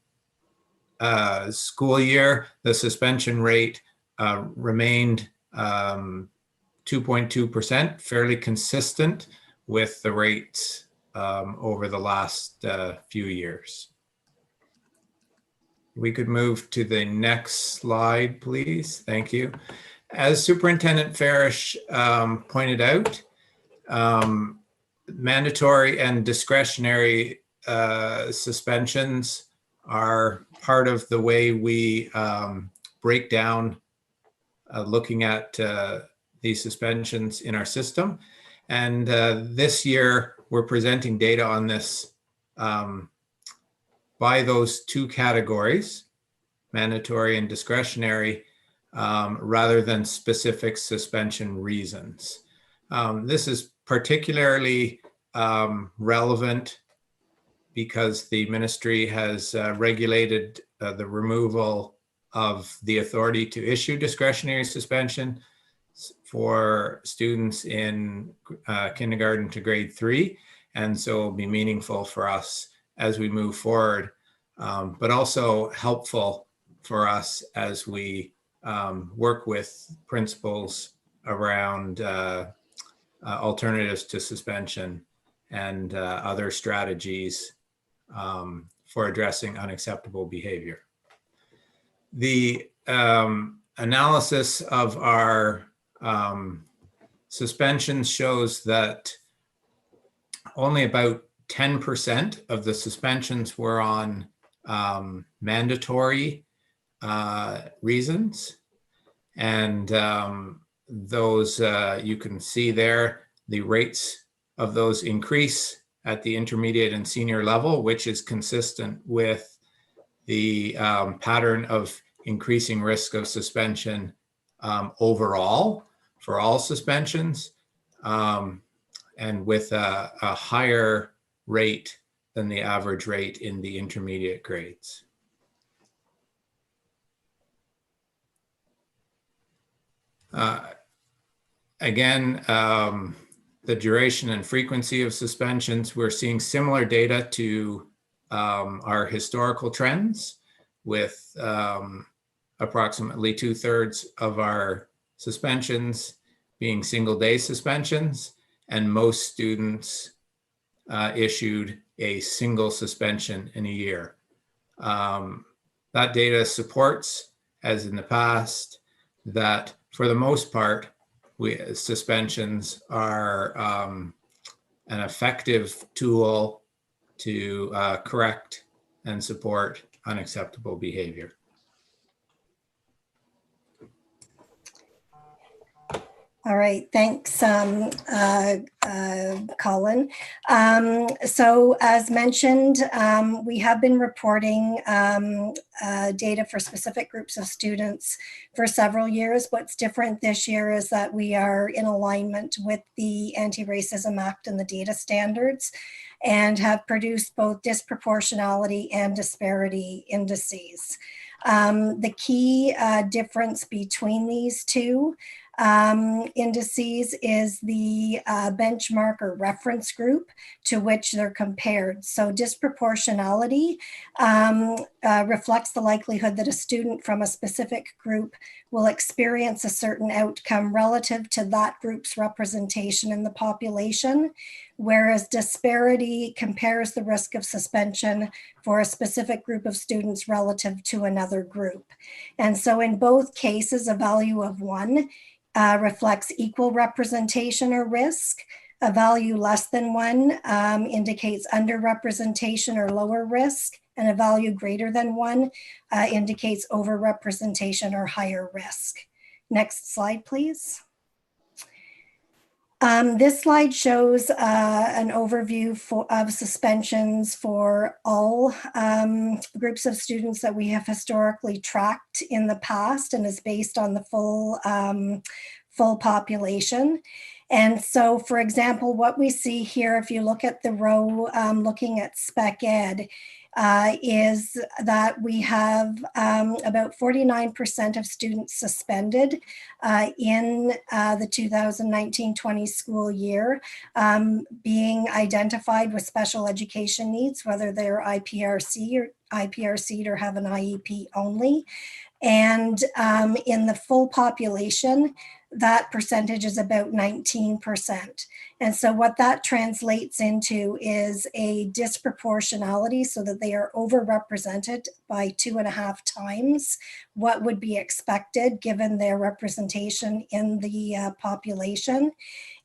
school year, the suspension rate remained 2.2%, fairly consistent with the rates over the last few years. We could move to the next slide, please. Thank you. As Superintendent Farish pointed out, mandatory and discretionary suspensions are part of the way we break down looking at these suspensions in our system. And this year, we're presenting data on this by those two categories, mandatory and discretionary, rather than specific suspension reasons. This is particularly relevant because the ministry has regulated the removal of the authority to issue discretionary suspension for students in kindergarten to grade 3. And so it'll be meaningful for us as we move forward, but also helpful for us as we work with principals around alternatives to suspension and other strategies for addressing unacceptable behavior. The analysis of our suspensions shows that only about 10% of the suspensions were on mandatory reasons. And those, you can see there, the rates of those increase at the intermediate and senior level, which is consistent with the pattern of increasing risk of suspension overall for all suspensions, and with a higher rate than the average rate in the intermediate grades. Again, the duration and frequency of suspensions, we're seeing similar data to our historical trends, with approximately 2/3 of our suspensions being single-day suspensions, and most students issued a single suspension in a year. That data supports, as in the past, that for the most part, suspensions are an effective tool to correct and support unacceptable behavior. All right, thanks, Colin. So as mentioned, we have been reporting data for specific groups of students for several years. What's different this year is that we are in alignment with the Anti-Racism Act and the data standards, and have produced both disproportionality and disparity indices. The key difference between these two indices is the benchmark or reference group to which they're compared. So disproportionality reflects the likelihood that a student from a specific group will experience a certain outcome relative to that group's representation in the population, whereas disparity compares the risk of suspension for a specific group of students relative to another group. And so in both cases, a value of 1 reflects equal representation or risk. A value less than 1 indicates underrepresentation or lower risk, and a value greater than 1 indicates overrepresentation or higher risk. Next slide, please. This slide shows an overview of suspensions for all groups of students that we have historically tracked in the past, and is based on the full population. And so, for example, what we see here, if you look at the row looking at Spec Ed, is that we have about 49% of students suspended in the 2019-20 school year being identified with special education needs, whether they're IPRC'd or have an IEP only. And in the full population, that percentage is about 19%. And so what that translates into is a disproportionality, so that they are overrepresented by 2.5 times what would be expected given their representation in the population.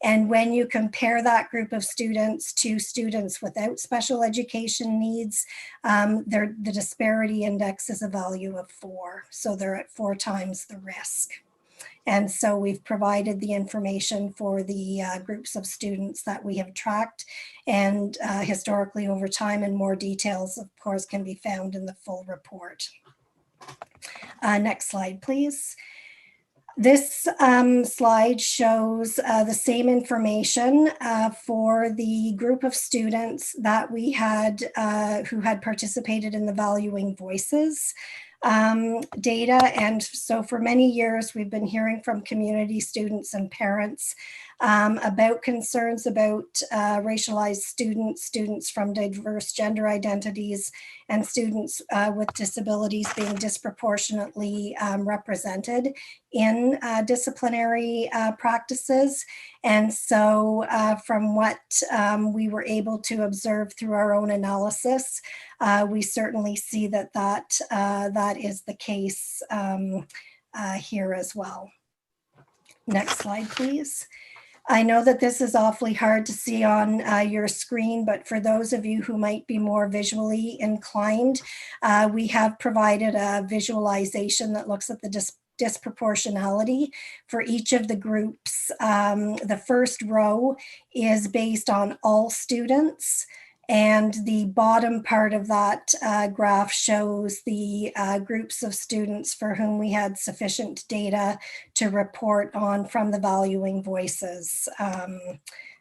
And when you compare that group of students to students without special education needs, the disparity index is a value of 4. So they're at 4 times the risk. And so we've provided the information for the groups of students that we have tracked, and historically over time, and more details, of course, can be found in the full report. Next slide, please. This slide shows the same information for the group of students that we had who had participated in the Valuing Voices data. And so for many years, we've been hearing from community students and parents about concerns about racialized students from diverse gender identities, and students with disabilities being disproportionately represented in disciplinary practices. And so from what we were able to observe through our own analysis, we certainly see that that is the case here as well. Next slide, please. I know that this is awfully hard to see on your screen, but for those of you who might be more visually inclined, we have provided a visualization that looks at the disproportionality for each of the groups. The first row is based on all students, and the bottom part of that graph shows the groups of students for whom we had sufficient data to report on from the Valuing Voices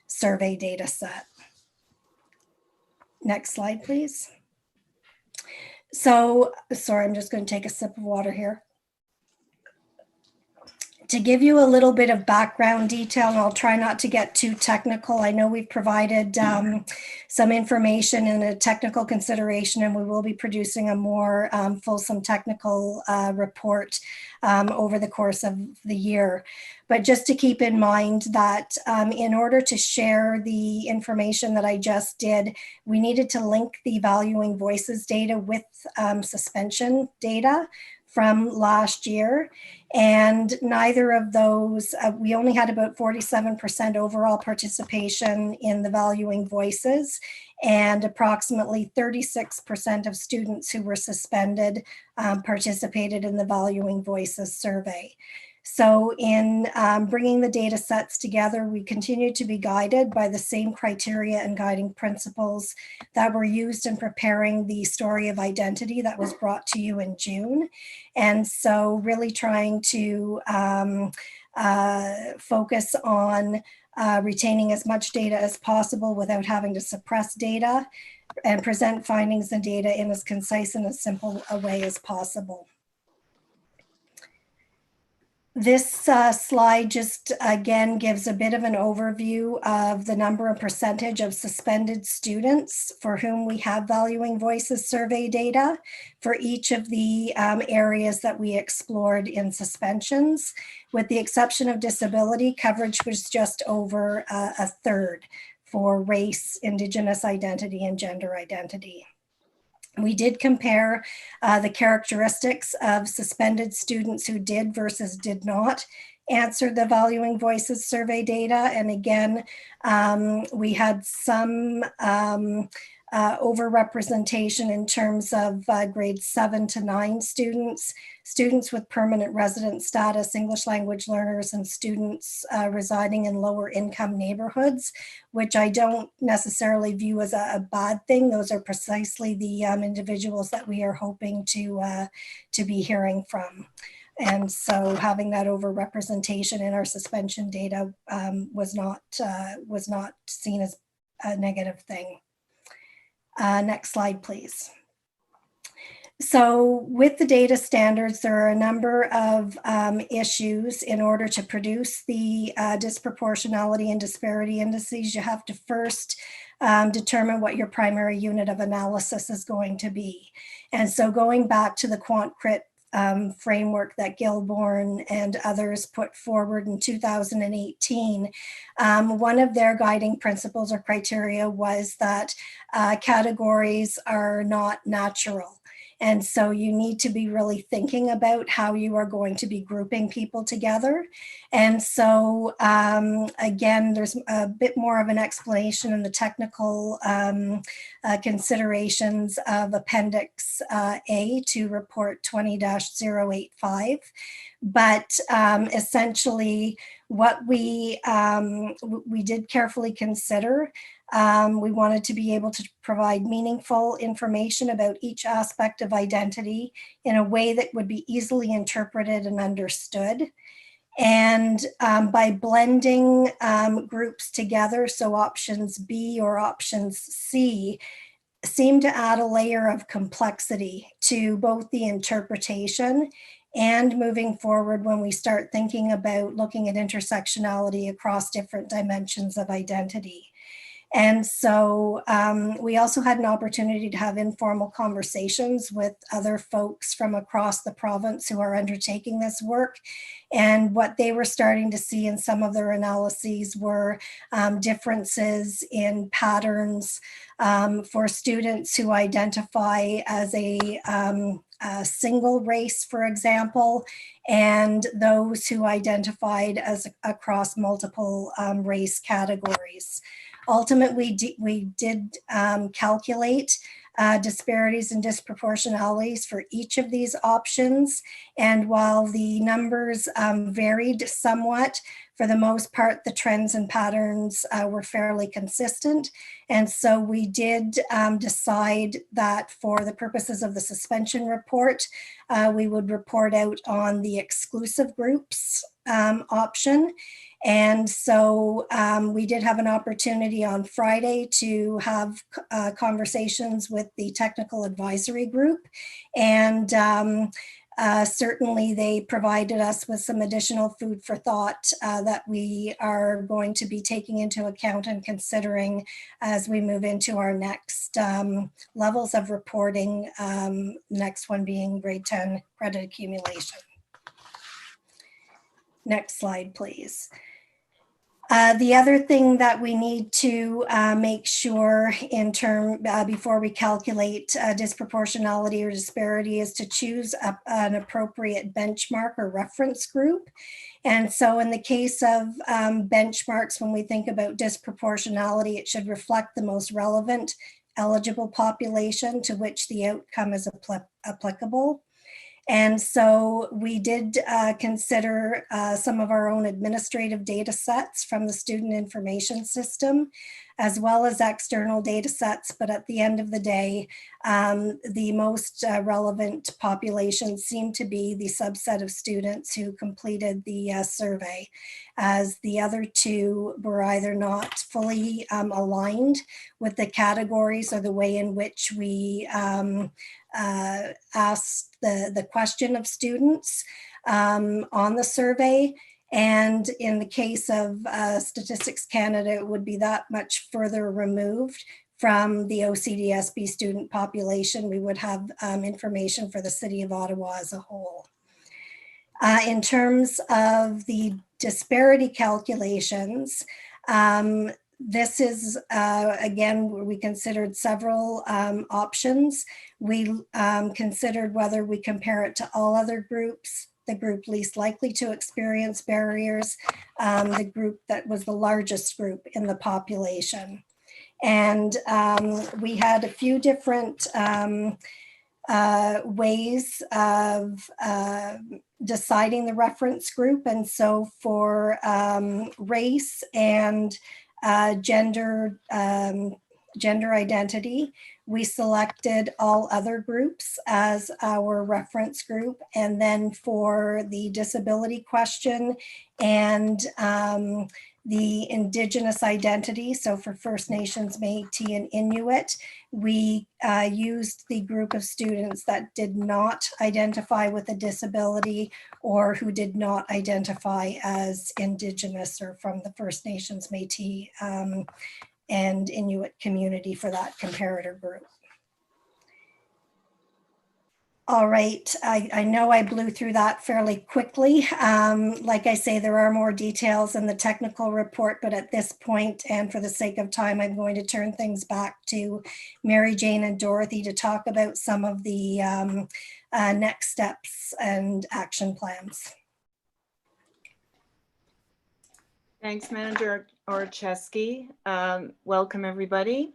survey data set. Next slide, please. So, sorry, I'm just going to take a sip of water here. To give you a little bit of background detail, and I'll try not to get too technical. I know we've provided some information in a technical consideration, and we will be producing a more fulsome technical report over the course of the year. But just to keep in mind that in order to share the information that I just did, we needed to link the Valuing Voices data with suspension data from last year, and neither of those, we only had about 47% overall participation in the Valuing Voices, and approximately 36% of students who were suspended participated in the Valuing Voices survey. So in bringing the data sets together, we continue to be guided by the same criteria and guiding principles that were used in preparing the story of identity that was brought to you in June. And so really trying to focus on retaining as much data as possible without having to suppress data, and present findings and data in as concise and as simple a way as possible. This slide just again gives a bit of an overview of the number and percentage of suspended students for whom we have Valuing Voices survey data for each of the areas that we explored in suspensions. With the exception of disability, coverage was just over a third for race, Indigenous identity, and gender identity. We did compare the characteristics of suspended students who did versus did not answer the Valuing Voices survey data. And again, we had some overrepresentation in terms of grades 7 to 9 students, students with permanent resident status, English language learners, and students residing in lower income neighborhoods, which I don't necessarily view as a bad thing. Those are precisely the individuals that we are hoping to be hearing from. And so having that overrepresentation in our suspension data was not seen as a negative thing. Next slide, please. So with the data standards, there are a number of issues. In order to produce the disproportionality and disparity indices, you have to first determine what your primary unit of analysis is going to be. And so going back to the QuantCrit framework that Gilborn and others put forward in 2018, one of their guiding principles or criteria was that categories are not natural. And so you need to be really thinking about how you are going to be grouping people together. And so again, there's a bit more of an explanation in the technical considerations of Appendix A to Report 20-085. But essentially what we did carefully consider, we wanted to be able to provide meaningful information about each aspect of identity in a way that would be easily interpreted and understood. And by blending groups together, so options B or options C seem to add a layer of complexity to both the interpretation and moving forward when we start thinking about looking at intersectionality across different dimensions of identity. And so we also had an opportunity to have informal conversations with other folks from across the province who are undertaking this work. And what they were starting to see in some of their analyses were differences in patterns for students who identify as a single race, for example, and those who identified as across multiple race categories. Ultimately, we did calculate disparities and disproportionalities for each of these options. And while the numbers varied somewhat, for the most part, the trends and patterns were fairly consistent. And so we did decide that for the purposes of the suspension report, we would report out on the exclusive groups option. And so we did have an opportunity on Friday to have conversations with the technical advisory group. And certainly they provided us with some additional food for thought that we are going to be taking into account and considering as we move into our next levels of reporting, next one being grade 10 credit accumulation. Next slide, please. The other thing that we need to make sure before we calculate disproportionality or disparity is to choose an appropriate benchmark or reference group. And so in the case of benchmarks, when we think about disproportionality, it should reflect the most relevant eligible population to which the outcome is applicable. And so we did consider some of our own administrative data sets from the student information system, as well as external data sets. But at the end of the day, the most relevant population seemed to be the subset of students who completed the survey, as the other two were either not fully aligned with the categories or the way in which we asked the question of students on the survey. And in the case of Statistics Canada, it would be that much further removed from the OCDSB student population. We would have information for the City of Ottawa as a whole. In terms of the disparity calculations, this is, again, we considered several options. We considered whether we compare it to all other groups, the group least likely to experience barriers, the group that was the largest group in the population. And we had a few different ways of deciding the reference group. And so for race and gender identity, we selected all other groups as our reference group. And then for the disability question and the Indigenous identity, so for First Nations, Métis, and Inuit, we used the group of students that did not identify with a disability or who did not identify as Indigenous or from the First Nations, Métis, and Inuit community for that comparator group. All right, I know I blew through that fairly quickly. Like I say, there are more details in the technical report, but at this point, and for the sake of time, I'm going to turn things back to Mary Jane and Dorothy to talk about some of the next steps and action plans. Thanks, Manager Orchesky. Welcome, everybody.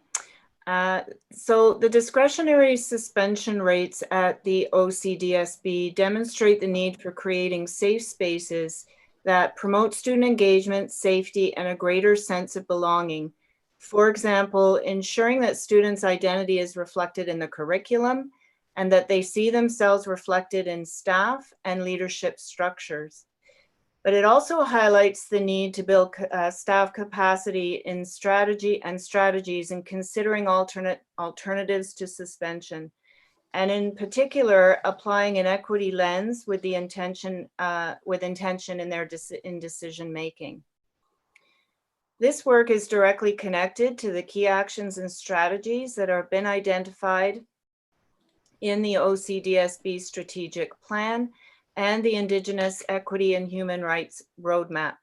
So the discretionary suspension rates at the OCDSB demonstrate the need for creating safe spaces that promote student engagement, safety, and a greater sense of belonging. For example, ensuring that students' identity is reflected in the curriculum and that they see themselves reflected in staff and leadership structures. But it also highlights the need to build staff capacity in strategies in considering alternatives to suspension, and in particular, applying an equity lens with the intention in their decision making. This work is directly connected to the key actions and strategies that have been identified in the OCDSB strategic plan and the Indigenous Equity and Human Rights Roadmap.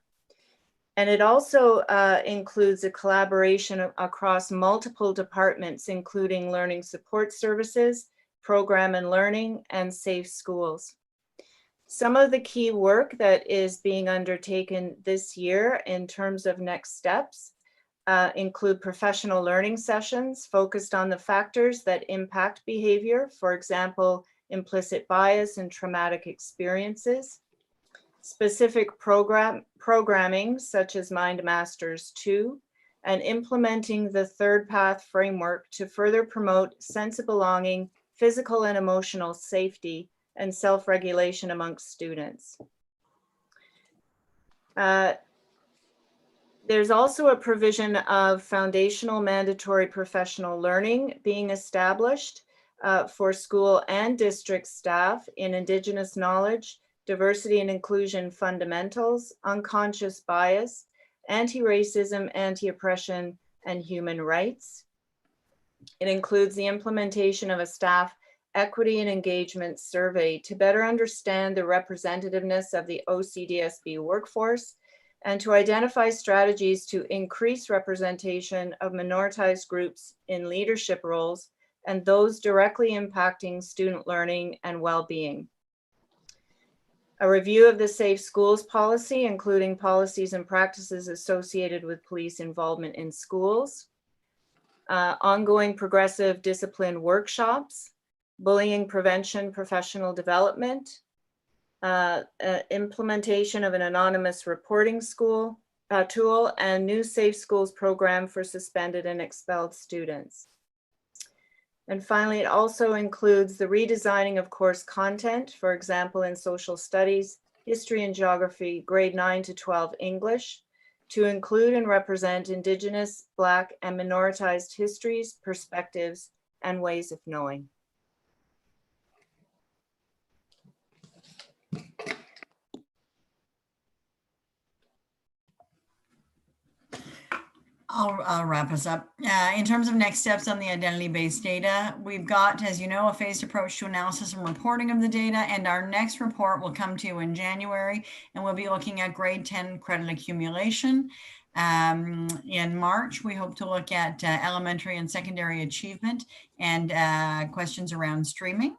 And it also includes a collaboration across multiple departments, including learning support services, program and learning, and safe schools. Some of the key work that is being undertaken this year in terms of next steps include professional learning sessions focused on the factors that impact behavior, for example, implicit bias and traumatic experiences, specific programming such as Mind Masters 2, and implementing the third path framework to further promote sense of belonging, physical and emotional safety, and self-regulation amongst students. There's also a provision of foundational mandatory professional learning being established for school and district staff in Indigenous knowledge, diversity and inclusion fundamentals, unconscious bias, anti-racism, anti-oppression, and human rights. It includes the implementation of a staff equity and engagement survey to better understand the representativeness of the OCDSB workforce and to identify strategies to increase representation of minoritized groups in leadership roles and those directly impacting student learning and well-being. A review of the Safe Schools policy, including policies and practices associated with police involvement in schools, ongoing progressive discipline workshops, bullying prevention professional development, implementation of an anonymous reporting tool, and new Safe Schools program for suspended and expelled students. And finally, it also includes the redesigning of course content, for example, in social studies, history and geography, grade 9 to 12 English, to include and represent Indigenous, Black, and minoritized histories, perspectives, and ways of knowing. I'll wrap us up. In terms of next steps on the identity-based data, we've got, as you know, a phased approach to analysis and reporting of the data, and our next report will come to you in January, and we'll be looking at grade 10 credit accumulation. In March, we hope to look at elementary and secondary achievement and questions around streaming.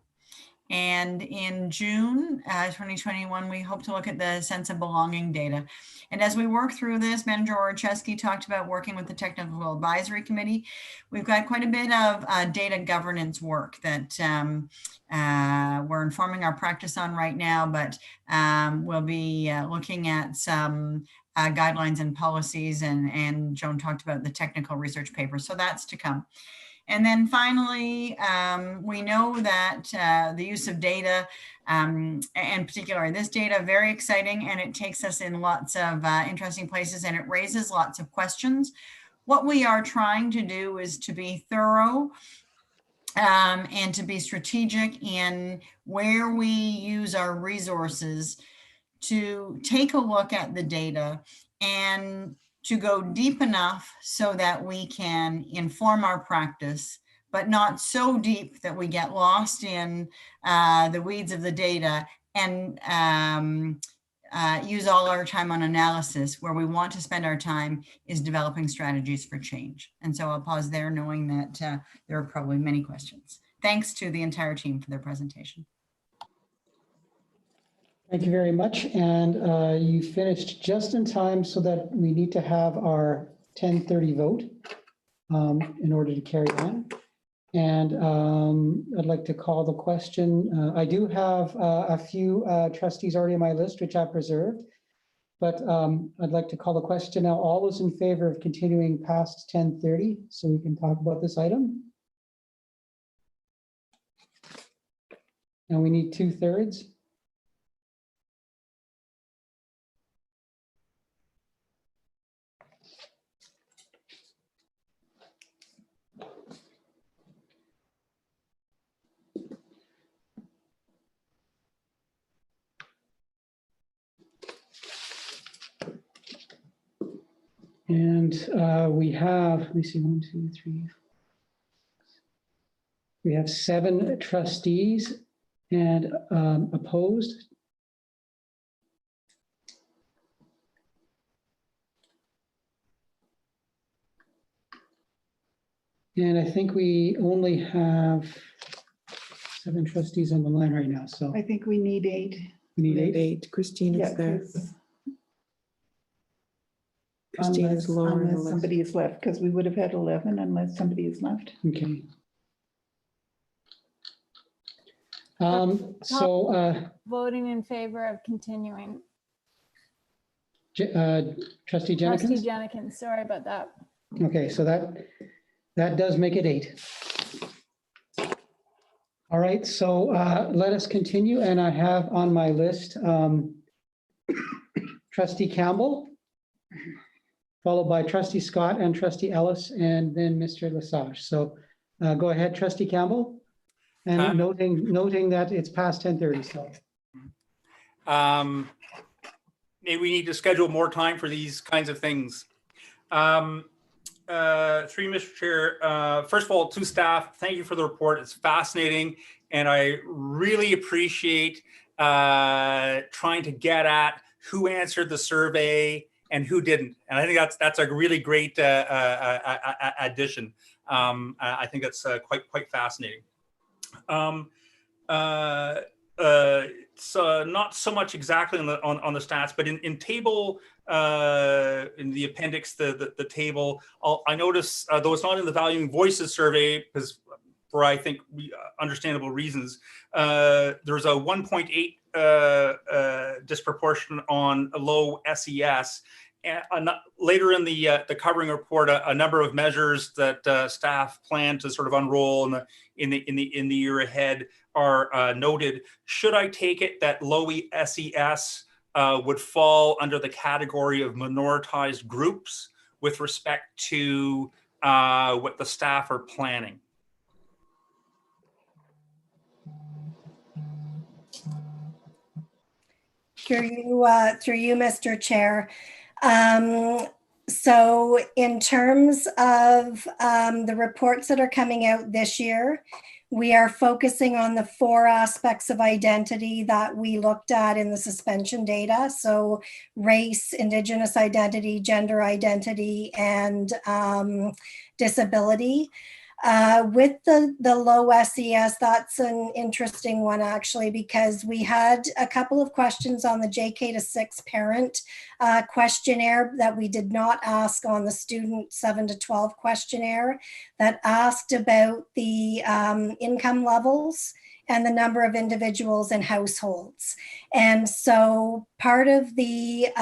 And in June 2021, we hope to look at the sense of belonging data. And as we work through this, Manager Orchesky talked about working with the Technical Advisory Committee. We've got quite a bit of data governance work that we're informing our practice on right now, but we'll be looking at some guidelines and policies, and Joan talked about the technical research paper. So that's to come. And then finally, we know that the use of data, and particularly this data, very exciting, and it takes us in lots of interesting places, and it raises lots of questions. What we are trying to do is to be thorough and to be strategic in where we use our resources to take a look at the data and to go deep enough so that we can inform our practice, but not so deep that we get lost in the weeds of the data and use all our time on analysis. Where we want to spend our time is developing strategies for change. And so I'll pause there, knowing that there are probably many questions. Thanks to the entire team for their presentation. Thank you very much. And you finished just in time so that we need to have our 10:30 vote in order to carry on. And I'd like to call the question. I do have a few trustees already on my list, which I preserved, but I'd like to call the question now. All those in favor of continuing past 10:30 so we can talk about this item? And we need 2/3. And we have, let me see, 1, 2, 3. We have 7 trustees and opposed. And I think we only have 7 trustees on the line right now. So I think we need 8. We need 8. Christine is there. Unless somebody is left, because we would have had 11 unless somebody is left. Okay. Voting in favor of continuing. Trustee Jenkins? Trustee Jenkins, sorry about that. Okay, so that does make it 8. All right, so let us continue. And I have on my list Trustee Campbell, followed by Trustee Scott and Trustee Ellis, and then Mr. Lesage. So go ahead, Trustee Campbell. And noting that it's past 10:30, so. Maybe we need to schedule more time for these kinds of things. Through Mr. Chair, first of all, to staff, thank you for the report. It's fascinating, and I really appreciate trying to get at who answered the survey and who didn't. And I think that's a really great addition. I think that's quite fascinating. It's not so much exactly on the stats, but in table in the appendix, the table, I notice though it's not in the Valuing Voices survey, because for I think understandable reasons. There's a 1.8 disproportion on a low SES. And later in the covering report, a number of measures that staff plan to sort of unroll in the year ahead are noted. Should I take it that low SES would fall under the category of minoritized groups with respect to what the staff are planning? Through you, Mr. Chair. So in terms of the reports that are coming out this year, we are focusing on the 4 aspects of identity that we looked at in the suspension data. So race, Indigenous identity, gender identity, and disability. With the low SES, that's an interesting one actually, because we had a couple of questions on the JK to 6 parent questionnaire that we did not ask on the student 7 to 12 questionnaire that asked about the income levels and the number of individuals and households. And so part of the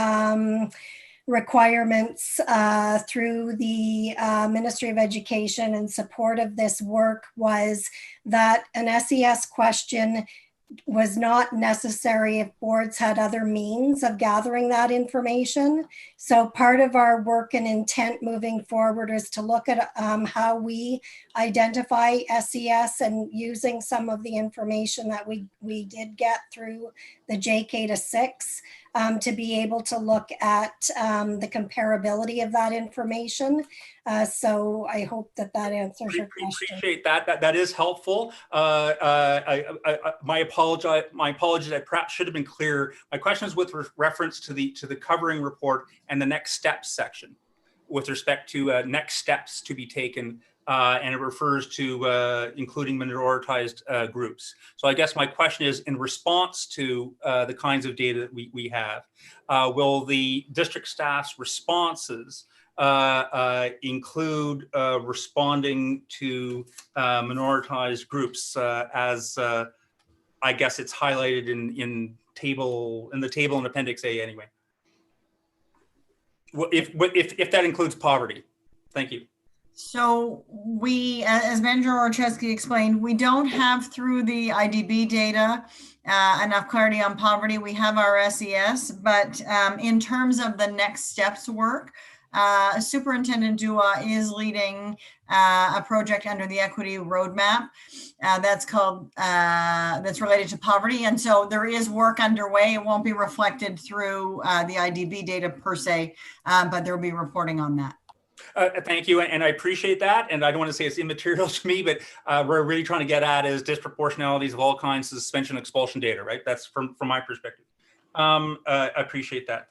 requirements through the Ministry of Education in support of this work was that an SES question was not necessary if boards had other means of gathering that information. So part of our work and intent moving forward is to look at how we identify SES and using some of the information that we did get through the JK to 6 to be able to look at the comparability of that information. So I hope that answers your question. Appreciate that. That is helpful. My apologies. I perhaps should have been clear. My question is with reference to the covering report and the next steps section, with respect to next steps to be taken, and it refers to including minoritized groups. So I guess my question is, in response to the kinds of data that we have, will the district staff's responses include responding to minoritized groups as I guess it's highlighted in the table in Appendix A anyway? If that includes poverty. Thank you. So we, as Manager Orchesky explained, we don't have through the IDB data enough clarity on poverty. We have our SES, but in terms of the next steps work, Superintendent Dua is leading a project under the Equity Roadmap that's related to poverty. And so there is work underway. It won't be reflected through the IDB data per se, but there will be reporting on that. Thank you, and I appreciate that. And I don't want to say it's immaterial to me, but we're really trying to get at is disproportionalities of all kinds of suspension and expulsion data, right? That's from my perspective. I appreciate that.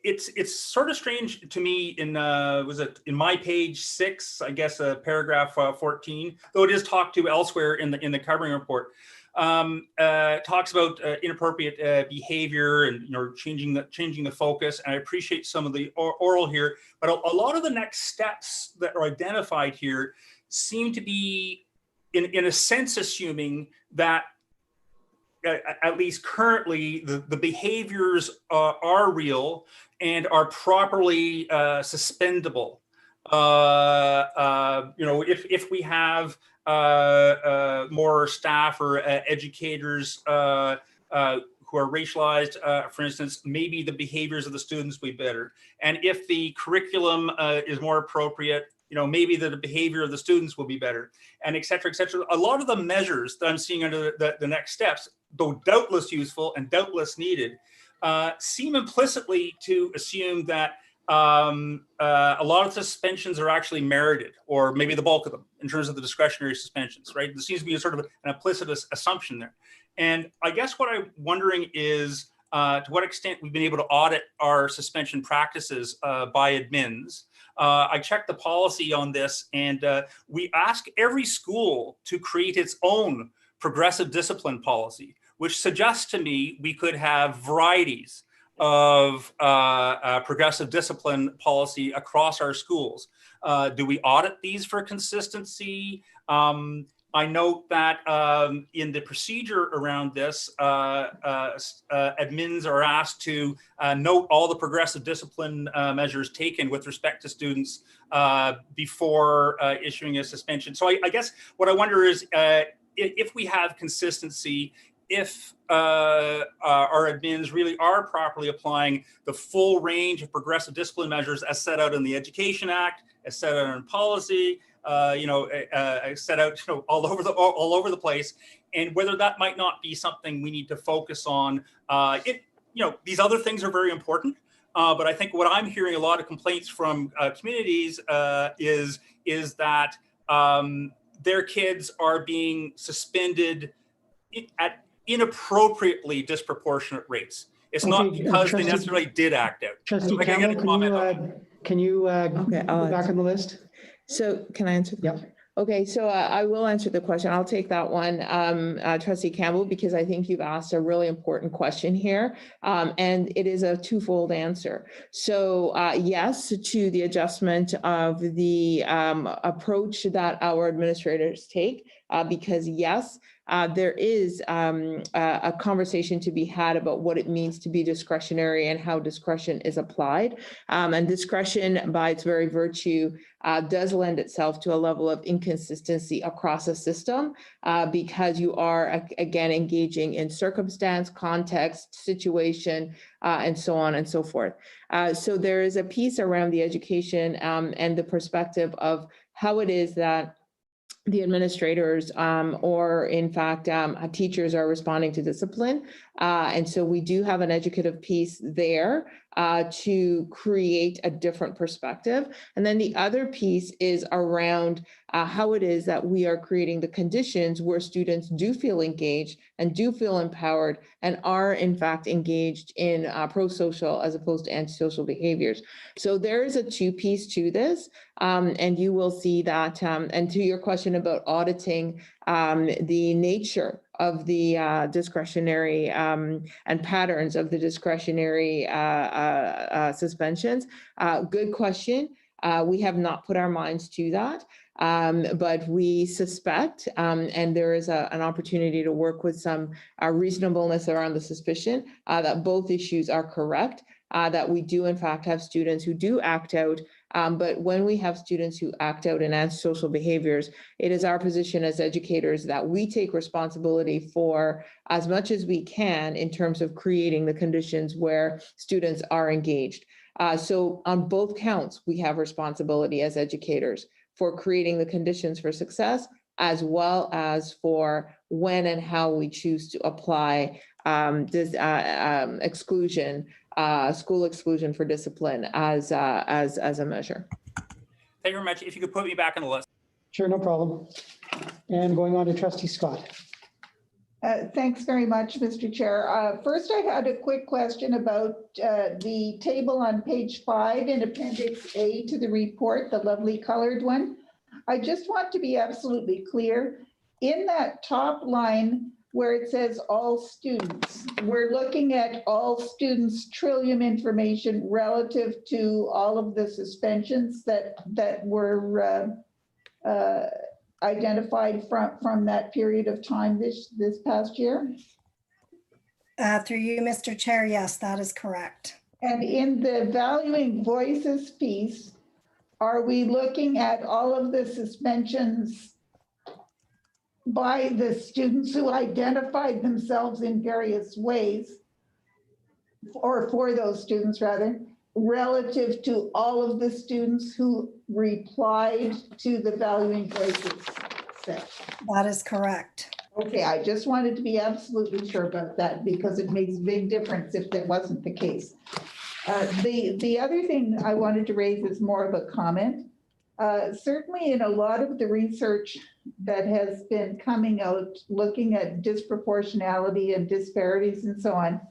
It's sort of strange to me in my page 6, I guess, paragraph 14, though it is talked to elsewhere in the covering report. Talks about inappropriate behavior and changing the focus, and I appreciate some of the oral here, but a lot of the next steps that are identified here seem to be in a sense assuming that at least currently the behaviors are real and are properly suspendable. If we have more staff or educators who are racialized, for instance, maybe the behaviors of the students will be better. And if the curriculum is more appropriate, maybe the behavior of the students will be better, and et cetera, et cetera. A lot of the measures that I'm seeing under the next steps, though doubtless useful and doubtless needed, seem implicitly to assume that a lot of suspensions are actually merited, or maybe the bulk of them in terms of the discretionary suspensions, right? There seems to be a sort of an implicit assumption there. And I guess what I'm wondering is to what extent we've been able to audit our suspension practices by admins. I checked the policy on this, and we ask every school to create its own progressive discipline policy, which suggests to me we could have varieties of progressive discipline policy across our schools. Do we audit these for consistency? I note that in the procedure around this, admins are asked to note all the progressive discipline measures taken with respect to students before issuing a suspension. So I guess what I wonder is if we have consistency, if our admins really are properly applying the full range of progressive discipline measures as set out in the Education Act, as set out in policy, set out all over the place, and whether that might not be something we need to focus on. These other things are very important, but I think what I'm hearing a lot of complaints from communities is that their kids are being suspended at inappropriately disproportionate rates. It's not because they necessarily did act out. Trustee Campbell, can you go back on the list? So can I answer? Yeah. Okay, so I will answer the question. I'll take that one, Trustee Campbell, because I think you've asked a really important question here, and it is a twofold answer. So yes, to the adjustment of the approach that our administrators take, because yes, there is a conversation to be had about what it means to be discretionary and how discretion is applied. And discretion, by its very virtue, does lend itself to a level of inconsistency across a system because you are, again, engaging in circumstance, context, situation, and so on and so forth. So there is a piece around the education and the perspective of how it is that the administrators or in fact teachers are responding to discipline. And so we do have an educative piece there to create a different perspective. And then the other piece is around how it is that we are creating the conditions where students do feel engaged and do feel empowered and are in fact engaged in pro-social as opposed to antisocial behaviors. So there is a two-piece to this, and you will see that, and to your question about auditing the nature of the discretionary and patterns of the discretionary suspensions. Good question. We have not put our minds to that, but we suspect, and there is an opportunity to work with some reasonableness around the suspicion that both issues are correct, that we do in fact have students who do act out. But when we have students who act out in antisocial behaviors, it is our position as educators that we take responsibility for as much as we can in terms of creating the conditions where students are engaged. So on both counts, we have responsibility as educators for creating the conditions for success, as well as for when and how we choose to apply this exclusion, school exclusion for discipline as a measure. Thank you very much. If you could put me back on the list. Sure, no problem. And going on to Trustee Scott. Thanks very much, Mr. Chair. First, I had a quick question about the table on page 5 in Appendix A to the report, the lovely colored one. I just want to be absolutely clear. In that top line where it says all students, we're looking at all students' Trillium information relative to all of the suspensions that were identified from that period of time this past year? Through you, Mr. Chair, yes, that is correct. And in the valuing voices piece, are we looking at all of the suspensions by the students who identified themselves in various ways, or for those students rather, relative to all of the students who replied to the valuing voices section? That is correct. Okay, I just wanted to be absolutely sure about that because it makes a big difference if that wasn't the case. The other thing I wanted to raise is more of a comment. Certainly in a lot of the research that has been coming out looking at disproportionality and disparities and so on,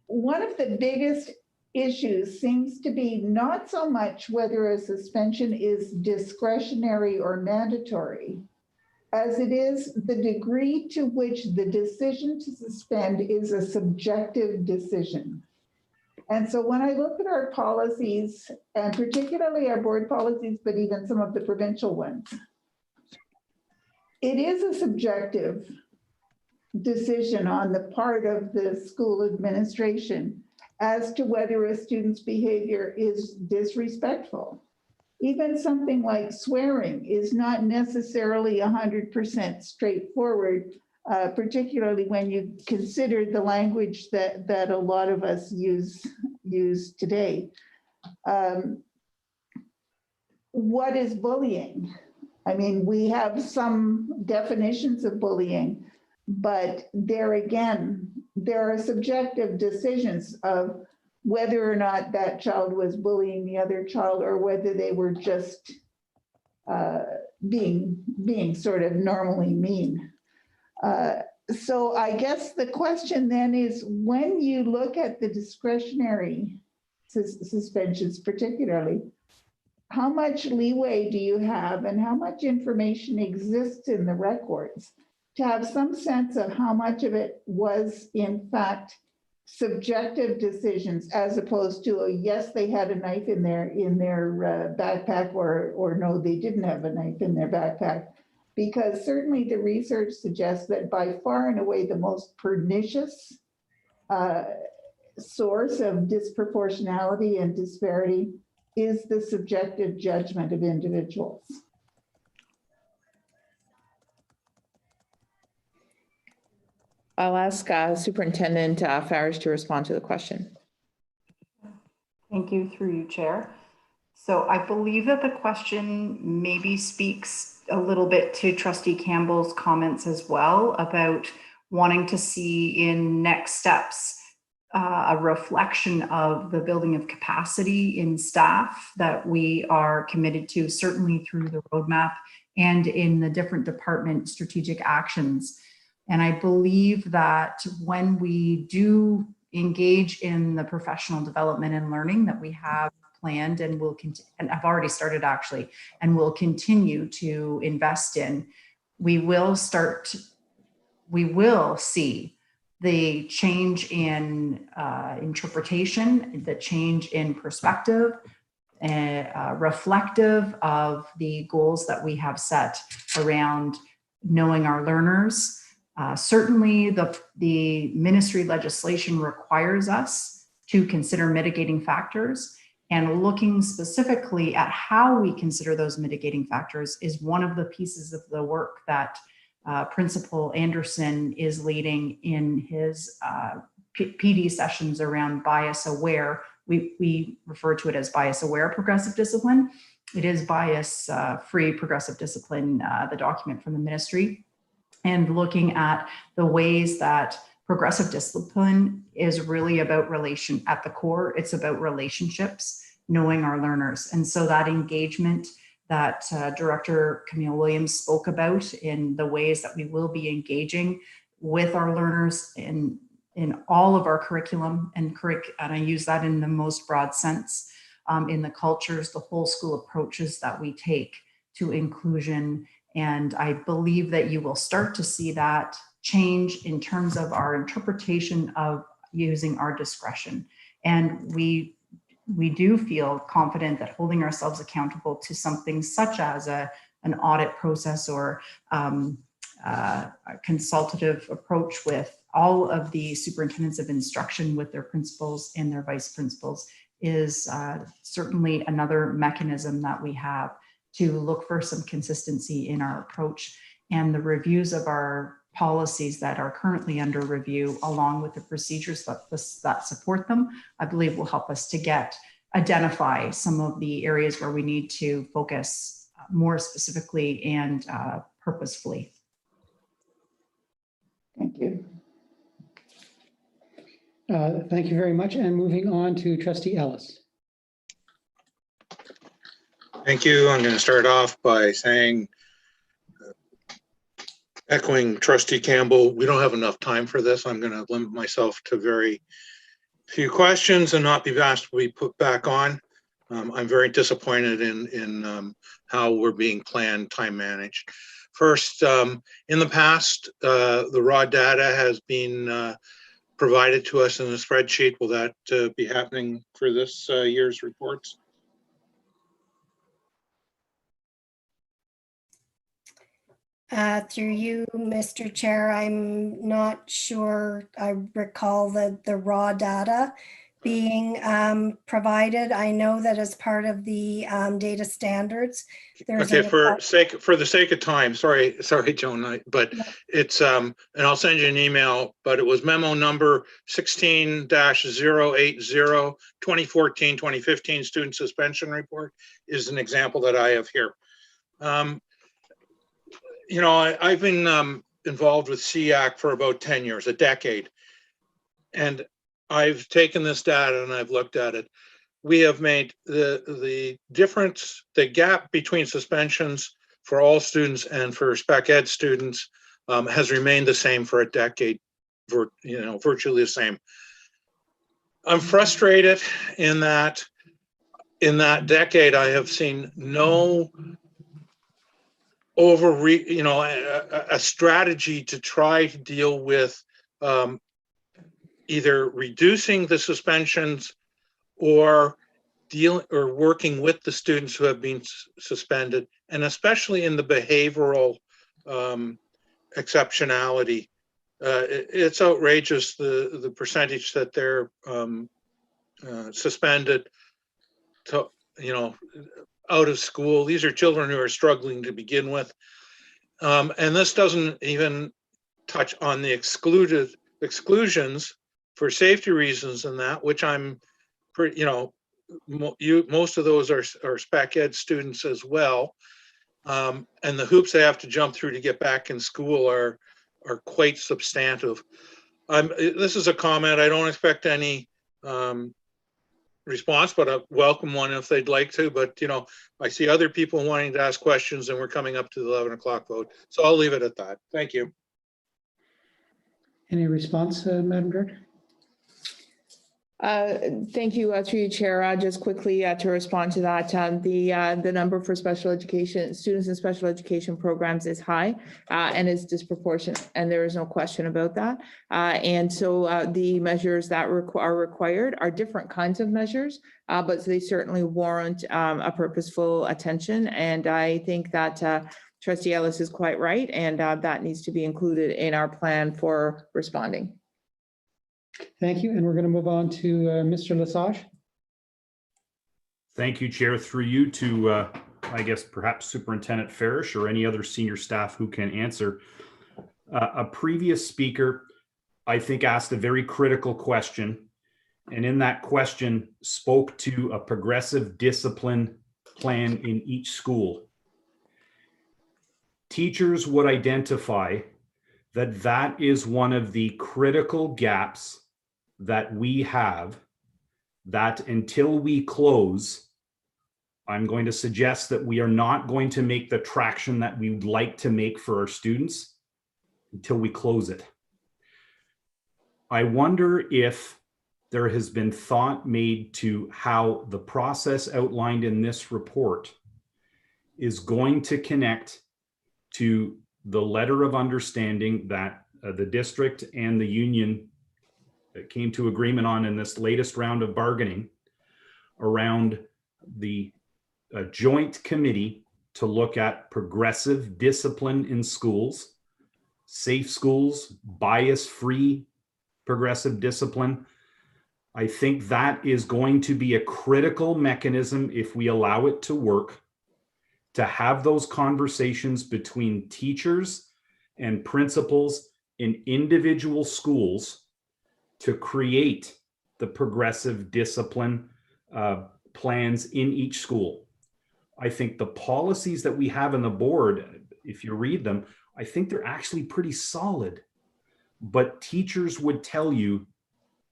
one of the biggest issues seems to be not so much whether a suspension is discretionary or mandatory, as it is the degree to which the decision to suspend is a subjective decision. And so when I look at our policies, and particularly our board policies, but even some of the provincial ones, it is a subjective decision on the part of the school administration as to whether a student's behavior is disrespectful. Even something like swearing is not necessarily 100% straightforward, particularly when you consider the language that a lot of us use today. What is bullying? I mean, we have some definitions of bullying, but there again, there are subjective decisions of whether or not that child was bullying the other child or whether they were just being sort of normally mean. So I guess the question then is, when you look at the discretionary suspensions particularly, how much leeway do you have and how much information exists in the records to have some sense of how much of it was in fact subjective decisions as opposed to a yes, they had a knife in their backpack, or no, they didn't have a knife in their backpack? Because certainly the research suggests that by far and away the most pernicious source of disproportionality and disparity is the subjective judgment of individuals. I'll ask Superintendent Farish to respond to the question. Thank you, through you, Chair. So I believe that the question maybe speaks a little bit to Trustee Campbell's comments as well about wanting to see in next steps a reflection of the building of capacity in staff that we are committed to, certainly through the roadmap and in the different department strategic actions. And I believe that when we do engage in the professional development and learning that we have planned and will continue, and have already started actually, and will continue to invest in, we will see the change in interpretation, the change in perspective, reflective of the goals that we have set around knowing our learners. Certainly the ministry legislation requires us to consider mitigating factors, and looking specifically at how we consider those mitigating factors is one of the pieces of the work that Principal Anderson is leading in his PD sessions around bias aware. We refer to it as bias aware progressive discipline. It is bias free progressive discipline, the document from the ministry, and looking at the ways that progressive discipline is really about relation at the core. It's about relationships, knowing our learners. And so that engagement that Director Camille Williams spoke about in the ways that we will be engaging with our learners in all of our curriculum and I use that in the most broad sense, in the cultures, the whole school approaches that we take to inclusion. And I believe that you will start to see that change in terms of our interpretation of using our discretion. And we do feel confident that holding ourselves accountable to something such as an audit process or a consultative approach with all of the superintendents of instruction with their principals and their vice principals is certainly another mechanism that we have to look for some consistency in our approach. And the reviews of our policies that are currently under review, along with the procedures that support them, I believe will help us to identify some of the areas where we need to focus more specifically and purposefully. Thank you. Thank you very much. And moving on to Trustee Ellis. Thank you. I'm going to start off by saying, echoing Trustee Campbell, we don't have enough time for this. I'm going to limit myself to very few questions and not be asked to be put back on. I'm very disappointed in how we're being planned, time managed. First, in the past, the raw data has been provided to us in a spreadsheet. Will that be happening for this year's reports? Through you, Mr. Chair, I'm not sure I recall the raw data being provided. I know that as part of the data standards, there's Okay, for the sake of time, sorry, Joan, but it's and I'll send you an email, but it was memo number 16-080 2014-2015 student suspension report is an example that I have here. You know, I've been involved with SEAC for about 10 years, a decade, and I've taken this data and I've looked at it. We have made the difference, the gap between suspensions for all students and for spec ed students has remained the same for a decade, virtually the same. I'm frustrated in that decade I have seen no a strategy to try to deal with either reducing the suspensions or working with the students who have been suspended, and especially in the behavioral exceptionality. It's outrageous the percentage that they're suspended to, out of school. These are children who are struggling to begin with. And this doesn't even touch on the exclusions for safety reasons and that, which I'm pretty, most of those are spec ed students as well. And the hoops they have to jump through to get back in school are quite substantive. This is a comment. I don't expect any response, but I welcome one if they'd like to. But, I see other people wanting to ask questions and we're coming up to the 11 o'clock vote. So I'll leave it at that. Thank you. Any response, Madam Director? Thank you, through you, Chair. Just quickly to respond to that, the number for students in special education programs is high and is disproportionate, and there is no question about that. And so the measures that are required are different kinds of measures, but they certainly warrant a purposeful attention. And I think that Trustee Ellis is quite right, and that needs to be included in our plan for responding. Thank you. And we're going to move on to Mr. Lesage. Thank you, Chair. Through you to, I guess, perhaps Superintendent Farish or any other senior staff who can answer. A previous speaker, I think, asked a very critical question. And in that question spoke to a progressive discipline plan in each school. Teachers would identify that is one of the critical gaps that we have, that until we close, I'm going to suggest that we are not going to make the traction that we would like to make for our students until we close it. I wonder if there has been thought made to how the process outlined in this report is going to connect to the letter of understanding that the district and the union came to agreement on in this latest round of bargaining around the joint committee to look at progressive discipline in schools, safe schools, bias-free progressive discipline. I think that is going to be a critical mechanism, if we allow it to work, to have those conversations between teachers and principals in individual schools to create the progressive discipline plans in each school. I think the policies that we have in the board, if you read them, I think they're actually pretty solid. But teachers would tell you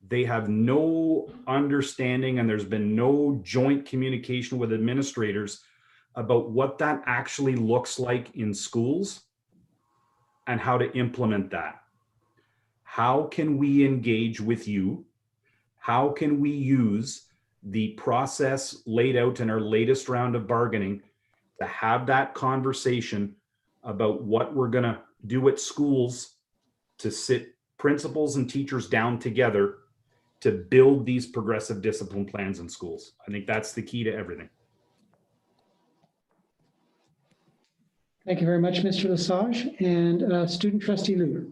they have no understanding, and there's been no joint communication with administrators about what that actually looks like in schools and how to implement that. How can we engage with you? How can we use the process laid out in our latest round of bargaining to have that conversation about what we're going to do at schools to sit principals and teachers down together to build these progressive discipline plans in schools. I think that's the key to everything. Thank you very much, Mr. Lesage. And student trustee Luber.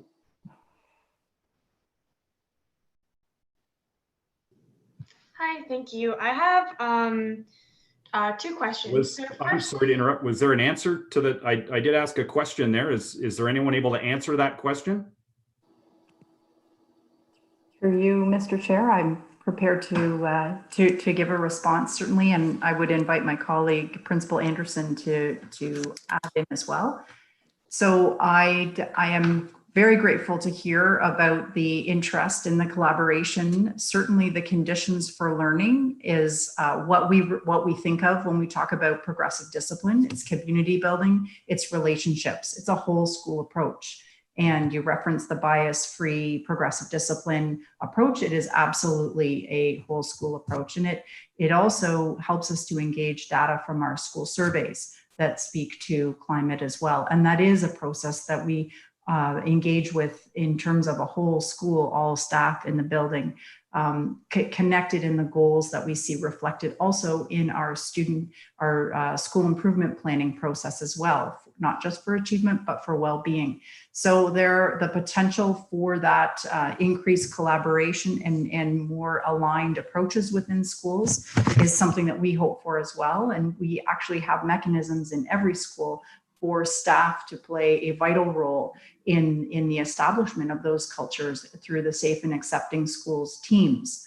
Hi, thank you. I have two questions. I'm sorry to interrupt. Was there an answer to that? I did ask a question there. Is there anyone able to answer that question? Through you, Mr. Chair, I'm prepared to give a response, certainly, and I would invite my colleague, Principal Anderson, to add in as well. So I am very grateful to hear about the interest in the collaboration. Certainly, the conditions for learning is what we think of when we talk about progressive discipline. It's community building, it's relationships, it's a whole school approach. And you referenced the bias-free progressive discipline approach. It is absolutely a whole school approach. And it also helps us to engage data from our school surveys that speak to climate as well. And that is a process that we engage with in terms of a whole school, all staff in the building, connected in the goals that we see reflected also in our school improvement planning process as well, not just for achievement, but for well-being. So the potential for that increased collaboration and more aligned approaches within schools is something that we hope for as well. And we actually have mechanisms in every school for staff to play a vital role in the establishment of those cultures through the Safe and Accepting Schools teams.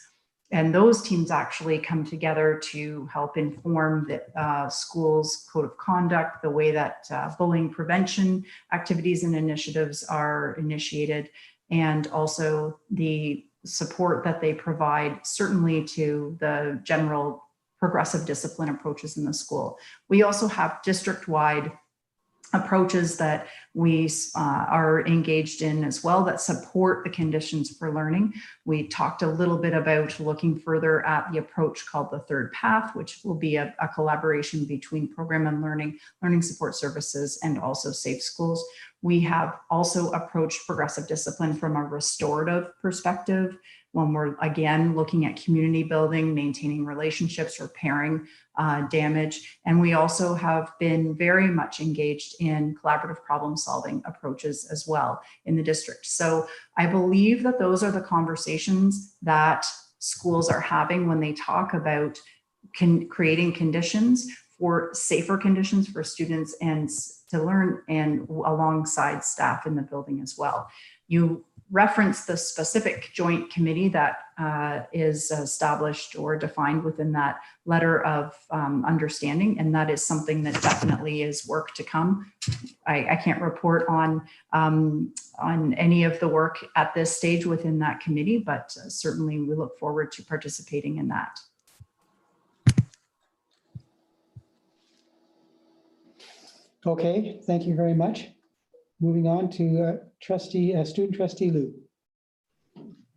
And those teams actually come together to help inform the school's code of conduct, the way that bullying prevention activities and initiatives are initiated, and also the support that they provide, certainly to the general progressive discipline approaches in the school. We also have district-wide approaches that we are engaged in as well that support the conditions for learning. We talked a little bit about looking further at the approach called the third path, which will be a collaboration between program and learning support services, and also Safe Schools. We have also approached progressive discipline from a restorative perspective, when we're again looking at community building, maintaining relationships, repairing damage. And we also have been very much engaged in collaborative problem solving approaches as well in the district. So I believe that those are the conversations that schools are having when they talk about creating conditions for safer conditions for students and to learn, and alongside staff in the building as well. You reference the specific joint committee that is established or defined within that letter of understanding, and that is something that definitely is work to come. I can't report on any of the work at this stage within that committee, but certainly we look forward to participating in that. Okay, thank you very much. Moving on to student trustee Liu.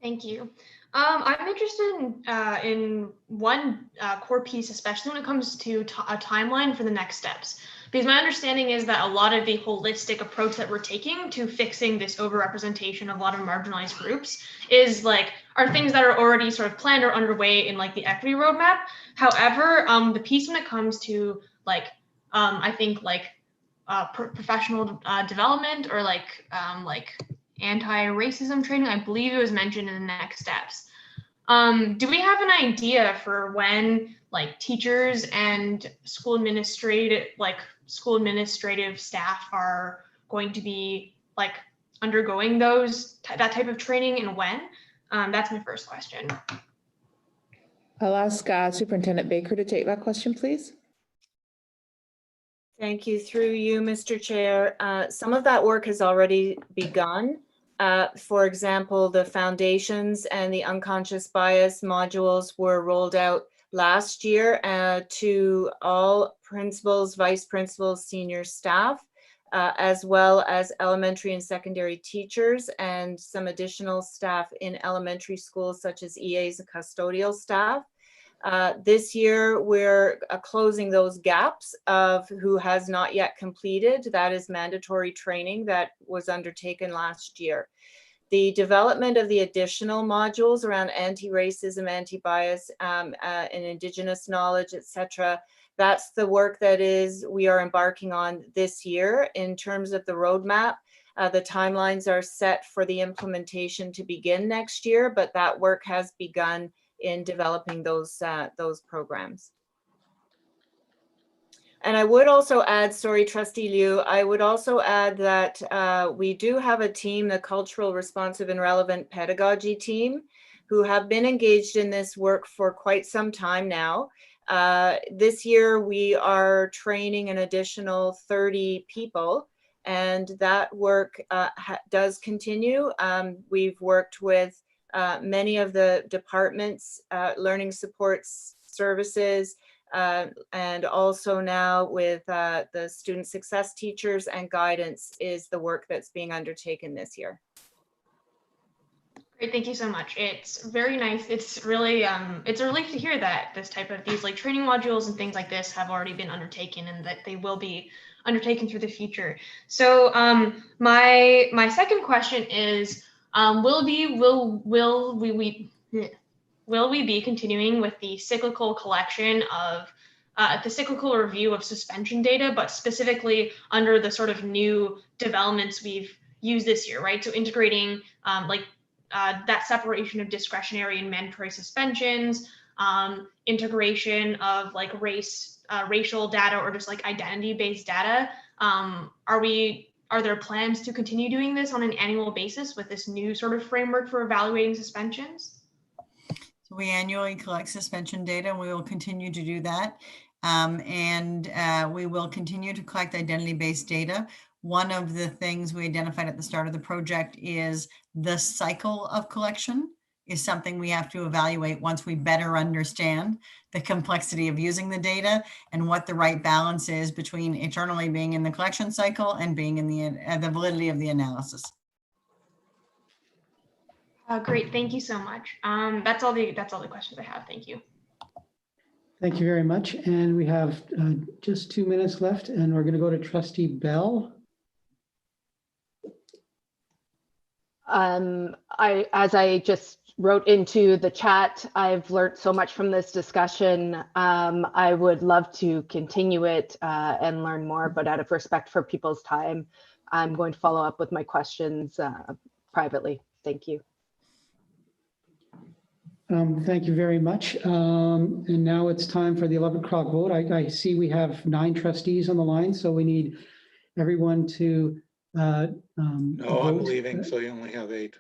Thank you. I'm interested in one core piece, especially when it comes to a timeline for the next steps. Because my understanding is that a lot of the holistic approach that we're taking to fixing this overrepresentation of a lot of marginalized groups are things that are already sort of planned or underway in the equity roadmap. However, the piece when it comes to I think professional development or anti-racism training, I believe it was mentioned in the next steps. Do we have an idea for when teachers and school administrative staff are going to be undergoing that type of training, and when? That's my first question. I'll ask Superintendent Baker to take that question, please. Thank you. Through you, Mr. Chair. Some of that work has already begun. For example, the foundations and the unconscious bias modules were rolled out last year to all principals, vice principals, senior staff, as well as elementary and secondary teachers, and some additional staff in elementary schools such as EAs and custodial staff. This year, we're closing those gaps of who has not yet completed. That is mandatory training that was undertaken last year. The development of the additional modules around anti-racism, anti-bias, and Indigenous knowledge, etc. That's the work that we are embarking on this year. In terms of the roadmap, the timelines are set for the implementation to begin next year, but that work has begun in developing those programs. And I would also add, sorry, Trustee Liu, I would also add that we do have a team, the Cultural Responsive and Relevant Pedagogy team, who have been engaged in this work for quite some time now. This year, we are training an additional 30 people, and that work does continue. We've worked with many of the departments, learning supports services, and also now with the student success teachers and guidance is the work that's being undertaken this year. Great, thank you so much. It's very nice. It's really it's a relief to hear that these like training modules and things like this have already been undertaken and that they will be undertaken through the future. So my second question is, will we be continuing with the cyclical collection of the cyclical review of suspension data, but specifically under the sort of new developments we've used this year, right? So integrating that separation of discretionary and mandatory suspensions, integration of like racial data or just like identity-based data. Are there plans to continue doing this on an annual basis with this new sort of framework for evaluating suspensions? So we annually collect suspension data, and we will continue to do that. We will continue to collect identity-based data. One of the things we identified at the start of the project is the cycle of collection is something we have to evaluate once we better understand the complexity of using the data and what the right balance is between eternally being in the collection cycle and being in the validity of the analysis. Great, thank you so much. That's all the questions I have. Thank you. Thank you very much. And we have just 2 minutes left, and we're going to go to Trustee Bell. As I just wrote into the chat, I've learned so much from this discussion. I would love to continue it and learn more, but out of respect for people's time, I'm going to follow up with my questions privately. Thank you. Thank you very much. And now it's time for the 11 o'clock vote. I see we have 9 trustees on the line, so we need everyone to No, vote. I'm leaving, so you only have 8.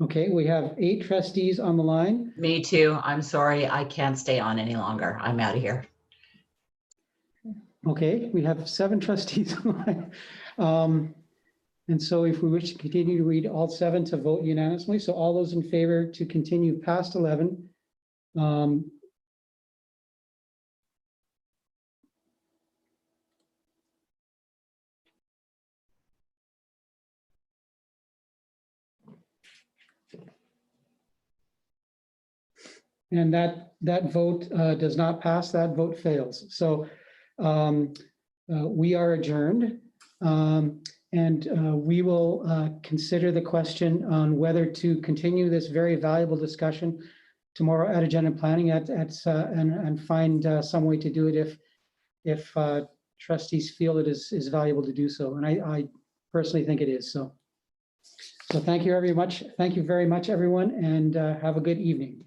Okay, we have 8 trustees on the line. Me too. I'm sorry. I can't stay on any longer. I'm out of here. Okay, we have 7 trustees on the line. And so if we wish to continue to read all 7 to vote unanimously, so all those in favor to continue past 11. And that vote does not pass, that vote fails. So we are adjourned. And we will consider the question on whether to continue this very valuable discussion tomorrow at agenda planning and find some way to do it if trustees feel it is valuable to do so. And I personally think it is. So thank you very much. Thank you very much, everyone, and have a good evening.